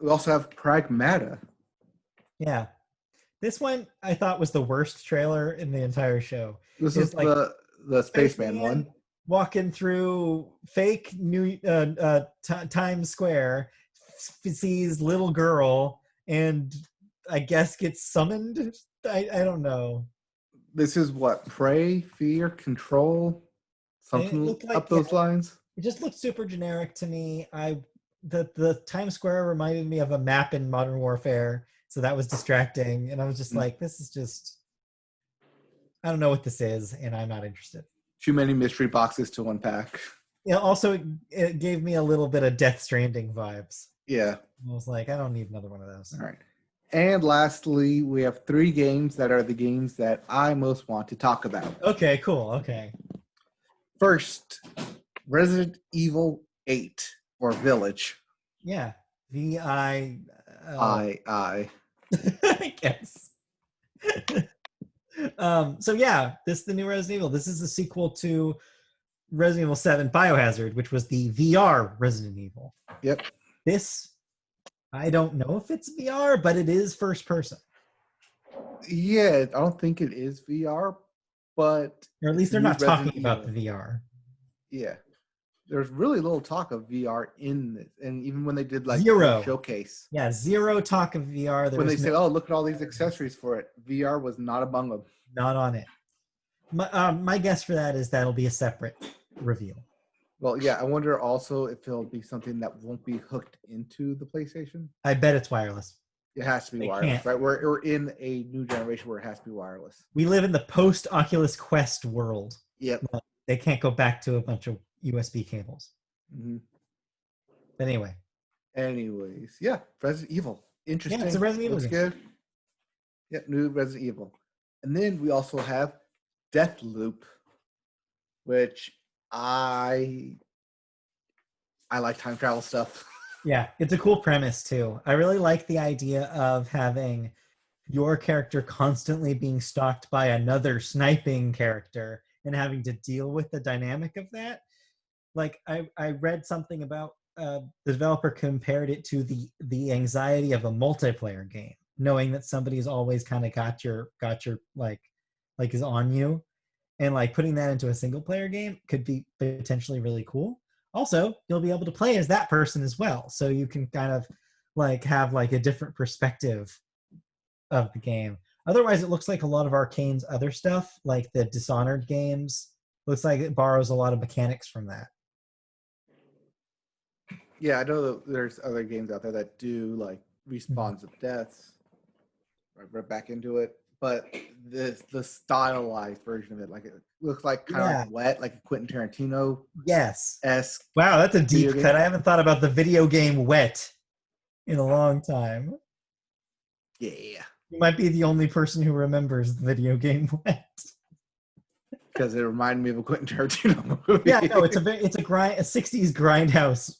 We also have Pragmata. Yeah. This one I thought was the worst trailer in the entire show. This is the Spaceman one. Walking through fake Times Square, sees little girl, and I guess gets summoned. I don't know. This is what? Prey, fear, control? Something up those lines? It just looked super generic to me. The Times Square reminded me of a map in Modern Warfare, so that was distracting. And I was just like, this is just... I don't know what this is, and I'm not interested. Too many mystery boxes to unpack. Yeah, also, it gave me a little bit of Death Stranding vibes. Yeah. I was like, I don't need another one of those. All right. And lastly, we have 3 games that are the games that I most want to talk about. Okay, cool. Okay. First, Resident Evil 8 or Village. Yeah. V-I... I guess. So yeah, this is the new Resident Evil. This is the sequel to Resident Evil 7 Biohazard, which was the VR Resident Evil. Yep. This, I don't know if it's VR, but it is first person. Yeah, I don't think it is VR, but... Or at least they're not talking about the VR. Yeah. There's really little talk of VR in this. And even when they did zero showcase. Yeah, zero talk of VR. When they said, oh, look at all these accessories for it. VR was not among them. Not on it. My guess for that is that'll be a separate reveal. Well, yeah, I wonder also if it'll be something that won't be hooked into the PlayStation. I bet it's wireless. It has to be wireless, right? We're in a new generation where it has to be wireless. We live in the post-Oculus Quest world. Yep. They can't go back to a bunch of USB cables. Mm-hmm. But anyway. Anyways, yeah, Resident Evil. Interesting. Yeah, it's a Resident Evil. Looks good. Yeah, new Resident Evil. And then we also have Deathloop, which I like time travel stuff. Yeah, it's a cool premise too. I really like the idea of having your character constantly being stalked by another sniping character and having to deal with the dynamic of that. Like I read something about the developer compared it to the anxiety of a multiplayer game, knowing that somebody's always kind of got your like is on you. and like putting that into a single player game could be potentially really cool. Also, you'll be able to play as that person as well, so you can kind of like have like a different perspective of the game. Otherwise, it looks like a lot of Arcane's other stuff, like the Dishonored games, looks like it borrows a lot of mechanics from that. Yeah, I know that there's other games out there that do like respawns of deaths, right back into it. But the stylized version of it, like it looks like kind of like wet, like a Quentin Tarantino esque. Wow, that's a deep cut. I haven't thought about the video game Wet in a long time. Yeah. You might be the only person who remembers the video game Wet. Because it reminded me of a Quentin Tarantino movie. Yeah, no, it's a 60s grindhouse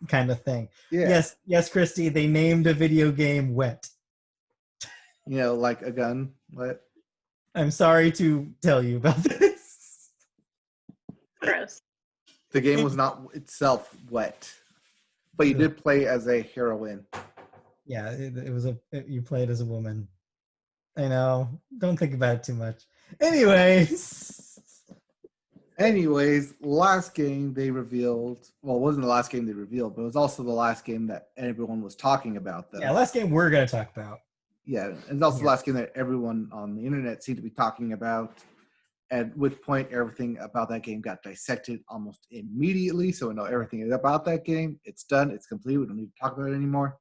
kind of thing. Yeah. Yes, Christy, they named a video game Wet. You know, like a gun. What? I'm sorry to tell you about this. Gross. The game was not itself wet, but you did play as a heroine. Yeah, it was you played as a woman. I know. Don't think about it too much. Anyways, last game they revealed. Well, it wasn't the last game they revealed, but it was also the last game that everyone was talking about. Though. Yeah, last game we're gonna talk about. Yeah, and it's also the last game that everyone on the internet seemed to be talking about. At which point, everything about that game got dissected almost immediately. So we know everything about that game. It's done. It's complete. We don't need to talk about it anymore.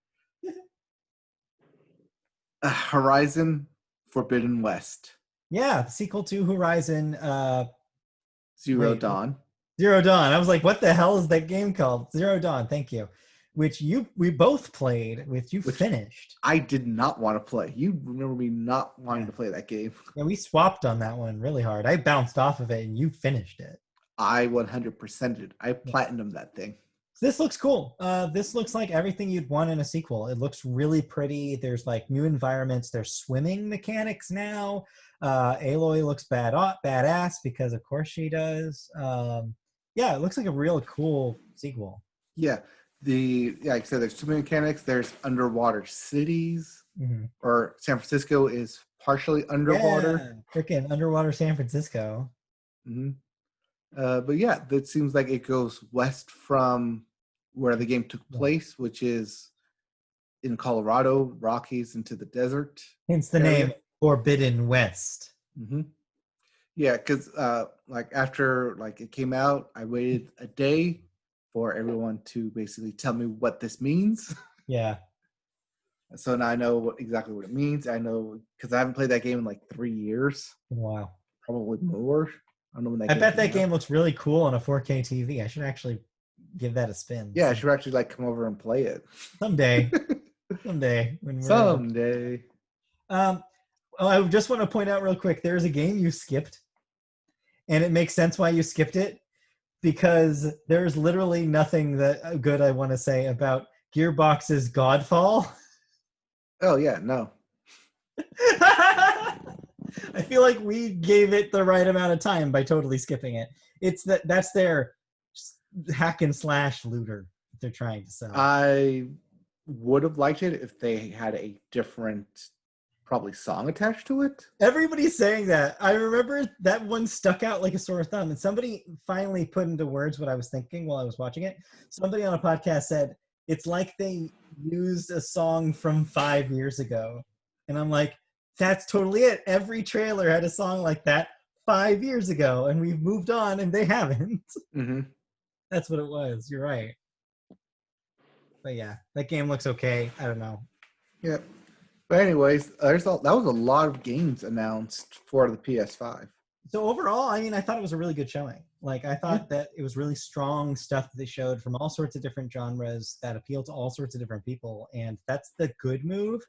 Horizon Forbidden West. Yeah, the sequel to Horizon Zero Dawn. Zero Dawn. I was like, what the hell is that game called? Zero Dawn, thank you. Which we both played, which finished. I did not want to play. You remember me not wanting to play that game. Yeah, we swapped on that one really hard. I bounced off of it and you finished it. I 100%'d. I platinumed that thing. So this looks cool. This looks like everything you'd want in a sequel. It looks really pretty. There's like new environments. There's swimming mechanics now. Aloy looks badass because of course she does. Yeah, it looks like a real cool sequel. Yeah. Like I said, there's swimming mechanics. There's underwater cities. Mm-hmm. Or San Francisco is partially underwater. Yeah, freaking underwater San Francisco. Mm-hmm. But yeah, that seems like it goes west from where the game took place, which is in Colorado, Rockies into the desert. Hence the name Forbidden West. Mm-hmm. Yeah, because like after like it came out, I waited a day for everyone to basically tell me what this means. Yeah. So now I know exactly what it means. I know because I haven't played that game in like 3 years. Wow. Probably more. I don't know when that. I bet that game looks really cool on a 4K TV. I should actually give that a spin. Yeah, I should actually like come over and play it someday. Someday. I just want to point out real quick. There's a game you skipped, and it makes sense why you skipped it because there's literally nothing that good I want to say about Gearbox's Godfall. Oh yeah, no. I feel like we gave it the right amount of time by totally skipping it. That's their hack and slash looter that they're trying to sell. I would have liked it if they had a different probably song attached to it. Everybody's saying that. I remember that one stuck out like a sore thumb, and somebody finally put into words what I was thinking while I was watching it. Somebody on a podcast said, it's like they used a song from 5 years ago. And I'm like, that's totally it. Every trailer had a song like that 5 years ago, and we've moved on, and they haven't. Mm-hmm. That's what it was. You're right. But yeah, that game looks okay. I don't know. Yeah. But anyways, that was a lot of games announced for the PS5. So overall, I mean, I thought it was a really good showing. Like, I thought that it was really strong stuff that they showed from all sorts of different genres that appeal to all sorts of different people. And that's the good move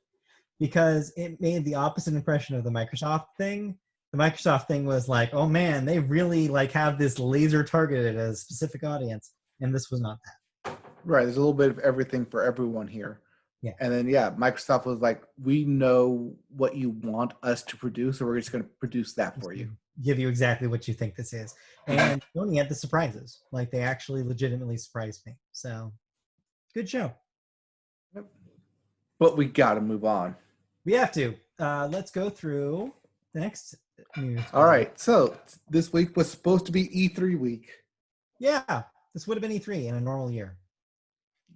because it made the opposite impression of the Microsoft thing. The Microsoft thing was like, oh man, they really like have this laser targeted at a specific audience. And this was not that. Right. There's a little bit of everything for everyone here. Yeah. And then, Microsoft was like, we know what you want us to produce, so we're just going to produce that for you. Give you exactly what you think this is. And Sony had the surprises. Like, they actually legitimately surprised me. So, good show. Yep. But we got to move on. We have to. Let's go through the next news. All right, so this week was supposed to be E3 week. Yeah, this would have been E3 in a normal year.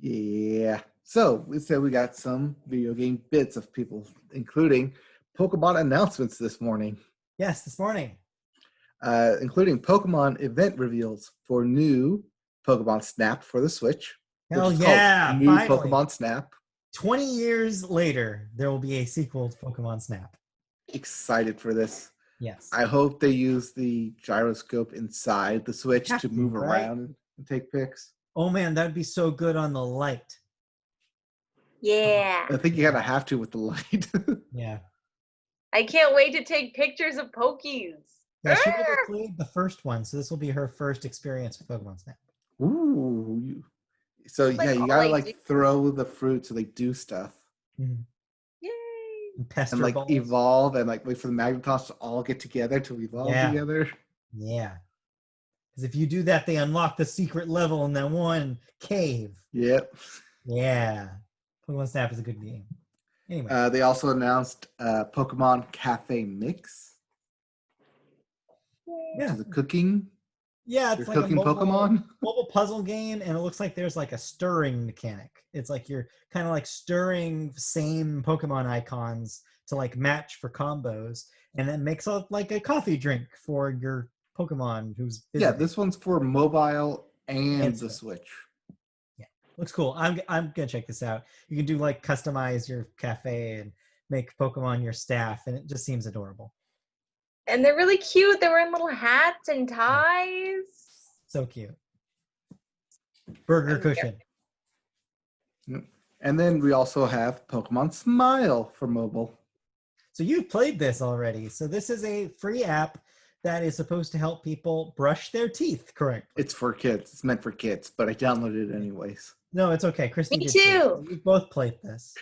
Yeah. So we said we got some video game bits of people, including Pokemon announcements this morning. Yes, this morning. Including Pokemon event reveals for new Pokemon Snap for the Switch. Hell yeah! New Finally. Pokemon Snap. 20 years later, there will be a sequel to Pokemon Snap. Excited for this. Yes. I hope they use the gyroscope inside the Switch to move around and take pics. Oh man, that'd be so good on the light. Yeah. I think you gotta have to with the light. Yeah. I can't wait to take pictures of Pokies. Yeah, she never played the first one, so this will be her first experience with Pokemon Snap. Ooh. So Like, yeah, you gotta throw the fruit so they do stuff. Mm-hmm. Yay! And and evolve and wait for the Magnetos to all get together to evolve together. Yeah. Because if you do that, they unlock the secret level in that one cave. Yep. Yeah. Pokemon Snap is a good game. Anyway. They also announced Pokemon Cafe Mix. Yeah. Which is a cooking. Yeah, it's like cooking a Pokemon. mobile puzzle game, and it looks like there's like a stirring mechanic. It's like you're kind of like stirring same Pokemon icons to like match for combos, and it makes like a coffee drink for your Pokemon who's visiting. Yeah, this one's for mobile and the Switch. Yeah, looks cool. I'm gonna check this out. You can do like customize your cafe and make Pokemon your staff, and it just seems adorable. And they're really cute. They're wearing little hats and ties. So cute. Burger cushion. Yep. And then we also have Pokemon Smile for mobile. So you've played this already. So this is a free app that is supposed to help people brush their teeth correctly. It's for kids. It's meant for kids, but I downloaded it anyways. No, it's okay. Christy Me did too. We both played this.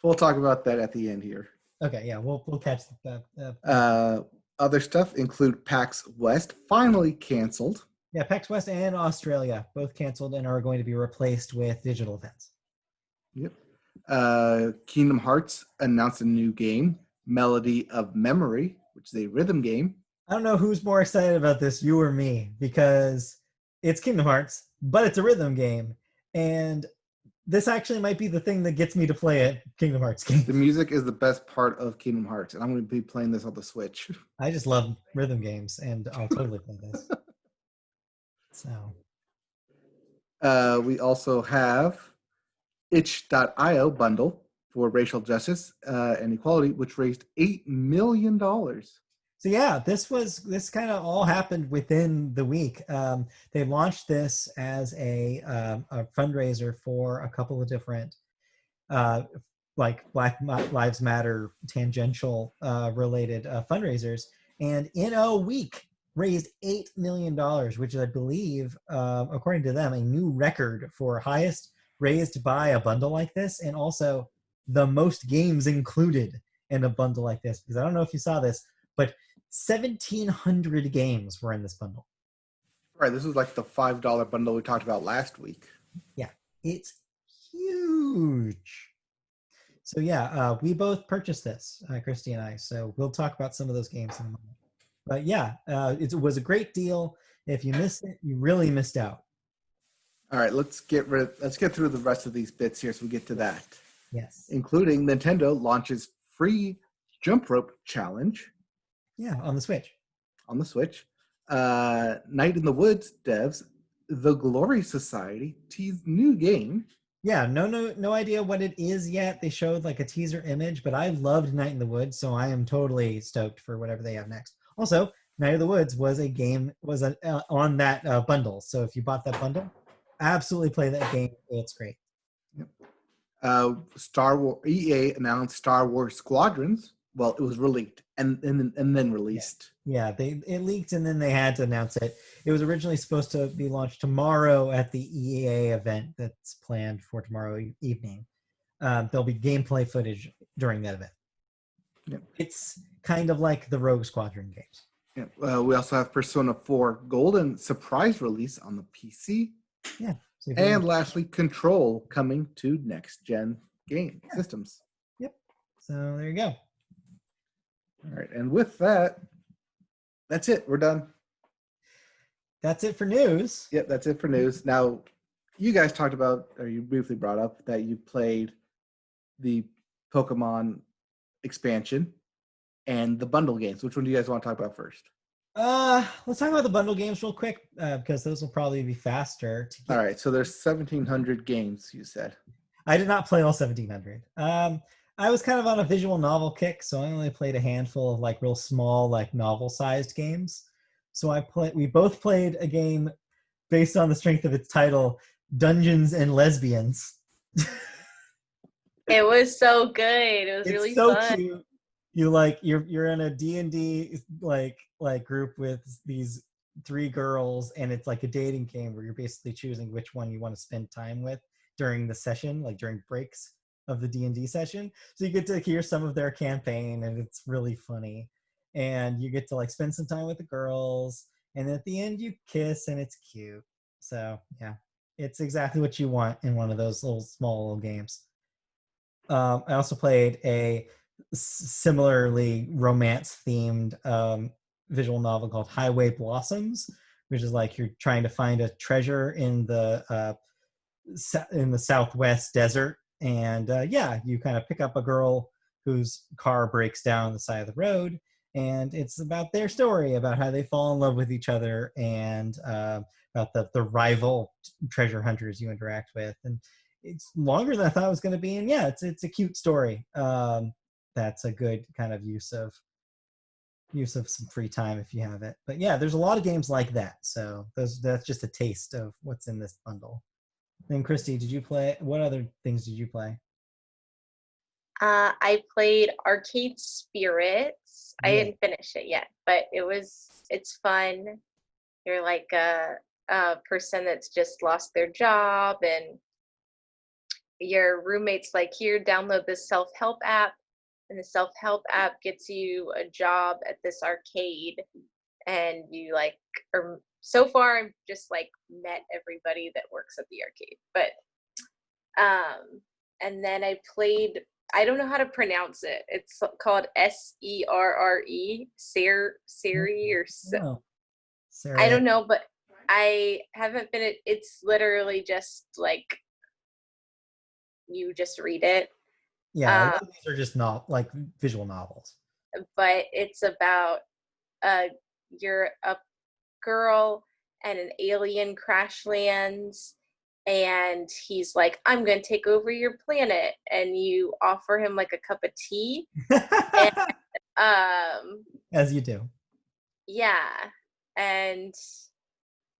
We'll talk about that at the end here. Okay, yeah, we'll catch that. Other stuff include PAX West finally canceled. Yeah, PAX West and Australia both canceled and are going to be replaced with digital events. Yep. Kingdom Hearts announced a new game, Melody of Memory, which is a rhythm game. I don't know who's more excited about this, you or me, because it's Kingdom Hearts, but it's a rhythm game, and this actually might be the thing that gets me to play a Kingdom Hearts game. The music is the best part of Kingdom Hearts, and I'm going to be playing this on the Switch. I just love rhythm games, and I'll totally play this. So. We also have itch.io bundle for racial justice and equality, which raised $8 million. So yeah, this kind of all happened within the week. They launched this as a fundraiser for a couple of different like Black Lives Matter tangential related fundraisers, and in a week raised $8 million, which is, I believe, according to them, a new record for highest raised by a bundle like this, and also the most games included in a bundle like this. Because I don't know if you saw this, but 1,700 games were in this bundle. Right, this was like the $5 bundle we talked about last week. Yeah, it's huge. So yeah, we both purchased this, Christy and I. So we'll talk about some of those games in a moment. But yeah, it was a great deal. If you missed it, you really missed out. All right, let's get through the rest of these bits here so we get to that. Yes. Including Nintendo launches free jump rope challenge. Yeah, on the Switch. On the Switch. Night in the Woods devs, The Glory Society teased new game. Yeah, no idea what it is yet. They showed like a teaser image, but I loved Night in the Woods, so I am totally stoked for whatever they have next. Also, Night of the Woods was on that bundle. So if you bought that bundle, absolutely play that game. It's great. Yep. Star Wars EA announced Star Wars Squadrons. Well, it was leaked and then released. Yeah, it leaked and then they had to announce it. It was originally supposed to be launched tomorrow at the EA event that's planned for tomorrow evening. There'll be gameplay footage during that event. Yep. It's kind of like the Rogue Squadron games. Yeah. We also have Persona 4 Golden surprise release on the PC. Yeah. So and lastly, Control coming to next-gen game systems. Yep. So there you go. All right, and with that, that's it. We're done. That's it for news. Yep, that's it for news. Now, you guys talked about, or you briefly brought up that you played the Pokemon expansion and the bundle games. Which one do you guys want to talk about first? Let's talk about the bundle games real quick because those will probably be faster to get. All right, so there's 1,700 games, you said. I did not play all 1,700. I was kind of on a visual novel kick, so I only played a handful of like real small, like novel-sized games. So we both played a game based on the strength of its title, Dungeons and Lesbians. It was so good. It was really so fun. Cute. You're in a D&D like group with these 3 girls, and it's like a dating game where you're basically choosing which one you want to spend time with during the session, like during breaks of the D&D session. So you get to hear some of their campaign, and it's really funny. And you get to like spend some time with the girls, and at the end you kiss, and it's cute. So yeah, it's exactly what you want in one of those small little games. I also played a similarly romance-themed visual novel called Highway Blossoms, which is like you're trying to find a treasure in the Southwest desert, and you kind of pick up a girl whose car breaks down on the side of the road, and it's about their story, about how they fall in love with each other, and about the rival treasure hunters you interact with. And it's longer than I thought it was going to be, and yeah, it's a cute story. That's a good kind of use of some free time if you have it. But yeah, there's a lot of games like that. So that's just a taste of what's in this bundle. Then Christy, what other things did you play? I played Arcade Spirits. I didn't finish it yet, but it's fun. You're like a person that's just lost their job, and your roommate's like, here, download this self-help app, and the self-help app gets you a job at this arcade, and you so far I've just like met everybody that works at the arcade. But and then I played, I don't know how to pronounce it. It's called Serre, Seri or so. Sarah. I don't know, but I haven't been. It's literally just like you just read it. Yeah, these are just not like visual novels. But it's about you're a girl and an alien crash lands, and he's like, I'm gonna take over your planet, and you offer him like a cup of tea. And, as you do. Yeah, and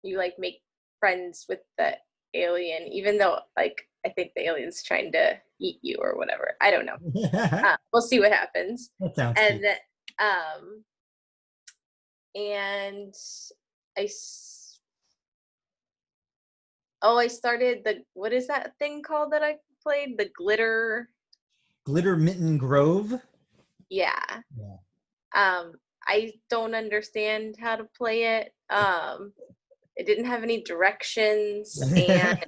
you like make friends with the alien, even though like I think the alien's trying to eat you or whatever. I don't know. We'll see what happens. That sounds and cute. Then, and I started what is that thing called that I played? The Glitter Mitten Grove? Yeah. I don't understand how to play it. It didn't have any directions, and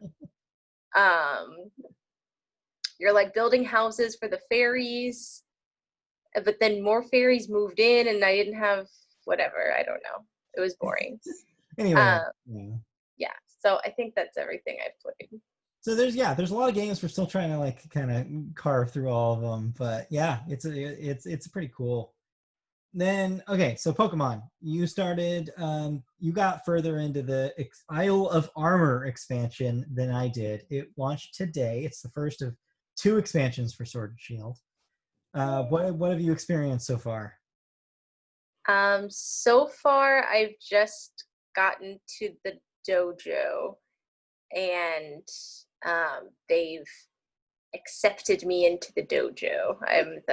you're like building houses for the fairies, but then more fairies moved in, and I didn't have whatever. I don't know. It was boring. Anyway. Yeah. So I think that's everything I've played. So there's a lot of games. We're still trying to like kind of carve through all of them, but yeah, it's pretty cool. Then okay, so Pokemon, you started, you got further into the Isle of Armor expansion than I did. It launched today. It's the first of 2 expansions for Sword and Shield. What have you experienced so far? So far I've just gotten to the dojo, and they've accepted me into the dojo. I'm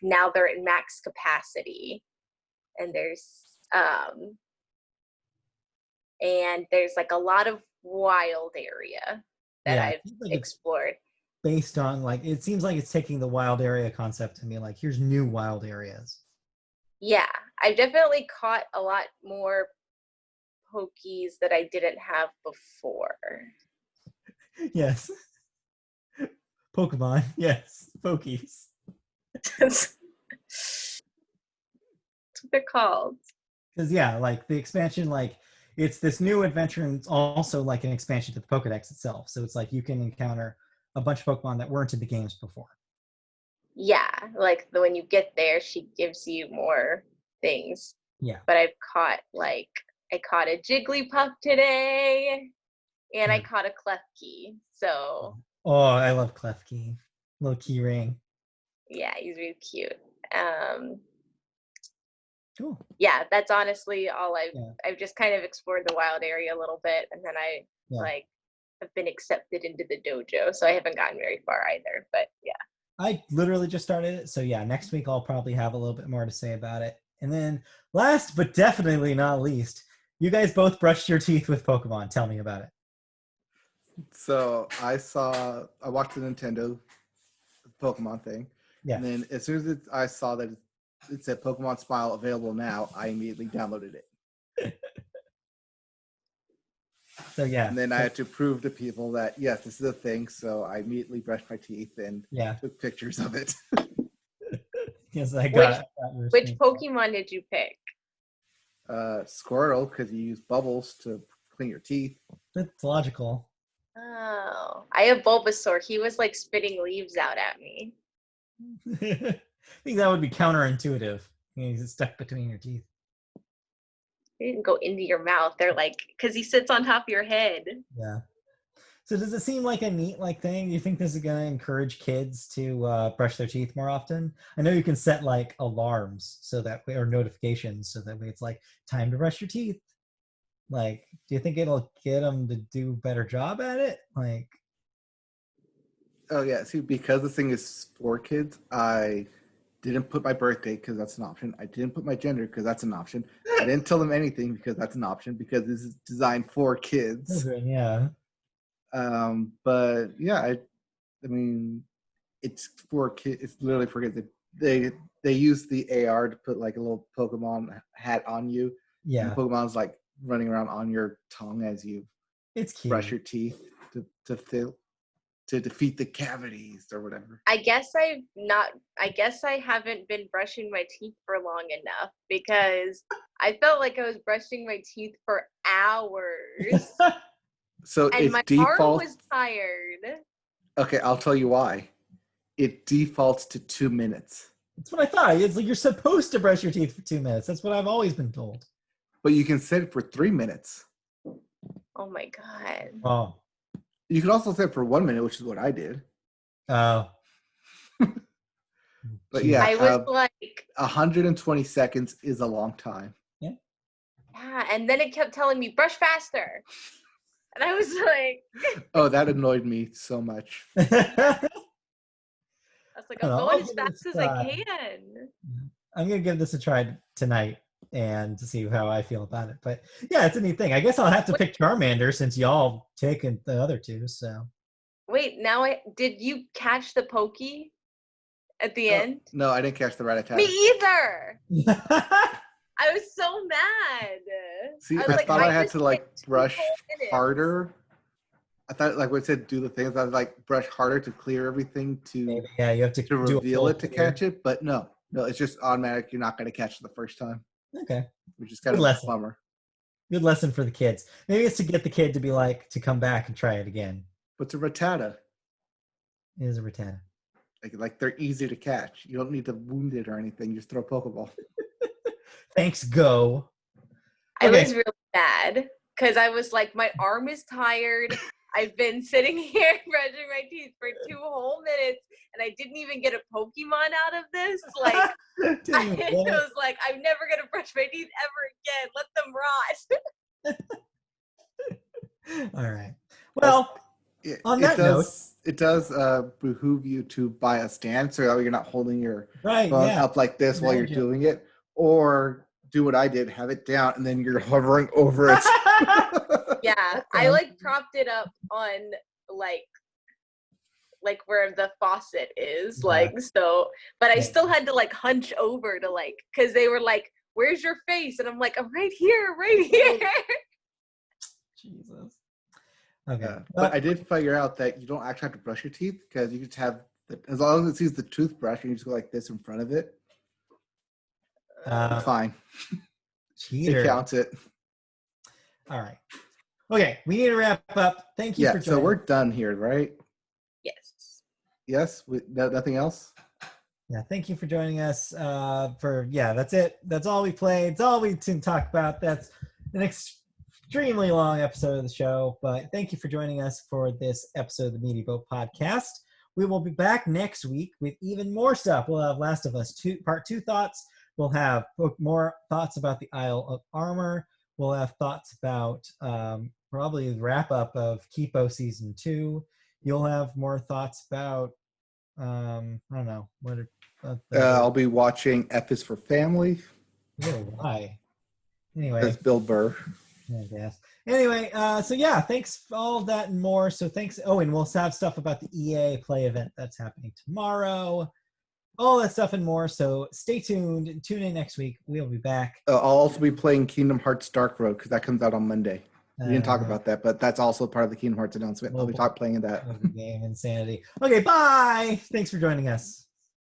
now they're at max capacity, and there's like a lot of wild area that I've explored. Based on like, it seems like it's taking the wild area concept and being like, here's new wild areas. Yeah, I've definitely caught a lot more Pokies that I didn't have before. Yes. Pokemon, yes. Pokies. called? Because like the expansion, like it's this new adventure, and it's also like an expansion to the Pokedex itself. So it's like you can encounter a bunch of Pokemon that weren't in the games before. Yeah, like when you get there, she gives you more things. Yeah. But I caught a Jigglypuff today, and I caught a Klefki. So. Oh, I love Klefki. Little key ring. Yeah, he's really cute. Cool. Yeah, that's honestly all I've just kind of explored the wild area a little bit, and then I have been accepted into the dojo, so I haven't gotten very far either. But yeah. I literally just started it, so yeah, next week I'll probably have a little bit more to say about it. And then last but definitely not least, you guys both brushed your teeth with Pokemon. Tell me about it. So I watched the Nintendo Pokemon thing. Yeah. And then as soon as I saw that it said Pokemon Smile available now, I immediately downloaded it. So yeah. And then I had to prove to people that yes, this is a thing. So I immediately brushed my teeth and took pictures of it. Yes, I got it. Which Pokemon did you pick? Squirtle, because you use bubbles to clean your teeth. That's logical. Oh, I have Bulbasaur. He was like spitting leaves out at me. I think that would be counterintuitive. He's stuck between your teeth. They didn't go into your mouth. They're like, because he sits on top of your head. Yeah. So does it seem like a neat thing? Do you think this is going to encourage kids to brush their teeth more often? I know you can set like alarms so that way, or notifications so that way it's like time to brush your teeth. Like, do you think it'll get them to do a better job at it? Like, oh yeah, see, because the thing is for kids, I didn't put my birthday because that's an option. I didn't put my gender because that's an option. I didn't tell them anything because that's an option because this is designed for kids. Yeah. But yeah, I mean, it's for kids. It's literally for kids. They use the AR to put like a little Pokemon hat on you. Yeah. And Pokemon's like running around on your tongue as you brush your teeth to defeat the cavities or whatever. I guess I haven't been brushing my teeth for long enough because I felt like I was brushing my teeth for hours. So and my arm was tired. Okay, I'll tell you why. It defaults to 2 minutes. That's what I thought. It's like you're supposed to brush your teeth for 2 minutes. That's what I've always been told. But you can set it for 3 minutes. Oh my god. Oh. You can also set it for 1 minute, which is what I did. Oh. But yeah, I was like 120 seconds is a long time. Yeah. Yeah, and then it kept telling me brush faster. And I was like oh, that annoyed me so much. I was like, I'm going as fast as I can. I'm gonna give this a try tonight and to see how I feel about it. But yeah, it's a neat thing. I guess I'll have to pick Charmander since y'all taken the other two. So wait, did you catch the Pokey at the end? No, I didn't catch the Rattata. Me either. I was so mad. See, I thought I had to like brush harder. I thought like when it said do the things, I was like brush harder to clear everything to you have to reveal it to catch it. But no, it's just automatic. You're not going to catch it the first time. Okay. Which is kind of a bummer. Good lesson for the kids. Maybe it's to get the kid to be like to come back and try it again. But it's a Rattata. It is a Rattata. Like they're easy to catch. You don't need to wound it or anything. Just throw a Pokeball. Thanks, Go. I was really bad because I was like, my arm is tired. I've been sitting here brushing my teeth for 2 whole minutes, and I didn't even get a Pokemon out of this. Like, I was like, I'm never gonna brush my teeth ever again. Let them rot. All right. Well, it does behoove you to buy a stand so that you're not holding your phone up like this while you're doing it, or do what I did, have it down, and then you're hovering over it. Yeah, I like propped it up on like where the faucet is, like so. But I still had to like hunch over to like, because they were like, "Where's your face?" And I'm like, "I'm right here, right here." Jesus. Okay. But I did figure out that you don't actually have to brush your teeth because you just have as long as it sees the toothbrush, and you just go like this in front of it. Fine. Cheater. He counts it. All right. Okay, we need to wrap up. Thank you for joining. So we're done here, right? Yes. Yes? Nothing else? Yeah, thank you for joining us. That's it. That's all we played. It's all we can talk about. That's an extremely long episode of the show, but thank you for joining us for this episode of the Meaty Boat Podcast. We will be back next week with even more stuff. We'll have Last of Us 2, Part 2 thoughts. We'll have more thoughts about the Isle of Armor. We'll have thoughts about probably the wrap-up of Kipo Season 2. You'll have more thoughts about, I don't know. I'll be watching F is for Family. Oh, why? Anyway. That's Bill Burr. I guess. Anyway, thanks for all of that and more. So thanks. Oh, and we'll have stuff about the EA Play event that's happening tomorrow. All that stuff and more. So stay tuned. Tune in next week. We'll be back. I'll also be playing Kingdom Hearts Dark Road because that comes out on Monday. We didn't talk about that, but that's also part of the Kingdom Hearts announcement. I'll be playing that. Game insanity. Okay, bye. Thanks for joining us.